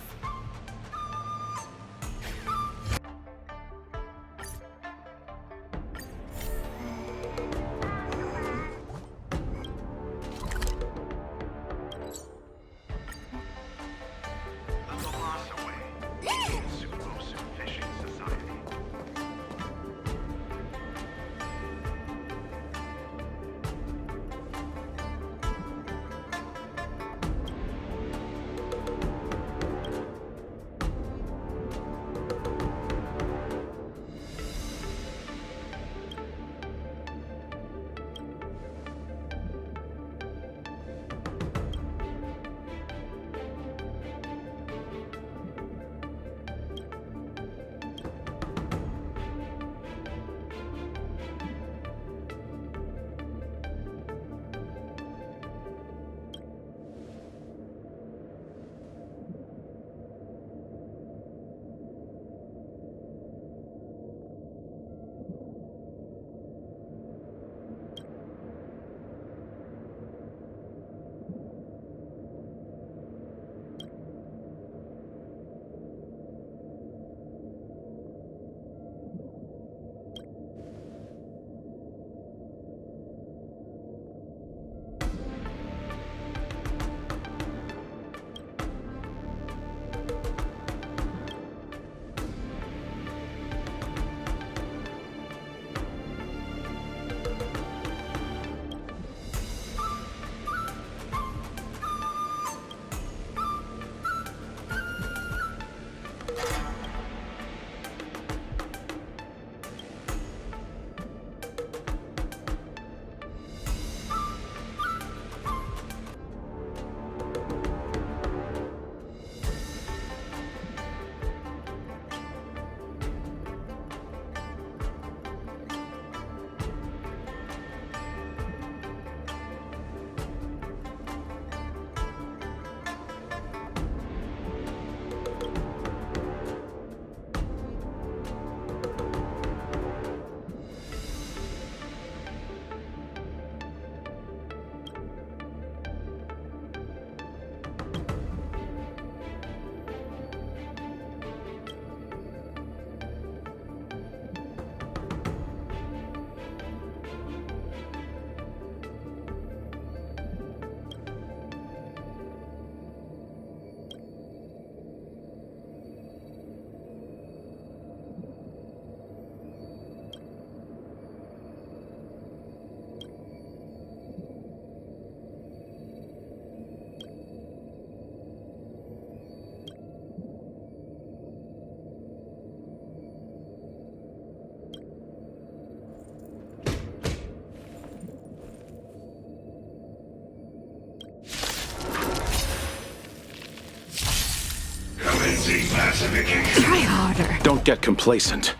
Depacification. Try harder. Don't get complacent.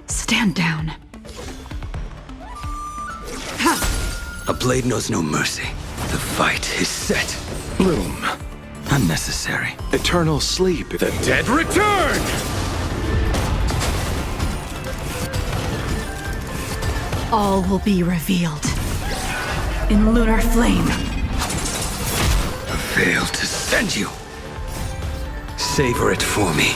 Stand down. A blade knows no mercy. The fight is set. Bloom. Unnecessary. Eternal sleep. The dead return! All will be revealed. In lunar flame. I failed to send you. Savor it for me.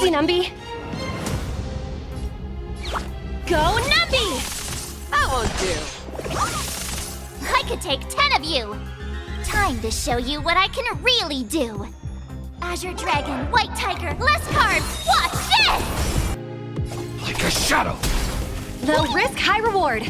Easy, Numby. Go, Numby! That won't do. I could take 10 of you. Time to show you what I can really do. Azure Dragon, White Tiger, less cards. Watch this! Like a shadow! Low risk, high reward.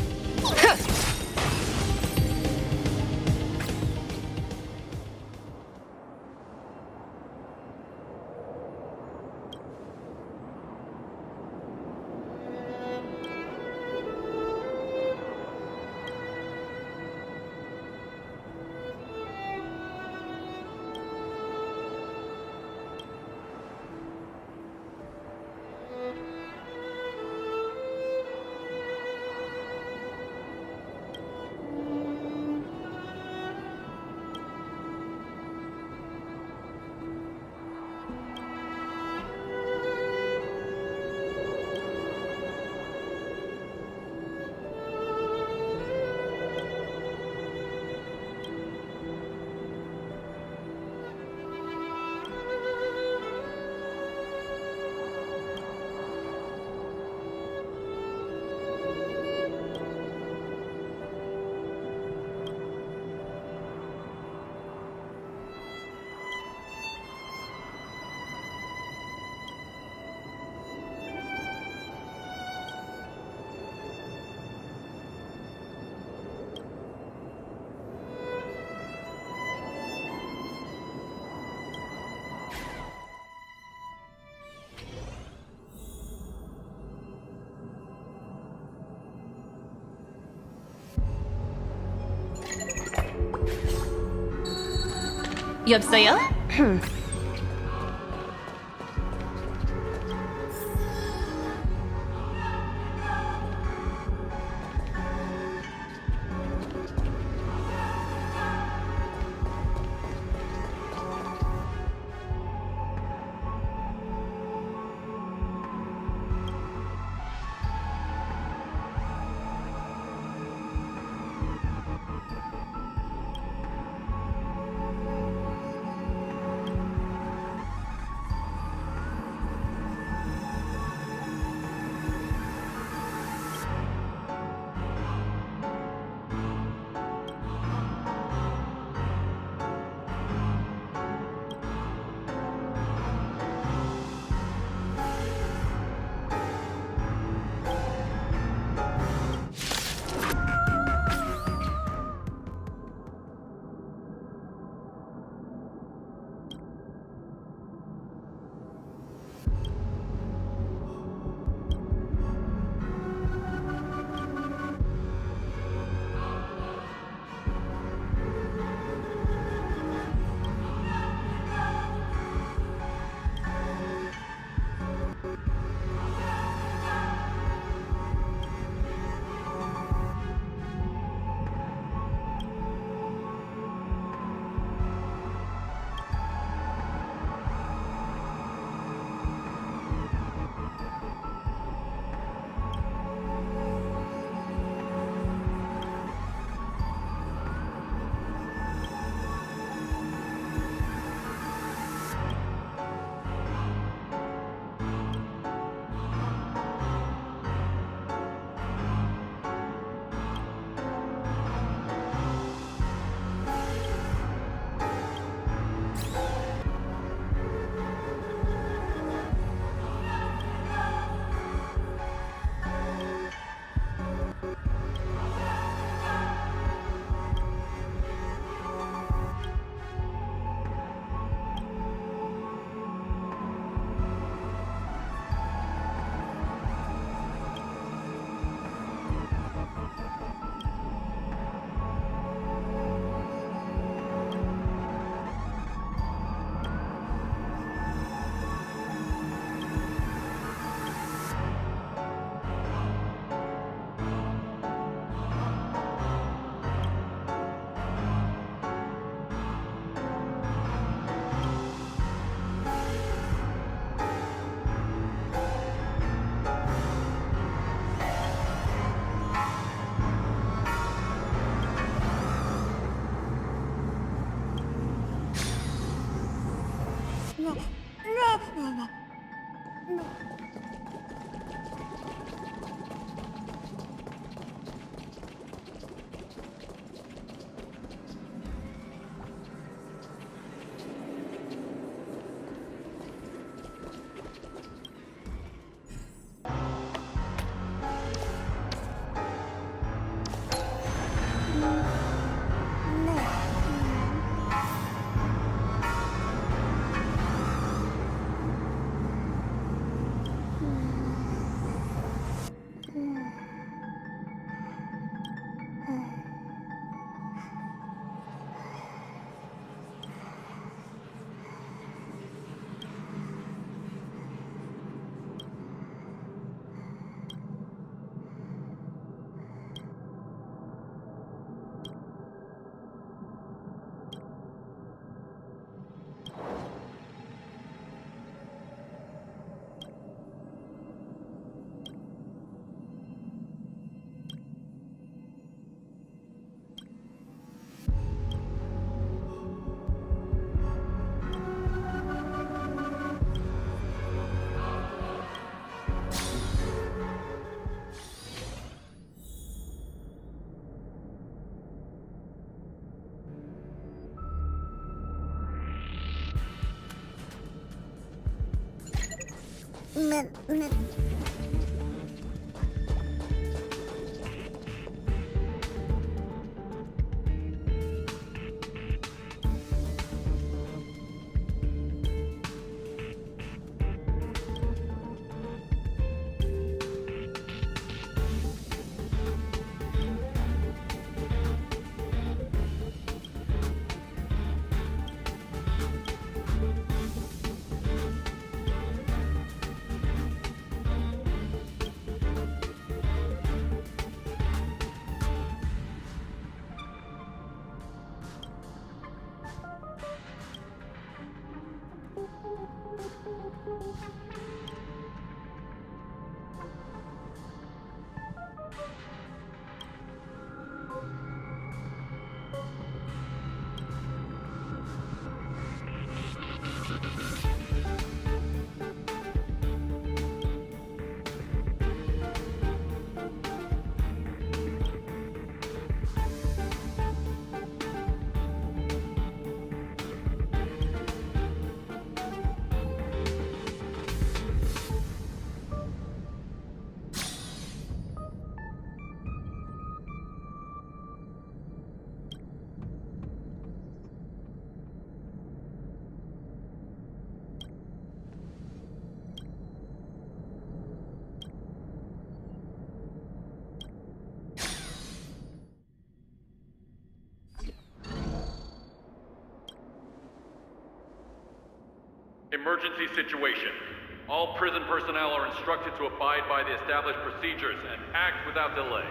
여보세요? Emergency situation. All prison personnel are instructed to abide by the established procedures and act without delay.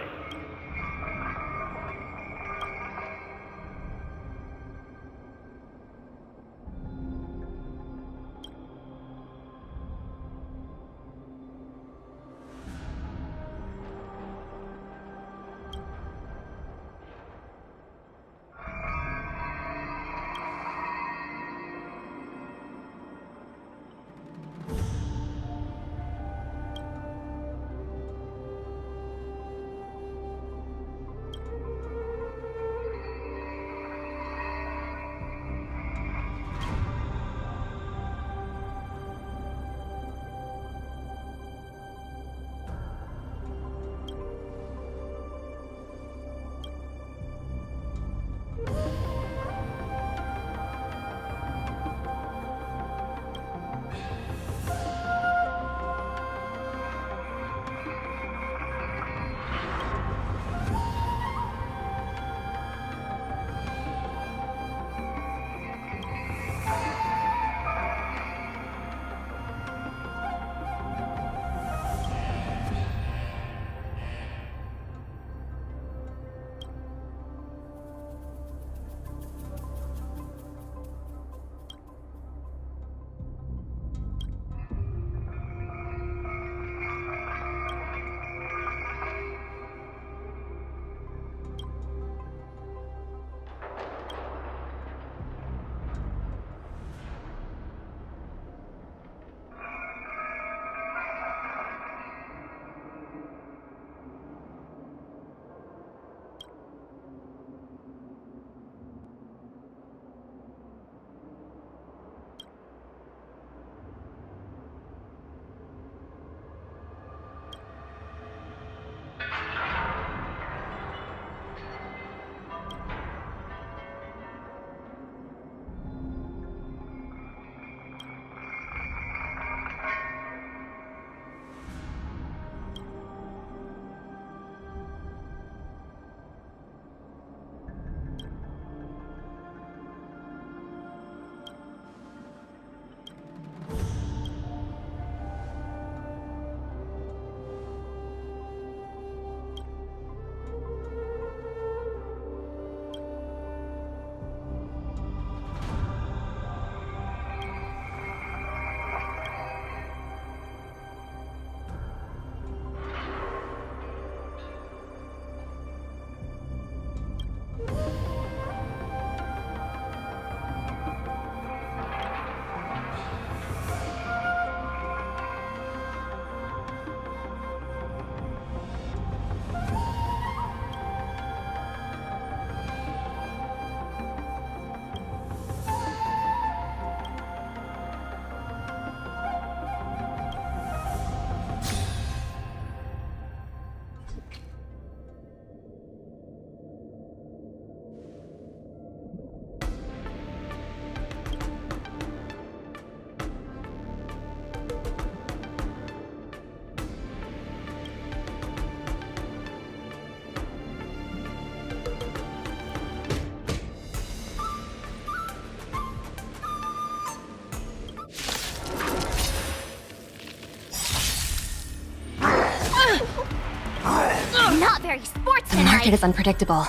very sportsmanlike. The market is unpredictable.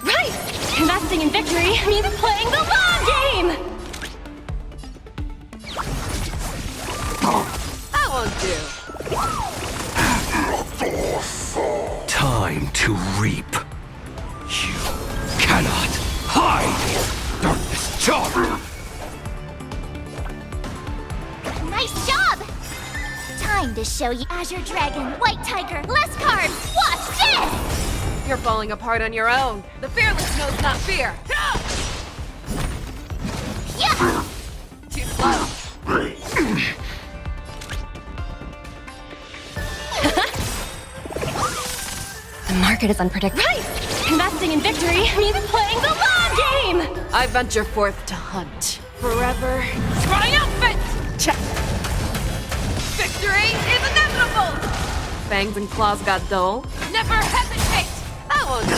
Right! Investing in victory means playing the long game! That won't do. Time to reap. You cannot hide! Darkness job! Nice job! Time to show you Azure Dragon, White Tiger, less cards! Watch this! You're falling apart on your own. The fearless knows not fear. Yeah! Too slow. The market is unpredictable. Right! Investing in victory means playing the long game! I venture forth to hunt. Forever. Spotting outfit! Check. Victory is inevitable! Fangs and claws got dull. Never hesitate! That won't do.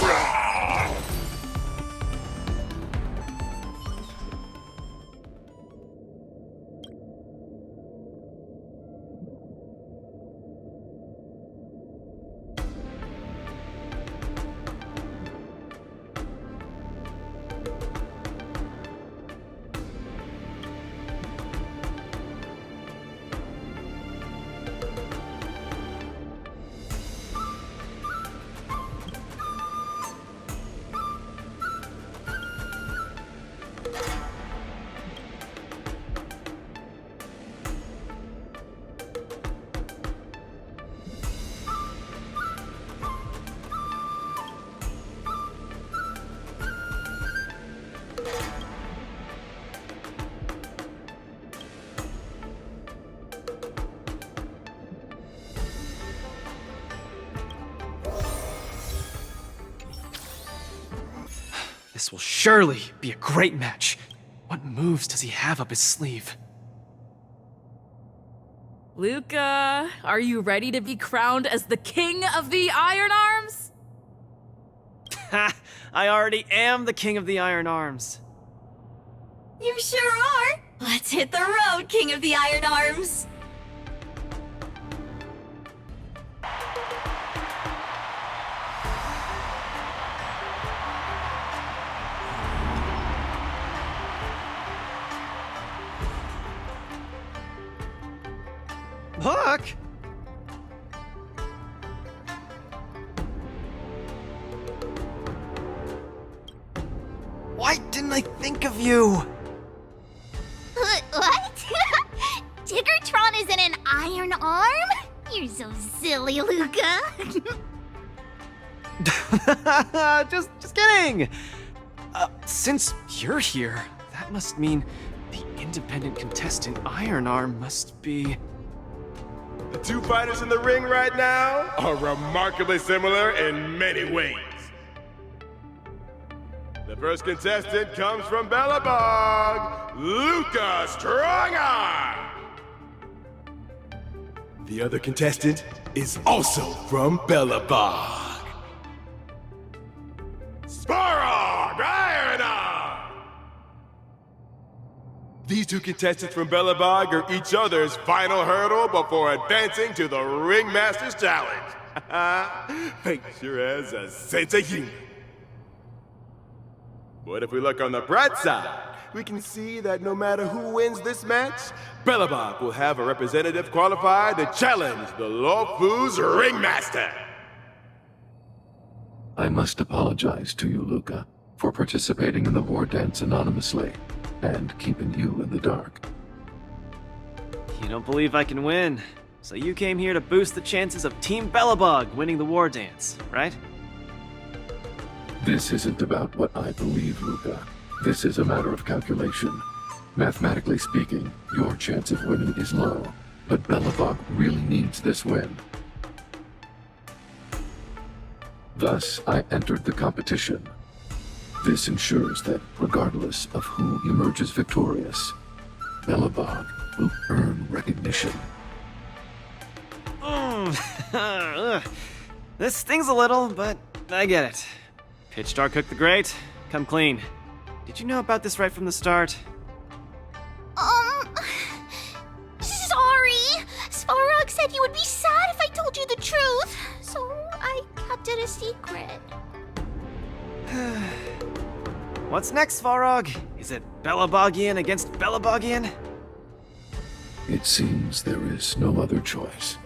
This will surely be a great match. What moves does he have up his sleeve? Luca, are you ready to be crowned as the king of the Iron Arms? Ha! I already am the king of the Iron Arms. You sure are. Let's hit the road, King of the Iron Arms. Look! Why didn't I think of you? What? Tiggertron is in an iron arm? You're so silly, Luca. just kidding! Since you're here, that must mean the independent contestant Iron Arm must be... The two fighters in the ring right now are remarkably similar in many ways. The first contestant comes from Bellabog, Luca Strongarm. The other contestant is also from Bellabog, Sparrog Iron Arm. These two contestants from Bellabog are each other's final hurdle before advancing to the Ringmaster's Challenge. Fate sure has a sense of humor. But if we look on the bright side, we can see that no matter who wins this match, Bellabog will have a representative qualified to challenge the Lawfu's Ringmaster. I must apologize to you, Luca, for participating in the war dance anonymously and keeping you in the dark. You don't believe I can win, so you came here to boost the chances of Team Bellabog winning the war dance, right? This isn't about what I believe, Luca. This is a matter of calculation. Mathematically speaking, your chance of winning is low, but Bellabog really needs this win. Thus, I entered the competition. This ensures that, regardless of who emerges victorious, Bellabog will earn recognition. This stings a little, but I get it. Pitch Dark Cook the Great, come clean. Did you know about this right from the start? Sorry. Svarog said you would be sad if I told you the truth, so I kept it it a secret. What's next, Svarog? Is it Belabogian against Belabogian? It seems there is no other choice.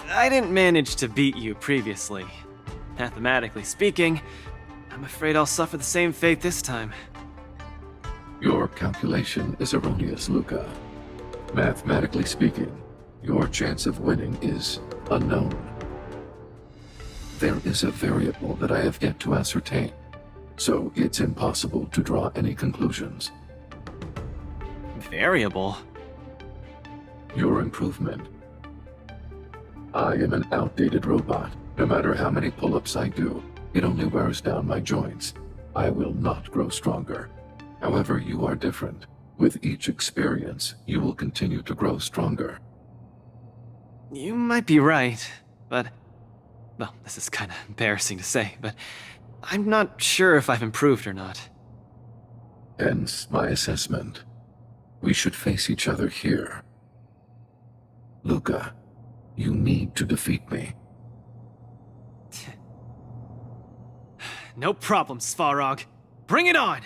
I didn't manage to beat you previously. Mathematically speaking, I'm afraid I'll suffer the same fate this time. Your calculation is erroneous, Luca. Mathematically speaking, your chance of winning is unknown. There is a variable that I have yet to ascertain, so it's impossible to draw any conclusions. Variable? Your improvement. I am an outdated robot. No matter how many pull-ups I do, it only wears down my joints. I will not grow stronger. However, you are different. With each experience, you will continue to grow stronger. You might be right, but... Well, this is kinda embarrassing to say, but I'm not sure if I've improved or not. Hence my assessment. We should face each other here. Luca, you need to defeat me. No problem, Svarog. Bring it on!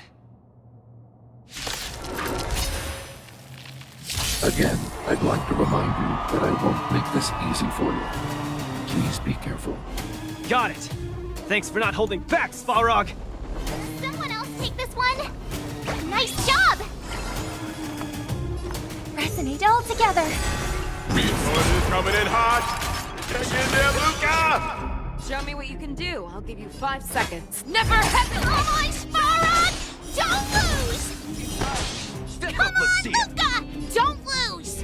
Again, I'd like to remind you that I won't make this easy for you. Please be careful. Got it! Thanks for not holding back, Svarog! Someone else take this one! Nice job! Resonate all together! Reinforcements coming in hot! Get in there, Luca! Show me what you can do. I'll give you 5 seconds. Never hesitate! Come on, Sparrow! Don't lose! Come on, Luca! Don't lose!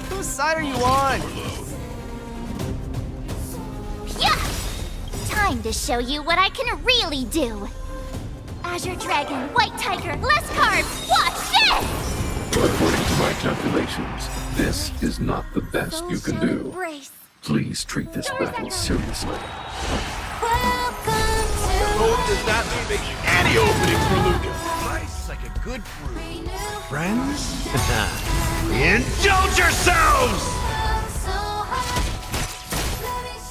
Whose side are you on? Yeah! Time to show you what I can really do! Azure Dragon, White Tiger, less carbs! Watch this! According to my calculations, this is not the best you can do. Embrace. Please treat this battle seriously. Gold does not leave any opening for Luca. Nice, like a good brew. Friends? Indulge yourselves!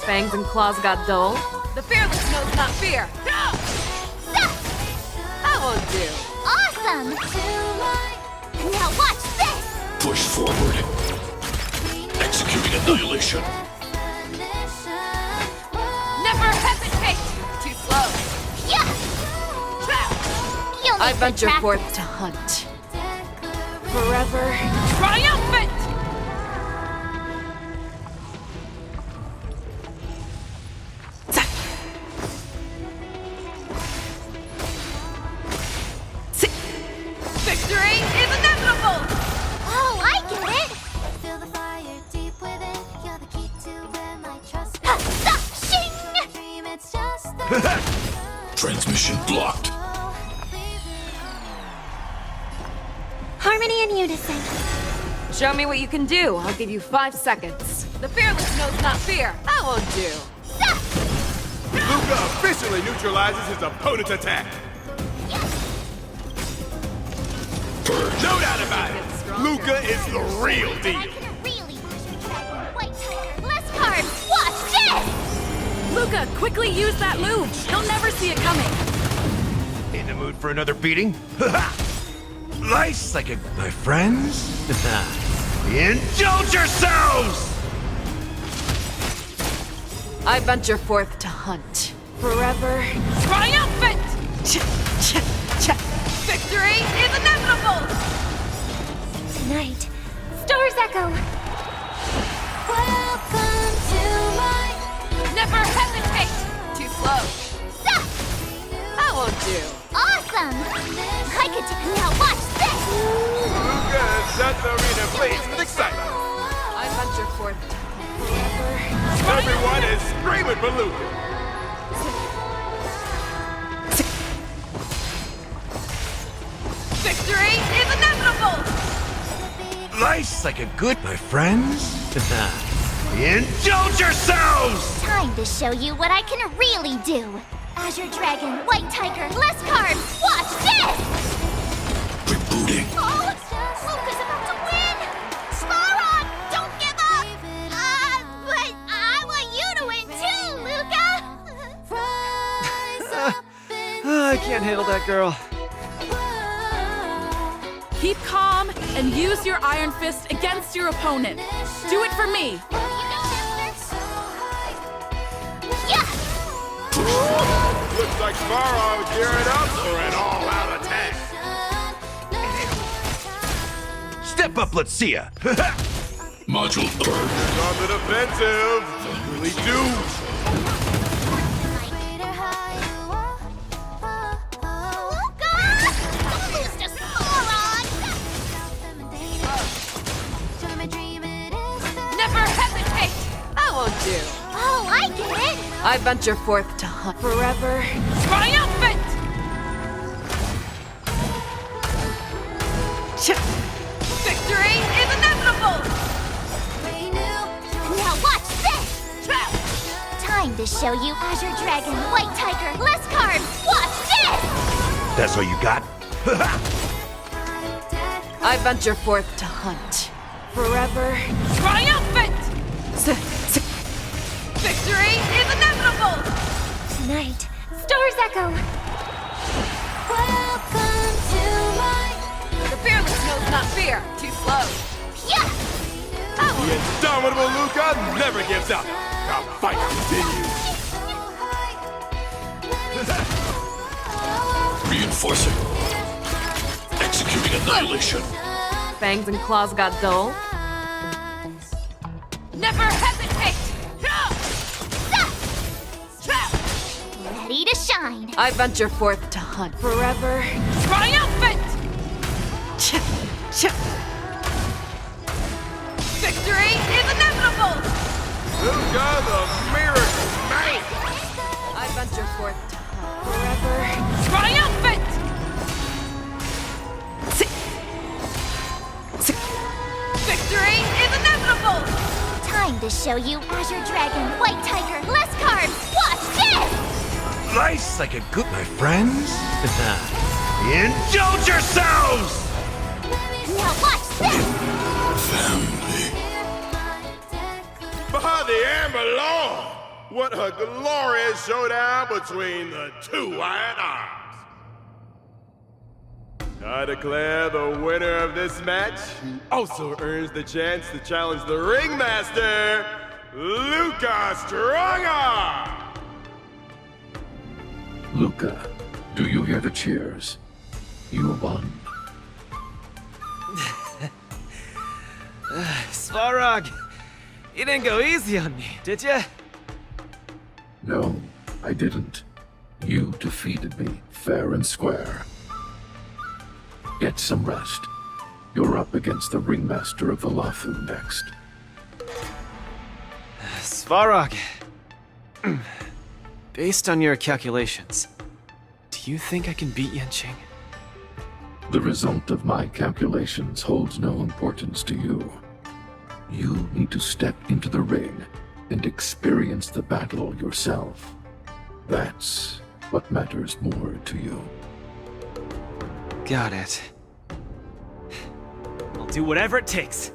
Fangs and claws got dull. The fearless knows not fear. No! That won't do. Awesome! Now watch this! Push forward. Executing annihilation. Never hesitate! Too slow. Yeah! You'll I need venture some forth practice. to hunt. Forever triumphant! Victory is inevitable! Oh, I get it! Feel the fire deep within. You're the key to where my trust Shing! dream. It's just the Transmission blocked. Harmony and unison. Show me what you can do. I'll give you 5 seconds. The fearless knows not fear. That won't do. Luca officially neutralizes his opponent's attack. No doubt about it. Luca is the real deal. I can really Azure Dragon, White Tiger, less carbs! Watch this! Luca, quickly use that lube. You'll never see it coming. In the mood for another beating? Nice, like a... My friends? Indulge yourselves! I venture forth to hunt. Forever triumphant! Victory is inevitable! Tonight, stars echo. welcome to my Never hesitate! Too slow. That won't do. Awesome! I could now watch this! Luca has set the arena ablaze with excitement. I venture forth to Everyone is screaming for Luca. Victory is inevitable! Life's like a good, my friends. Indulge yourselves! Time to show you what I can really do. Azure Dragon, White Tiger, less carbs! Watch this! Rebooting. Oh, Luca's about to win! Svarog, don't give up! But I want you can't handle that girl. Keep calm and use your iron fist against your opponent. Do it for me. Looks like Svarog's gearing up for an all-out attack. Step up, let's see ya. Module third. On the defensive. Really do. Never hesitate! I won't do. Oh, I get it! I venture forth to hunt forever. Triumphant! Victory is inevitable! Now watch this! Time to show you Azure Dragon, White Tiger, less cards! Watch this! That's all you got? I venture forth to hunt forever. Triumphant! Victory is inevitable! Tonight, stars echo. Welcome to my... The fearless knows not fear. Too slow. Yeah! The indomitable Luca never gives up. The fight continues. Reinforcing. Executing annihilation. Fangs and claws got dull. Never hesitate! Ready to shine. I venture forth to hunt forever. Triumphant! Victory is inevitable! Luca the Miracle Man! I venture forth to hunt forever. Triumphant! Victory is inevitable! Time to show you Azure Dragon, White Tiger, less cards! Watch this! Nice like a good, my friends. Indulge yourselves! Now watch this! Family. By the Amber Law! What a glorious showdown between the two Iron Arms! I declare the winner of this match, who also earns the chance to challenge the ringmaster, Luca Strongarm! Luca, do you hear the cheers? You won. Svarog, you didn't go easy on me, did ya? No, I didn't. You defeated me, fair and square. Get some rest. You're up against the ringmaster of the Lafu next. Svarog, based on your calculations, do you think I can beat Yanqing? The result of my calculations holds no importance to you. You need to step into the ring and experience the battle yourself. That's what matters more to you. Got it. I'll do whatever it takes.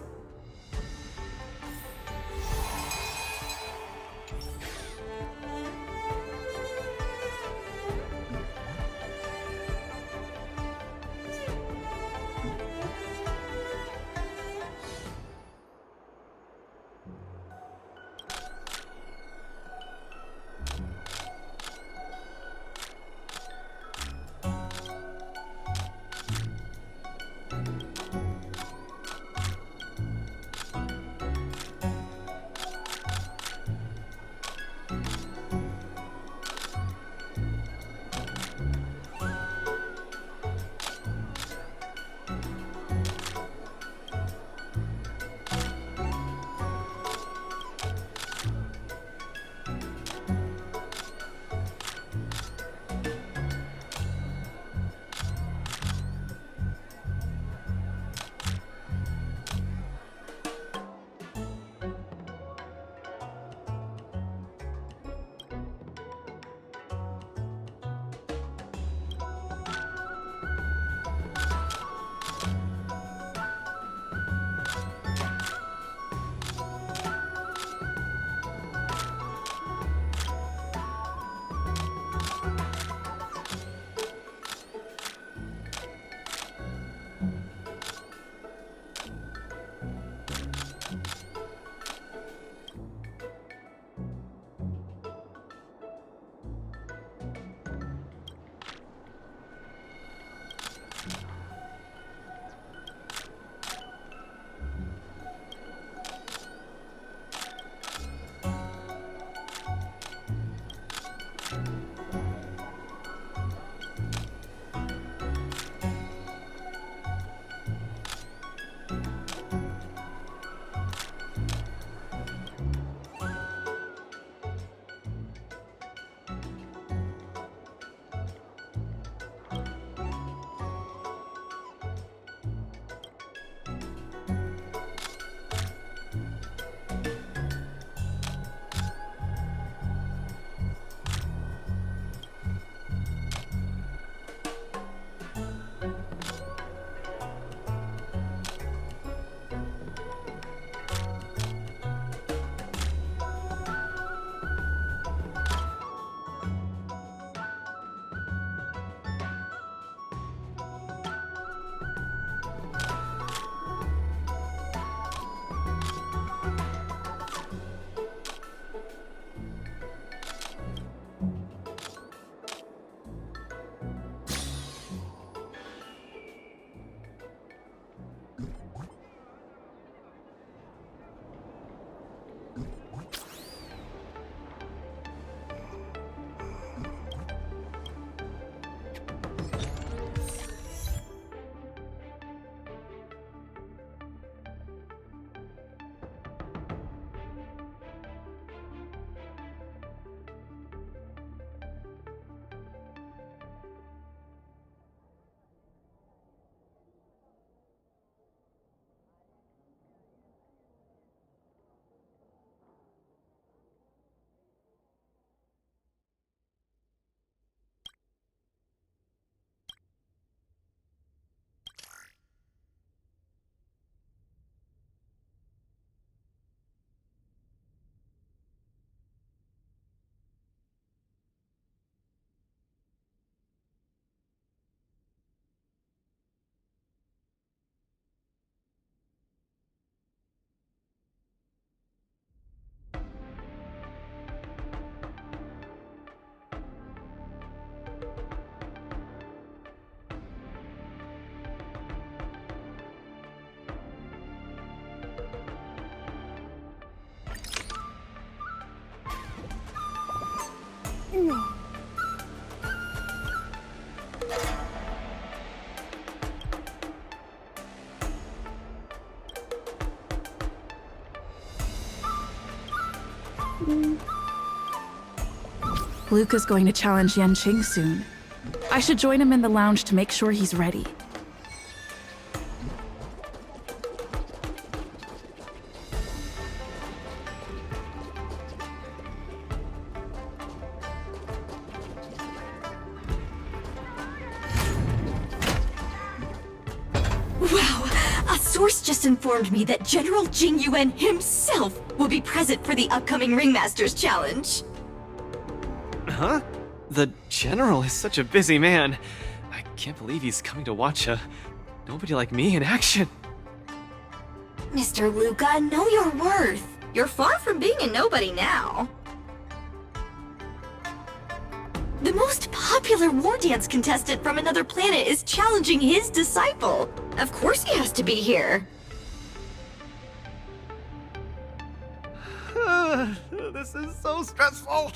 Luca's going to challenge Yanqing soon. I should join him in the lounge to make sure he's ready. Wow! A source just informed me that General Jing Yuan himself will be present for the upcoming Ringmasters Challenge. Huh? The General is such a busy man. I can't believe he's coming to watch nobody like me in action. Mr. Luca, know your worth. You're far from being a nobody now. The most popular war dance contestant from another planet is challenging his disciple. Of course he has to be here. This is so stressful.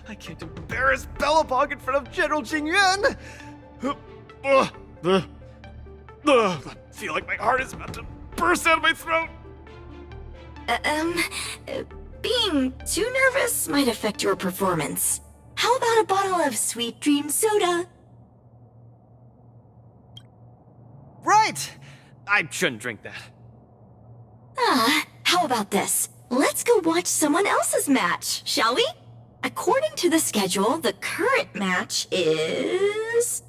I can't embarrass Bellabog in front of General Jingyuan. I feel like my heart is about to burst out of my throat. Being too nervous might affect your performance. How about a bottle of Sweet Dream Soda? Right! I shouldn't drink that. How about this? Let's go watch someone else's match, shall we? According to the schedule, the current match is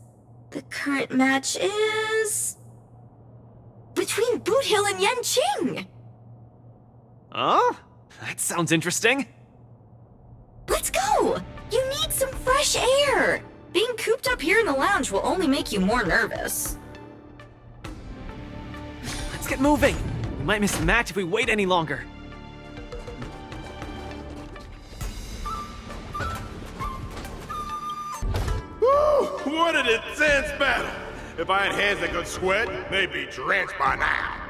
between Boot Hill and Yanqing. Oh? That sounds interesting. Let's go! You need some fresh air! Being cooped up here in the lounge will only make you more nervous. Let's get moving! We might miss the match if we wait any longer. Woo! What an intense battle! If I had hands that could sweat, they'd be drenched by now.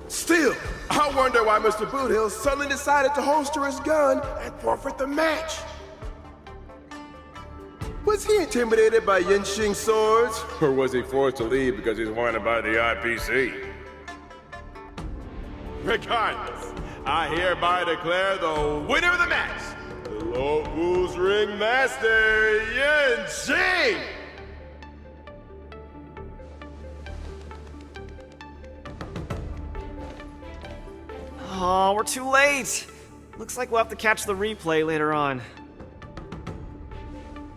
Still, I wonder why Mr. Boothill suddenly decided to holster his gun and forfeit the match. Was he intimidated by Yanqing's swords? Or was he forced to leave because he's wanted by the IPC? Regardless, I hereby declare the winner of the match, the Lo Wu's Ringmaster, Yanqing! Oh, we're too late. Looks like we'll have to catch the replay later on.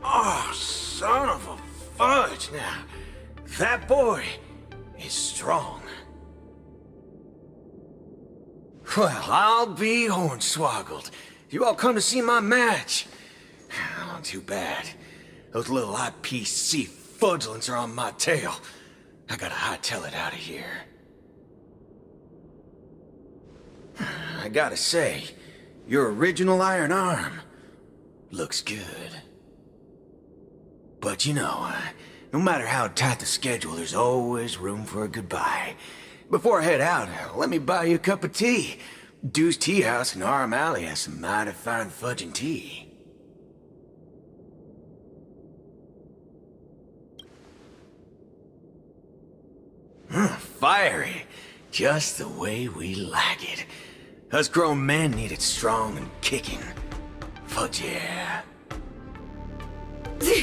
Oh, son of a fudge. Now, that boy is strong. Well, I'll be hornswoggled. You all come to see my match. Oh, too bad. Those little IPC fudgelings are on my tail. I gotta hightail it out of here. I gotta say, your original iron arm looks good. But you know, no matter how tight the schedule, there's always room for a goodbye. Before I head out, let me buy you a cup of tea. Dew's Tea House in Arm Alley has some mighty fine fudge and tea. Fiery, just the way we like it. Us grown men need it strong and kicking. Fudge yeah.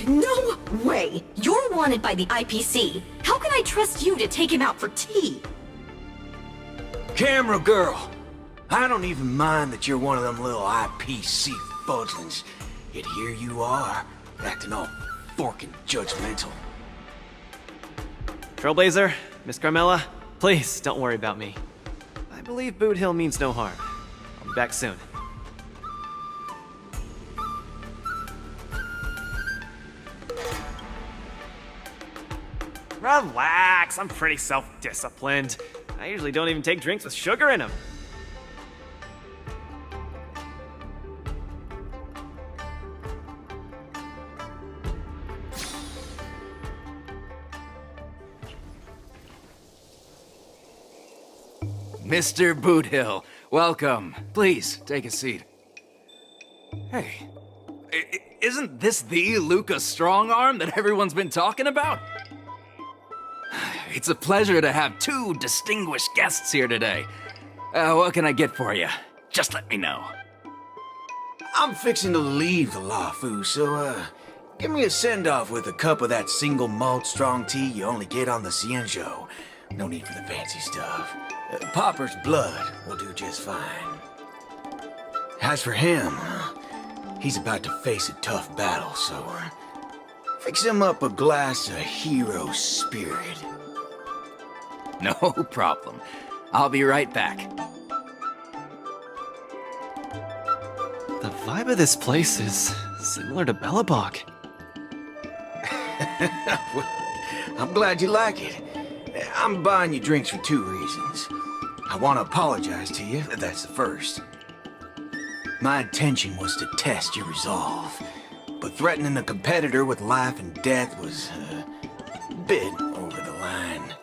No way! You're wanted by the IPC. How can I trust you to take him out for tea? Camera girl, I don't even mind that you're one of them little IPC fudglings. Yet here you are, acting all forking judgmental. Trailblazer, Miss Carmella, please don't worry about me. I believe Boot Hill means no harm. I'll be back soon. Relax, I'm pretty self-disciplined. I usually don't even take drinks with sugar in them. Mr. Boothill, welcome. Please, take a seat. Hey, isn't this the Luca Strongarm that everyone's been talking about? It's a pleasure to have two distinguished guests here today. What can I get for you? just let me know. I'm fixing to leave the Lafu, so, give me a send-off with a cup of that single malt strong tea you only get on the Xianzhou. No need for the fancy stuff. Popper's blood will do just fine. As for him, he's about to face a tough battle, so fix him up a glass of hero spirit. No problem. I'll be right back. The vibe of this place is similar to Bellabog. I'm glad you like it. I'm buying you drinks for 2 reasons. I want to apologize to you, that's the first. My intention was to test your resolve, but threatening a competitor with life and death was a bit over the line.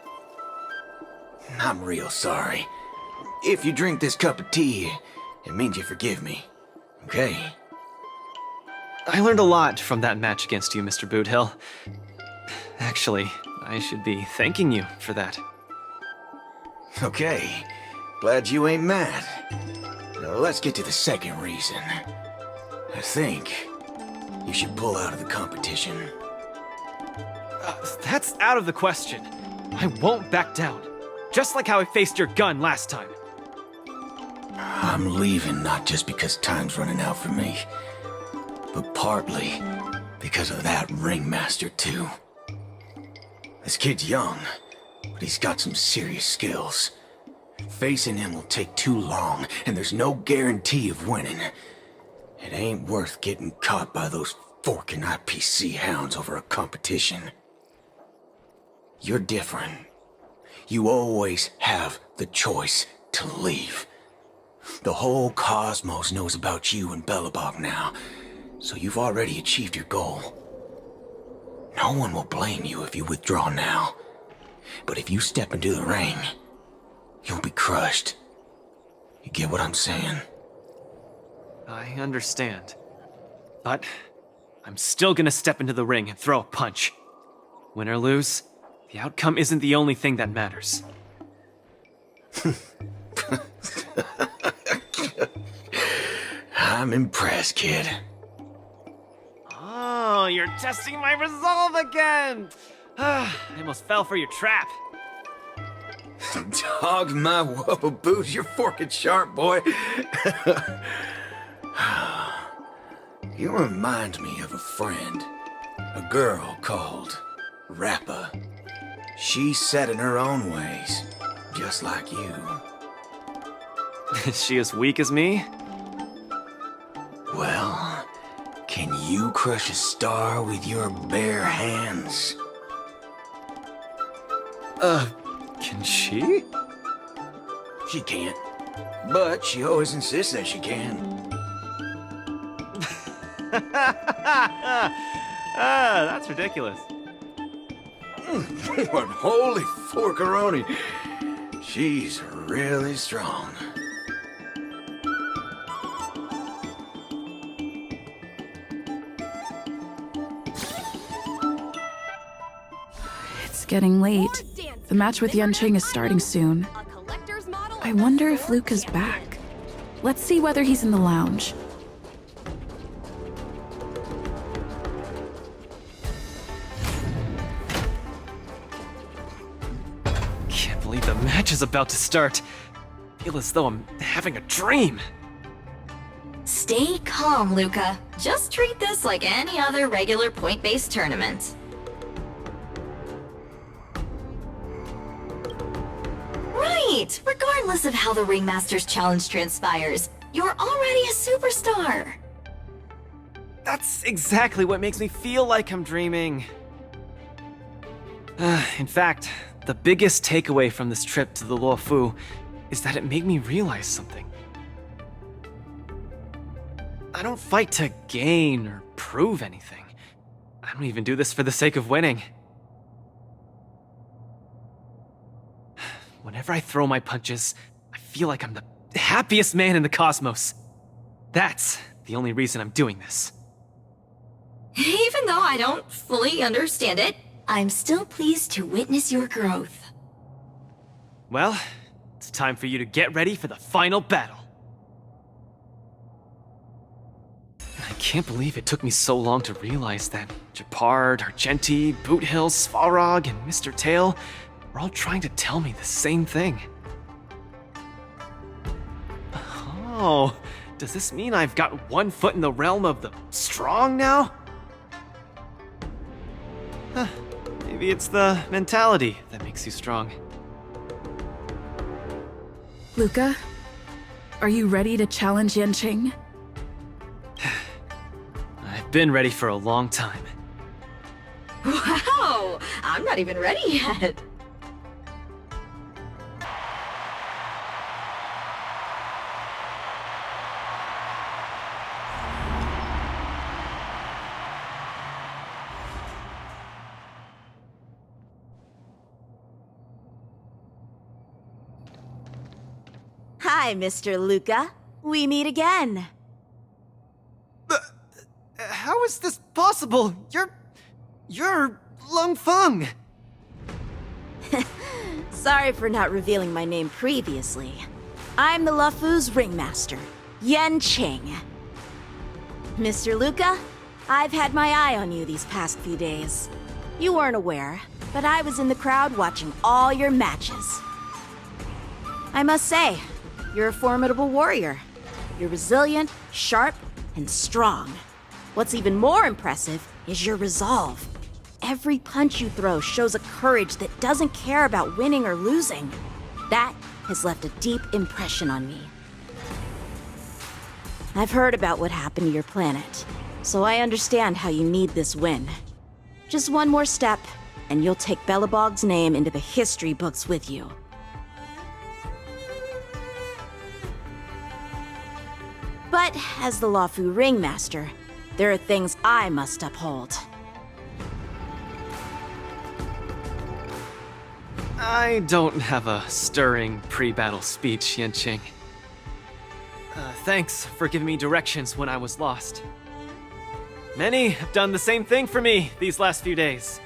I'm real sorry. If you drink this cup of tea, it means you forgive me, okay? I learned a lot from that match against you, Mr. Boothill. Actually, I should be thanking you for that. Okay, glad you ain't mad. Now let's get to the second reason. I think you should pull out of the competition. That's out of the question. I won't back down. Just like how I faced your gun last time. I'm leaving not just because time's running out for me, but partly because of that ringmaster too. This kid's young, but he's got some serious skills. Facing him will take too long, and there's no guarantee of winning. It ain't worth getting caught by those forking IPC hounds over a competition. You're different. You always have the choice to leave. The whole cosmos knows about you and Bellabog now, so you've already achieved your goal. No one will blame you if you withdraw now. But if you step into the ring, you'll be crushed. You get what I'm saying? I understand. But I'm still gonna step into the ring and throw a punch. Win or lose, the outcome isn't the only thing that matters. I'm impressed, kid. Oh, you're testing my resolve again! I almost fell for your trap. Dog my wubba boots, you're forking sharp, boy. You remind me of a friend. A girl called Rappa. She's set in her own ways, just like you. Is she as weak as me? Well, can you crush a star with your bare hands? Can she? She can't. But she always insists that she can. That's ridiculous. But holy forkaroni, she's really strong. It's getting late. The match with Yanqing is starting soon. I wonder if Luke is back. Let's see whether he's in the lounge. Can't believe the match is about to start. Feel as though I'm having a dream. Stay calm, Luca. Just treat this like any other regular point-based tournament. Right! Regardless of how the Ringmaster's Challenge transpires, you're already a superstar! That's exactly what makes me feel like I'm dreaming. In fact, the biggest takeaway from this trip to the Luofu is that it made me realize something. I don't fight to gain or prove anything. I don't even do this for the sake of winning. Whenever I throw my punches, I feel like I'm the happiest man in the cosmos. That's the only reason I'm doing this. Even though I don't fully understand it, I'm still pleased to witness your growth. Well, it's time for you to get ready for the final battle. can't believe it took me so long to realize that Gepard, Argenti, Boothill, Svarog, and Mr. Tail were all trying to tell me the same thing. Oh, does this mean I've got one foot in the realm of the strong now? Huh, maybe it's the mentality that makes you strong. Luca, are you ready to challenge Yanqing? I've been ready for a long time. Wow! I'm not even ready yet. Hi, Mr. Luca. We meet again. How is this possible? You're Lung Feng. Sorry for not revealing my name previously. I'm the LaFu's ringmaster, Yanqing. Mr. Luca, I've had my eye on you these past few days. You weren't aware, but I was in the crowd watching all your matches. I must say, you're a formidable warrior. You're resilient, sharp, and strong. What's even more impressive is your resolve. Every punch you throw shows a courage that doesn't care about winning or losing. That has left a deep impression on me. I've heard about what happened to your planet, so I understand how you need this win. Just one more step, and you'll take Belobog's name into the history books with you. But as the LaFu ringmaster, there are things I must uphold. I don't have a stirring pre-battle speech, Yanqing. Thanks for giving me directions when I was lost. Many have done the same thing for me these last few days.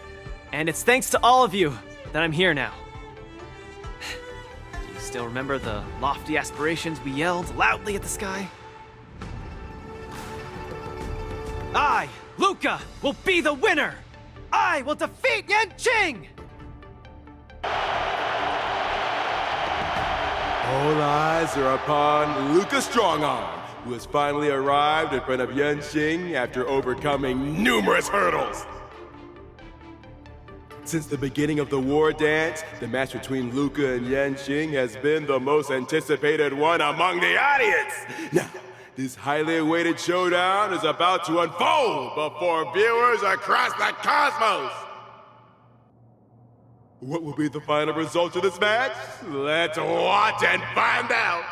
And it's thanks to all of you that I'm here now. Do you still remember the lofty aspirations we yelled loudly at the sky? I, Luca, will be the winner! I will defeat Yanqing! All eyes are upon Luca Strongarm, who has finally arrived in front of Yanqing after overcoming numerous hurdles. Since the beginning of the war dance, the match between Luca and Yanqing has been the most anticipated one among the audience. Now, this highly awaited showdown is about to unfold before viewers across the cosmos. What will be the final result of this match? Let's watch and find out!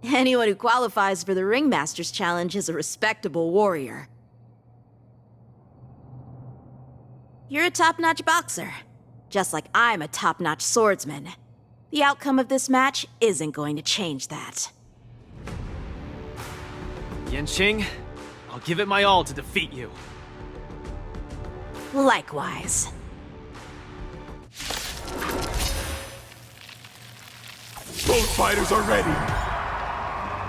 Anyone who qualifies for the Ringmaster's Challenge is a respectable warrior. You're a top-notch boxer, just like I'm a top-notch swordsman. The outcome of this match isn't going to change that. Yanqing, I'll give it my all to defeat you. Likewise. Both fighters are ready.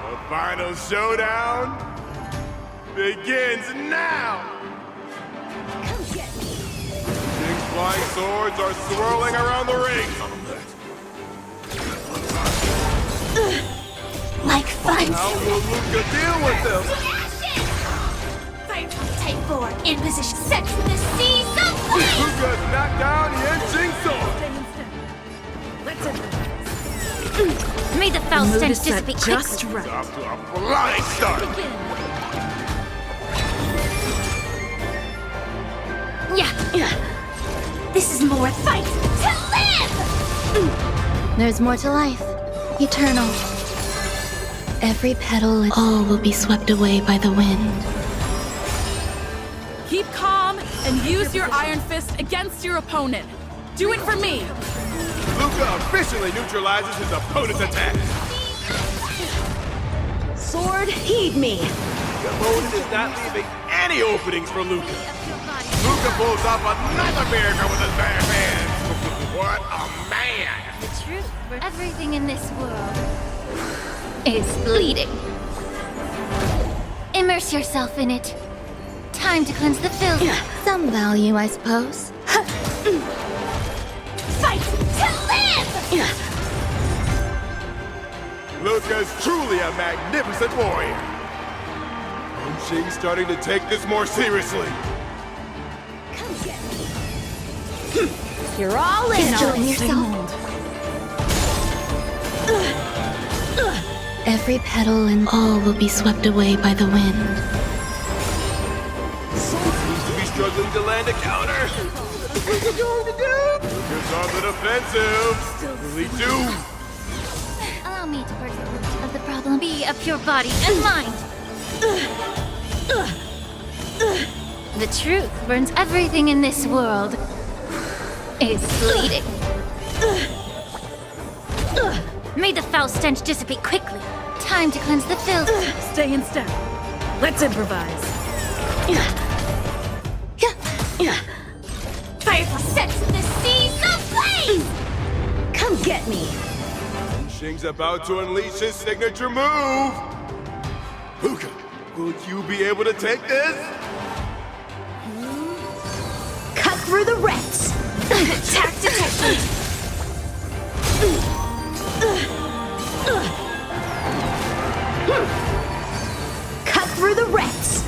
The final showdown begins now! Six flying swords are swirling around the ring. Like fun. How will Luca deal with them? Fire from Type 4 in position. Set to the seas of flame. Luca's knocked down Yanqing's sword. Let's May the foul stench dissipate just right. Off to a flying start. Yeah. This is more fight to live! There's more to life. Eternal. Every petal, all will be swept away by the wind. Keep calm and use your Iron Fist against your opponent. Do it for me! Luca officially neutralizes his opponent's attack. Sword, heed me. The opponent is not leaving any openings for Luca. Luca pulls off another miracle with his bare hands. What a man! The truth for everything in this world is bleeding. Immerse yourself in it. Time to cleanse the filth. Some value, I suppose. Fight to live! Luca's truly a magnificent warrior. And she's starting to take this more seriously. Come get me. You're all in on it. yourself. Every petal and all will be swept away by the wind. Seems to be struggling to land a counter. What's Luca going to do? Luca's on the defensive. Will he do? Allow me to break the root of the problem. Be of your body and mind. The truth burns everything in this world is bleeding. May the foul stench dissipate quickly. Time to cleanse the filth. Stay in step. Let's improvise. Fire sets the seas ablaze! Come get me. Shing's about to unleash his signature move. Luca, will you be able to take this? Cut through the rents. Attack detected. Cut through the rents.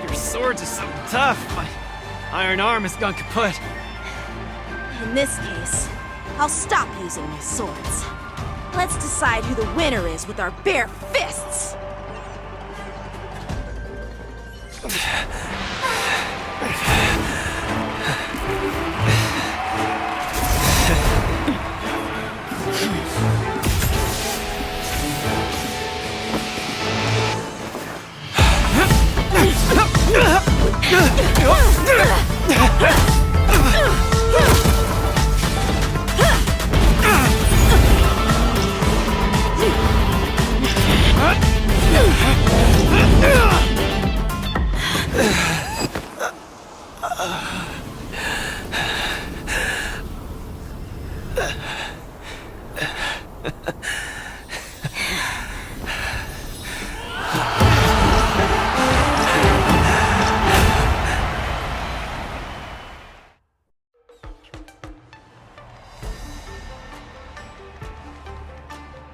Your swords are so tough. My iron arm has gone kaput. In this case, I'll stop using my swords. Let's decide who the winner is with our bare fists.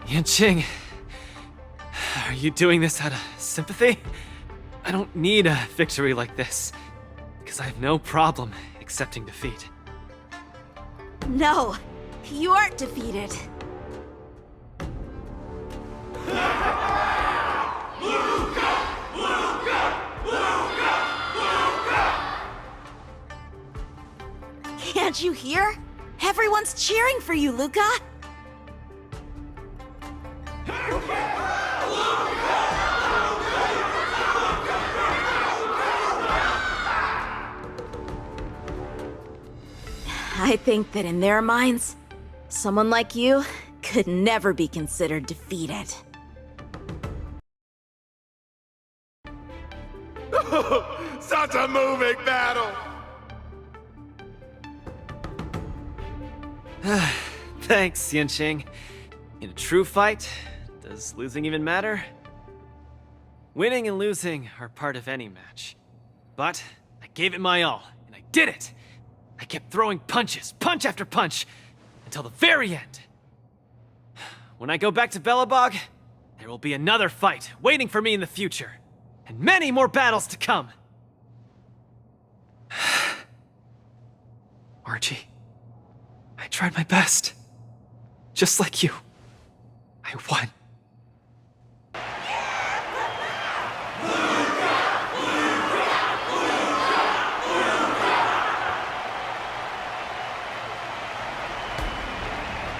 Yanqing, are you doing this out of sympathy? I don't need a victory like this, because I have no problem accepting defeat. No, you aren't defeated. Can't you hear? Everyone's cheering for you, Luca! I think that in their minds, someone like you could never be considered defeated. Such a moving battle! Thanks, Yanqing. In a true fight, does losing even matter? Winning and losing are part of any match. But I gave it my all, and I did it! I kept throwing punches, punch after punch, until the very end. When I go back to Belobog, there will be another fight waiting for me in the future, and many more battles to come. Archie, I tried my best. Just like you. I won.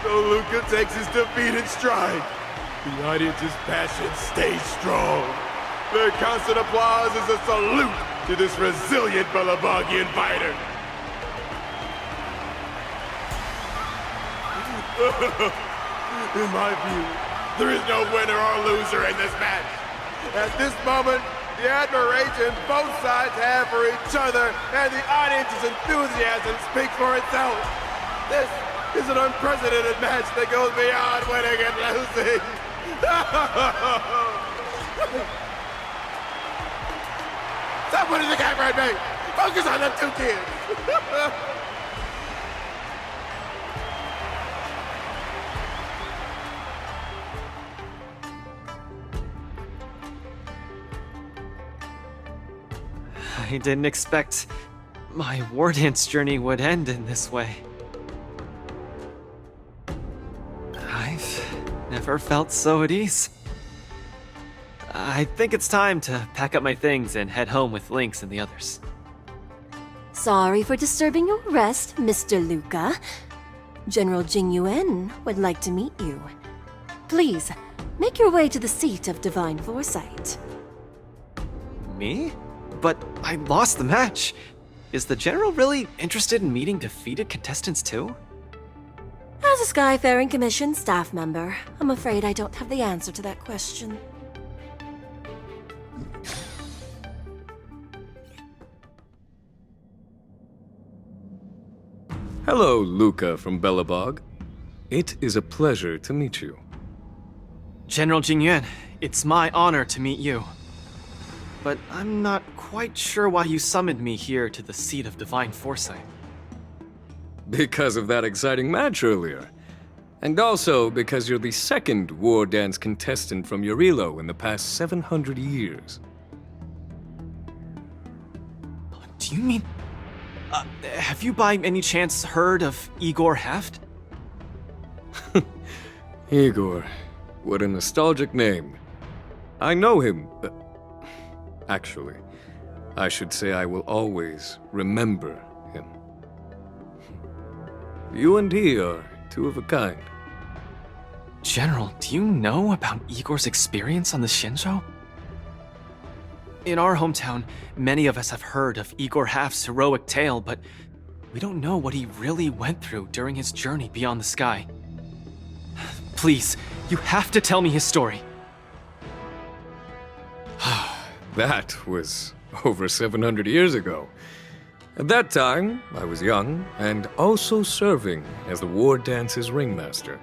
So Luca takes his defeat in stride. The audience's passion stays strong. Their constant applause is a salute to this resilient Belabogian fighter. In my view, There is no winner or loser in this match. At this moment, the admiration both sides have for each other and the audience's enthusiasm speaks for itself. This is an unprecedented match that goes beyond winning and losing. Stop putting the camera at me! Focus on them two kids! I didn't expect my war dance journey would end in this way. I've never felt so at ease. I think it's time to pack up my things and head home with Lynx and the others. Sorry for disturbing your rest, Mr. Luca. General Jing Yuan would like to meet you. Please, make your way to the seat of divine foresight. Me? But I lost the match. Is the general really interested in meeting defeated contestants too? As a Skyfaring Commission staff member, I'm afraid I don't have the answer to that question. Hello, Luca from Belobog. It is a pleasure to meet you. General Jingyuan, it's my honor to meet you. But I'm not quite sure why you summoned me here to the seat of divine foresight. Because of that exciting match earlier. And also because you're the second war dance contestant from Yorilo in the past 700 years. Do you mean... have you by any chance heard of Igor Heft? Igor, what a nostalgic name. I know him. Actually, I should say I will always remember him. You and he are two of a kind. General, do you know about Igor's experience on the Shenzhou? In our hometown, many of us have heard of Igor Haft's heroic tale, but we don't know what he really went through during his journey beyond the sky. Please, you have to tell me his story. That was over 700 years ago. At that time, I was young and also serving as the war dance's ringmaster.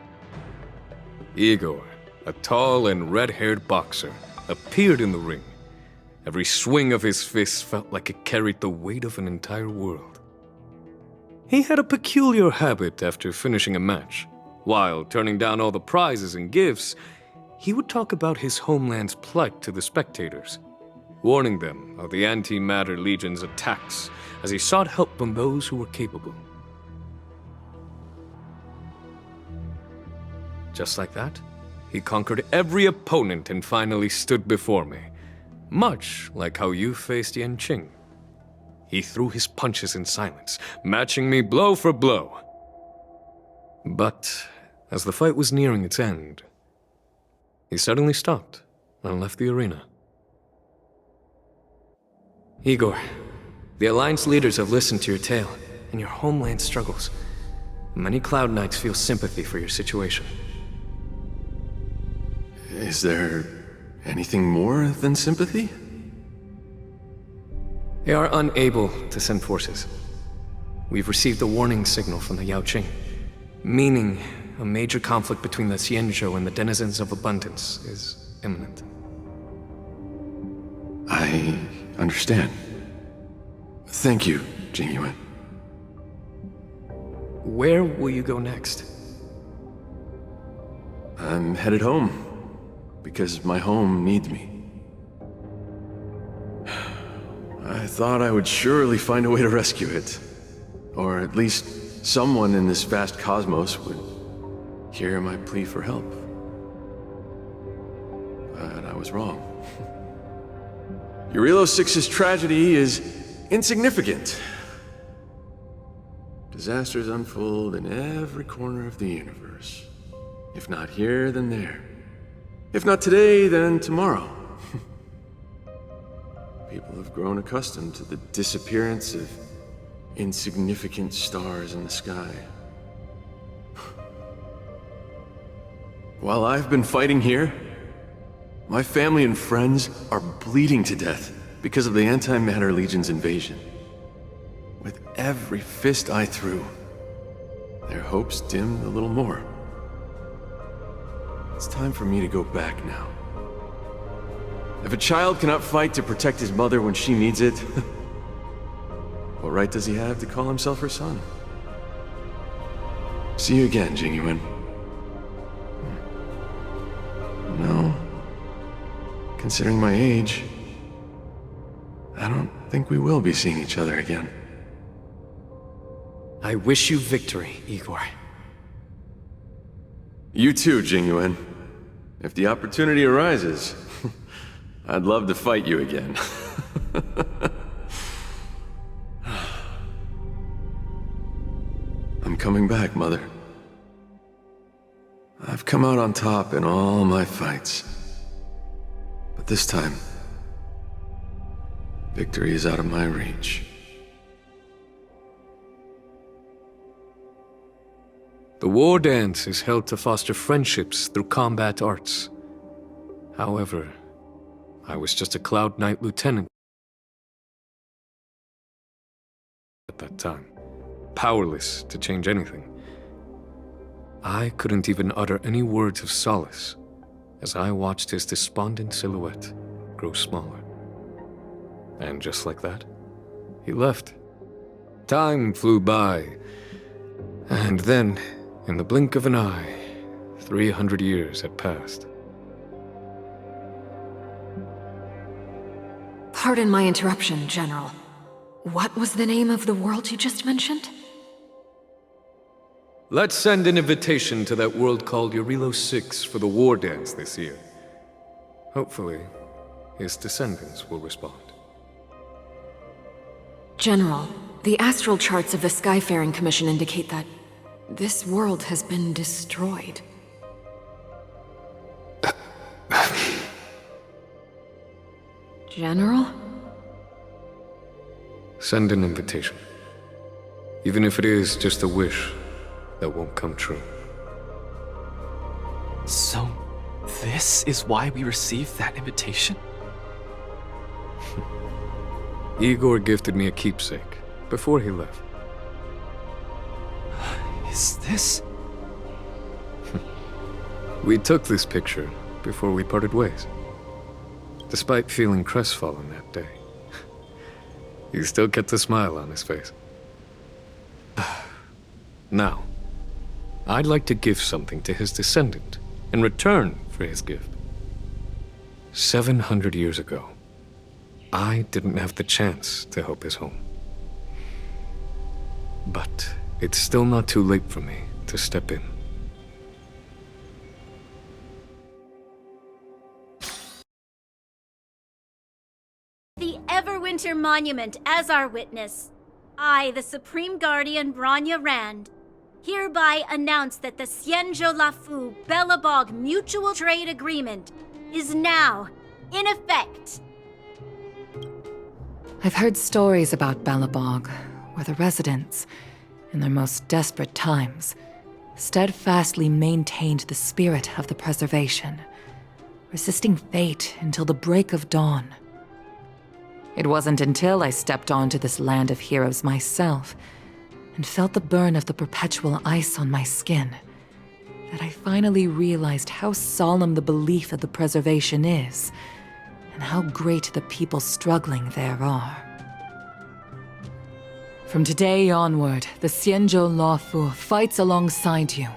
Igor, a tall and red-haired boxer, appeared in the ring. Every swing of his fist felt like it carried the weight of an entire world. He had a peculiar habit after finishing a match. While turning down all the prizes and gifts, he would talk about his homeland's plight to the spectators, warning them of the Antimatter Legion's attacks as he sought help from those who were capable. Just like that, he conquered every opponent and finally stood before me, much like how you faced Yan Qing. He threw his punches in silence, matching me blow for blow. But as the fight was nearing its end, he suddenly stopped and left the arena. Igor, the Alliance leaders have listened to your tale and your homeland struggles. Many Cloud Knights feel sympathy for your situation. Is there anything more than sympathy? They are unable to send forces. We've received a warning signal from the Yaoqing, meaning a major conflict between the Xianzhou and the denizens of abundance is imminent. I understand. Thank you, Jingyuan. Where will you go next? I'm headed home, because my home needs me. I thought I would surely find a way to rescue it. Or at least someone in this vast cosmos would hear my plea for help. But I was wrong. Yorilo 6's tragedy is insignificant. Disasters unfold in every corner of the universe. If not here, then there. If not today, then tomorrow. People have grown accustomed to the disappearance of insignificant stars in the sky. While I've been fighting here, my family and friends are bleeding to death because of the Antimatter Legion's invasion. With every fist I threw, their hopes dimmed a little more. It's time for me to go back now. If a child cannot fight to protect his mother when she needs it, what right does he have to call himself her son? See you again, Jingyuan. No. Considering my age, I don't think we will be seeing each other again. I wish you victory, Igor. You too, Jingyuan. If the opportunity arises, I'd love to fight you again. I'm coming back, Mother. I've come out on top in all my fights. But this time, victory is out of my reach. The war dance is held to foster friendships through combat arts. However, I was just a Cloud Knight lieutenant at that time, powerless to change anything. I couldn't even utter any words of solace as I watched his despondent silhouette grow smaller. And just like that, he left. Time flew by, and then, in the blink of an eye, 300 years had passed. Pardon my interruption, General. What was the name of the world you just mentioned? Let's send an invitation to that world called Eurilo 6 for the war dance this year. Hopefully, his descendants will respond. General, the astral charts of the Skyfaring Commission indicate that this world has been destroyed. General? Send an invitation. Even if it is just a wish that won't come true. So, this is why we received that invitation? Igor gifted me a keepsake before he left. Is this? We took this picture before we parted ways. Despite feeling crestfallen that day, he still kept a smile on his face. Now, I'd like to give something to his descendant in return for his gift. 700 years ago, I didn't have the chance to help his home. But it's still not too late for me to step in. The Everwinter Monument as our witness. I, the Supreme Guardian Branya Rand, hereby announce that the Xianzhou Lafu Belobog Mutual Trade Agreement is now in effect. I've heard stories about Belobog, where the residents, in their most desperate times, steadfastly maintained the spirit of the preservation, resisting fate until the break of dawn. It wasn't until I stepped onto this land of heroes myself and felt the burn of the perpetual ice on my skin that I finally realized how solemn the belief of the preservation is and how great the people struggling there are. From today onward, the Xianzhou Lafu fights alongside you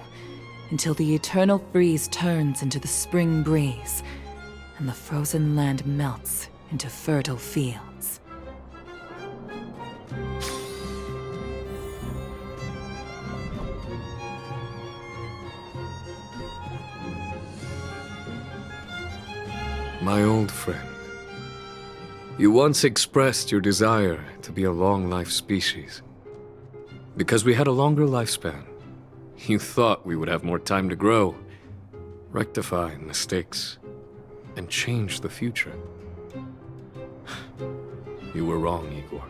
until the eternal freeze turns into the spring breeze and the frozen land melts into fertile fields. My old friend, you once expressed your desire to be a long-life species. Because we had a longer lifespan, you thought we would have more time to grow, rectify mistakes, and change the future. You were wrong, Igor.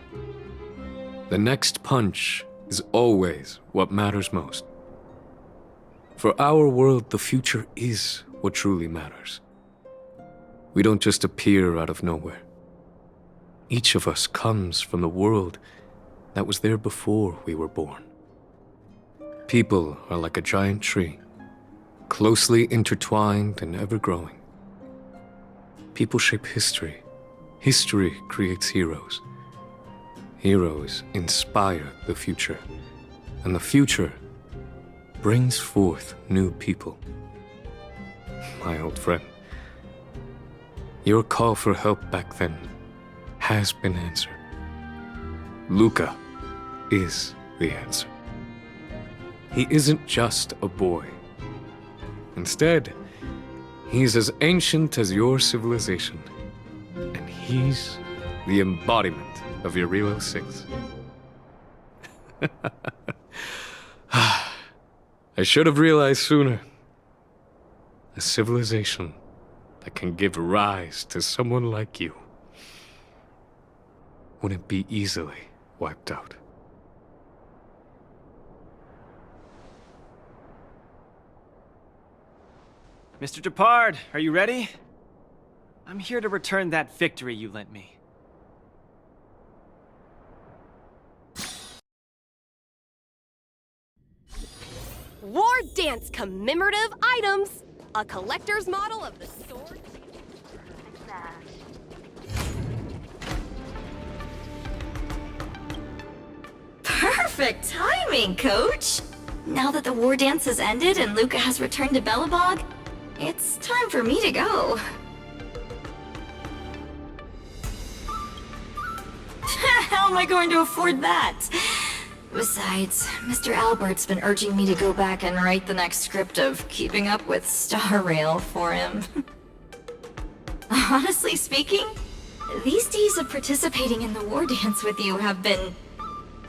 The next punch is always what matters most. For our world, the future is what truly matters. We don't just appear out of nowhere. Each of us comes from the world that was there before we were born. People are like a giant tree, closely intertwined and ever-growing. People shape history. History creates heroes. Heroes inspire the future. And the future brings forth new people. My old friend, your call for help back then has been answered. Luca is the answer. He isn't just a boy. Instead, he's as ancient as your civilization. And he's the embodiment of your Relo 6. I should have realized sooner. A civilization that can give rise to someone like you wouldn't be easily wiped out. Mr. Depard, are you ready? I'm here to return that victory you lent me. War Dance commemorative items! A collector's model of the sword. Perfect timing, Coach! Now that the war dance has ended and Luca has returned to Belobog, it's time for me to go. How am I going to afford that? Besides, Mr. Albert's been urging me to go back and write the next script of Keeping Up with Star Rail for him. Honestly speaking, these days of participating in the war dance with you have been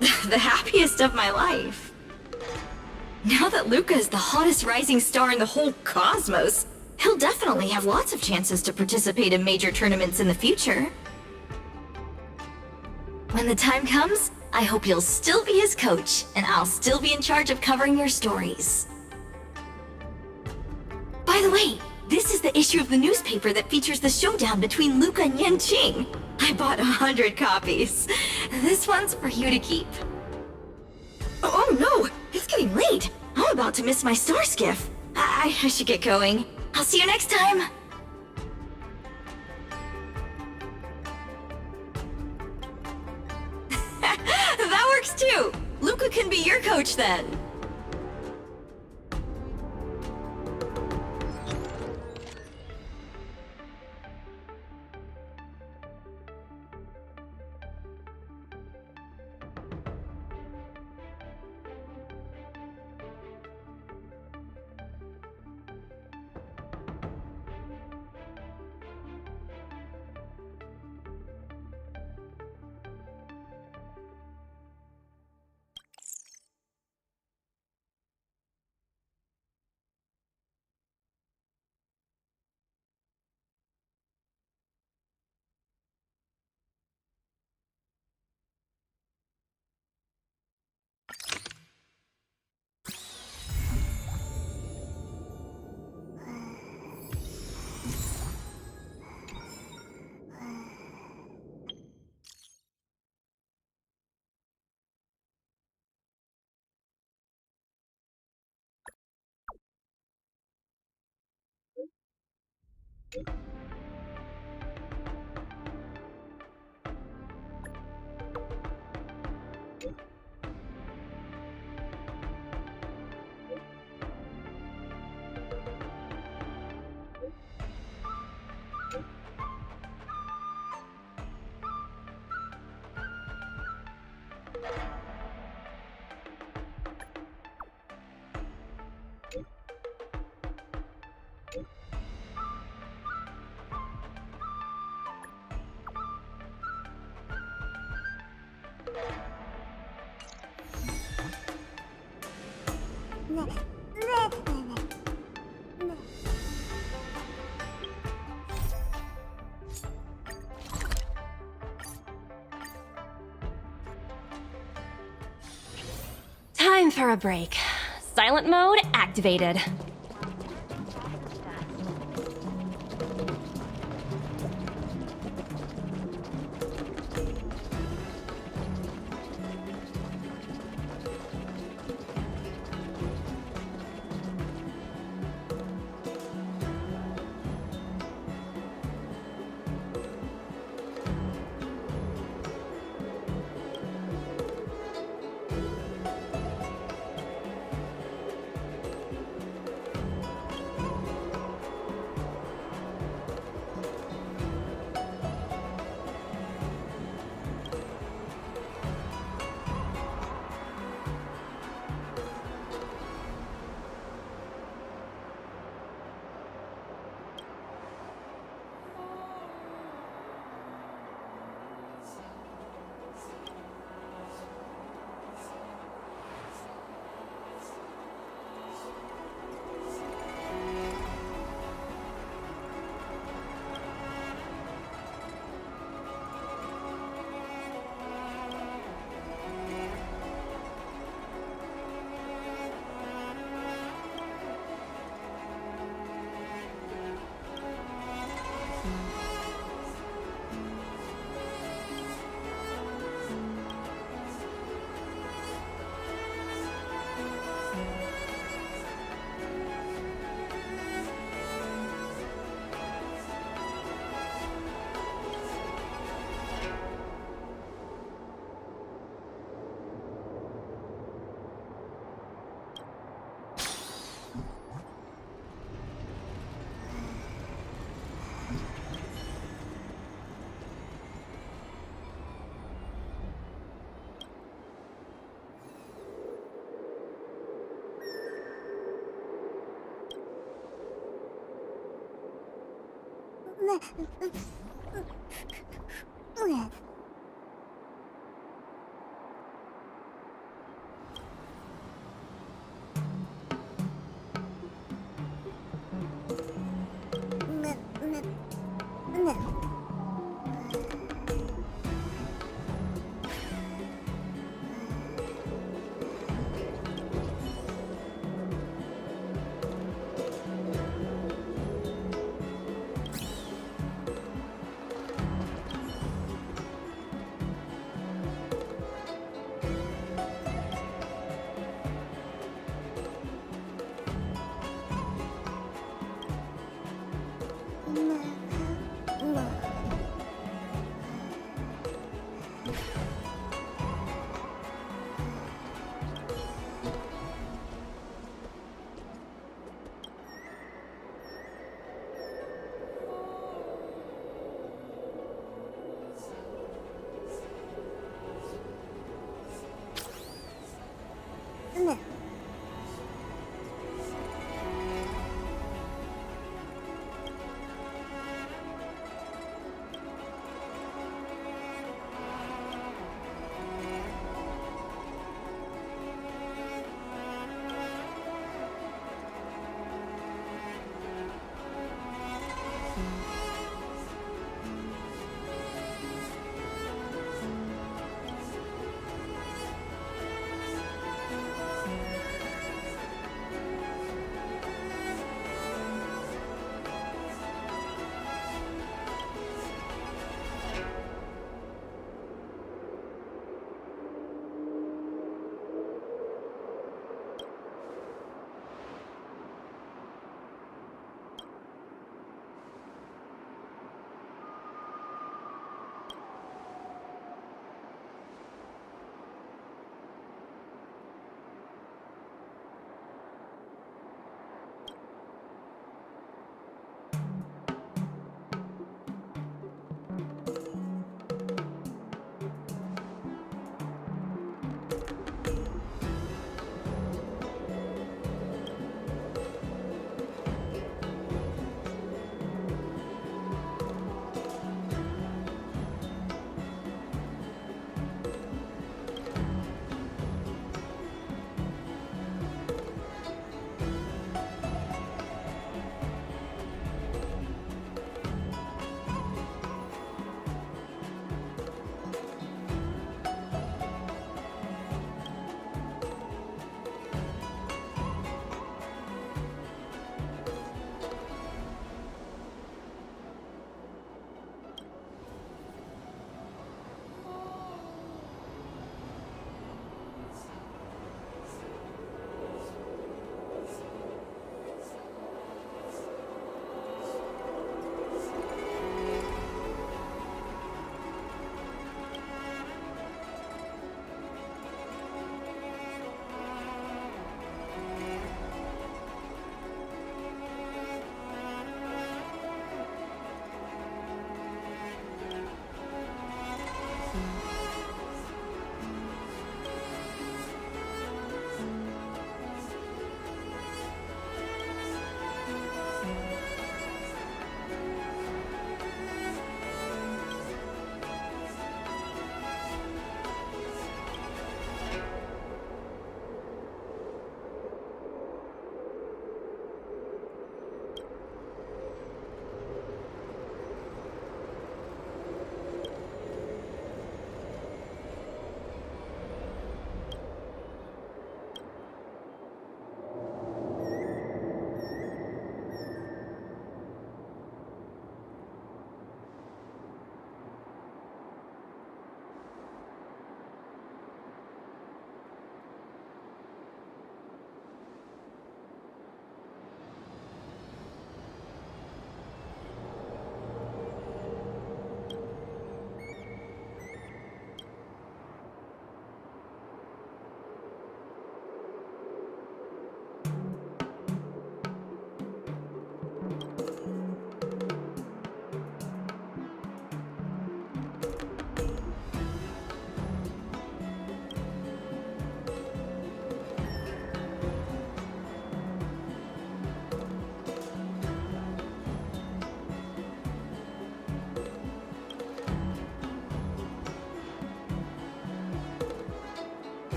the happiest of my life. Now that Luca is the hottest rising star in the whole cosmos, he'll definitely have lots of chances to participate in major tournaments in the future. When the time comes, I hope you'll still be his coach, and I'll still be in charge of covering your stories. By the way, this is the issue of the newspaper that features the showdown between Luca and Yanqing. I bought 100 copies. This one's for you to keep. Oh no! It's getting late! I'm about to miss my star skiff. I should get going. I'll see you next time! That works too! Luca can be your coach then! Time for a break. silent mode activated.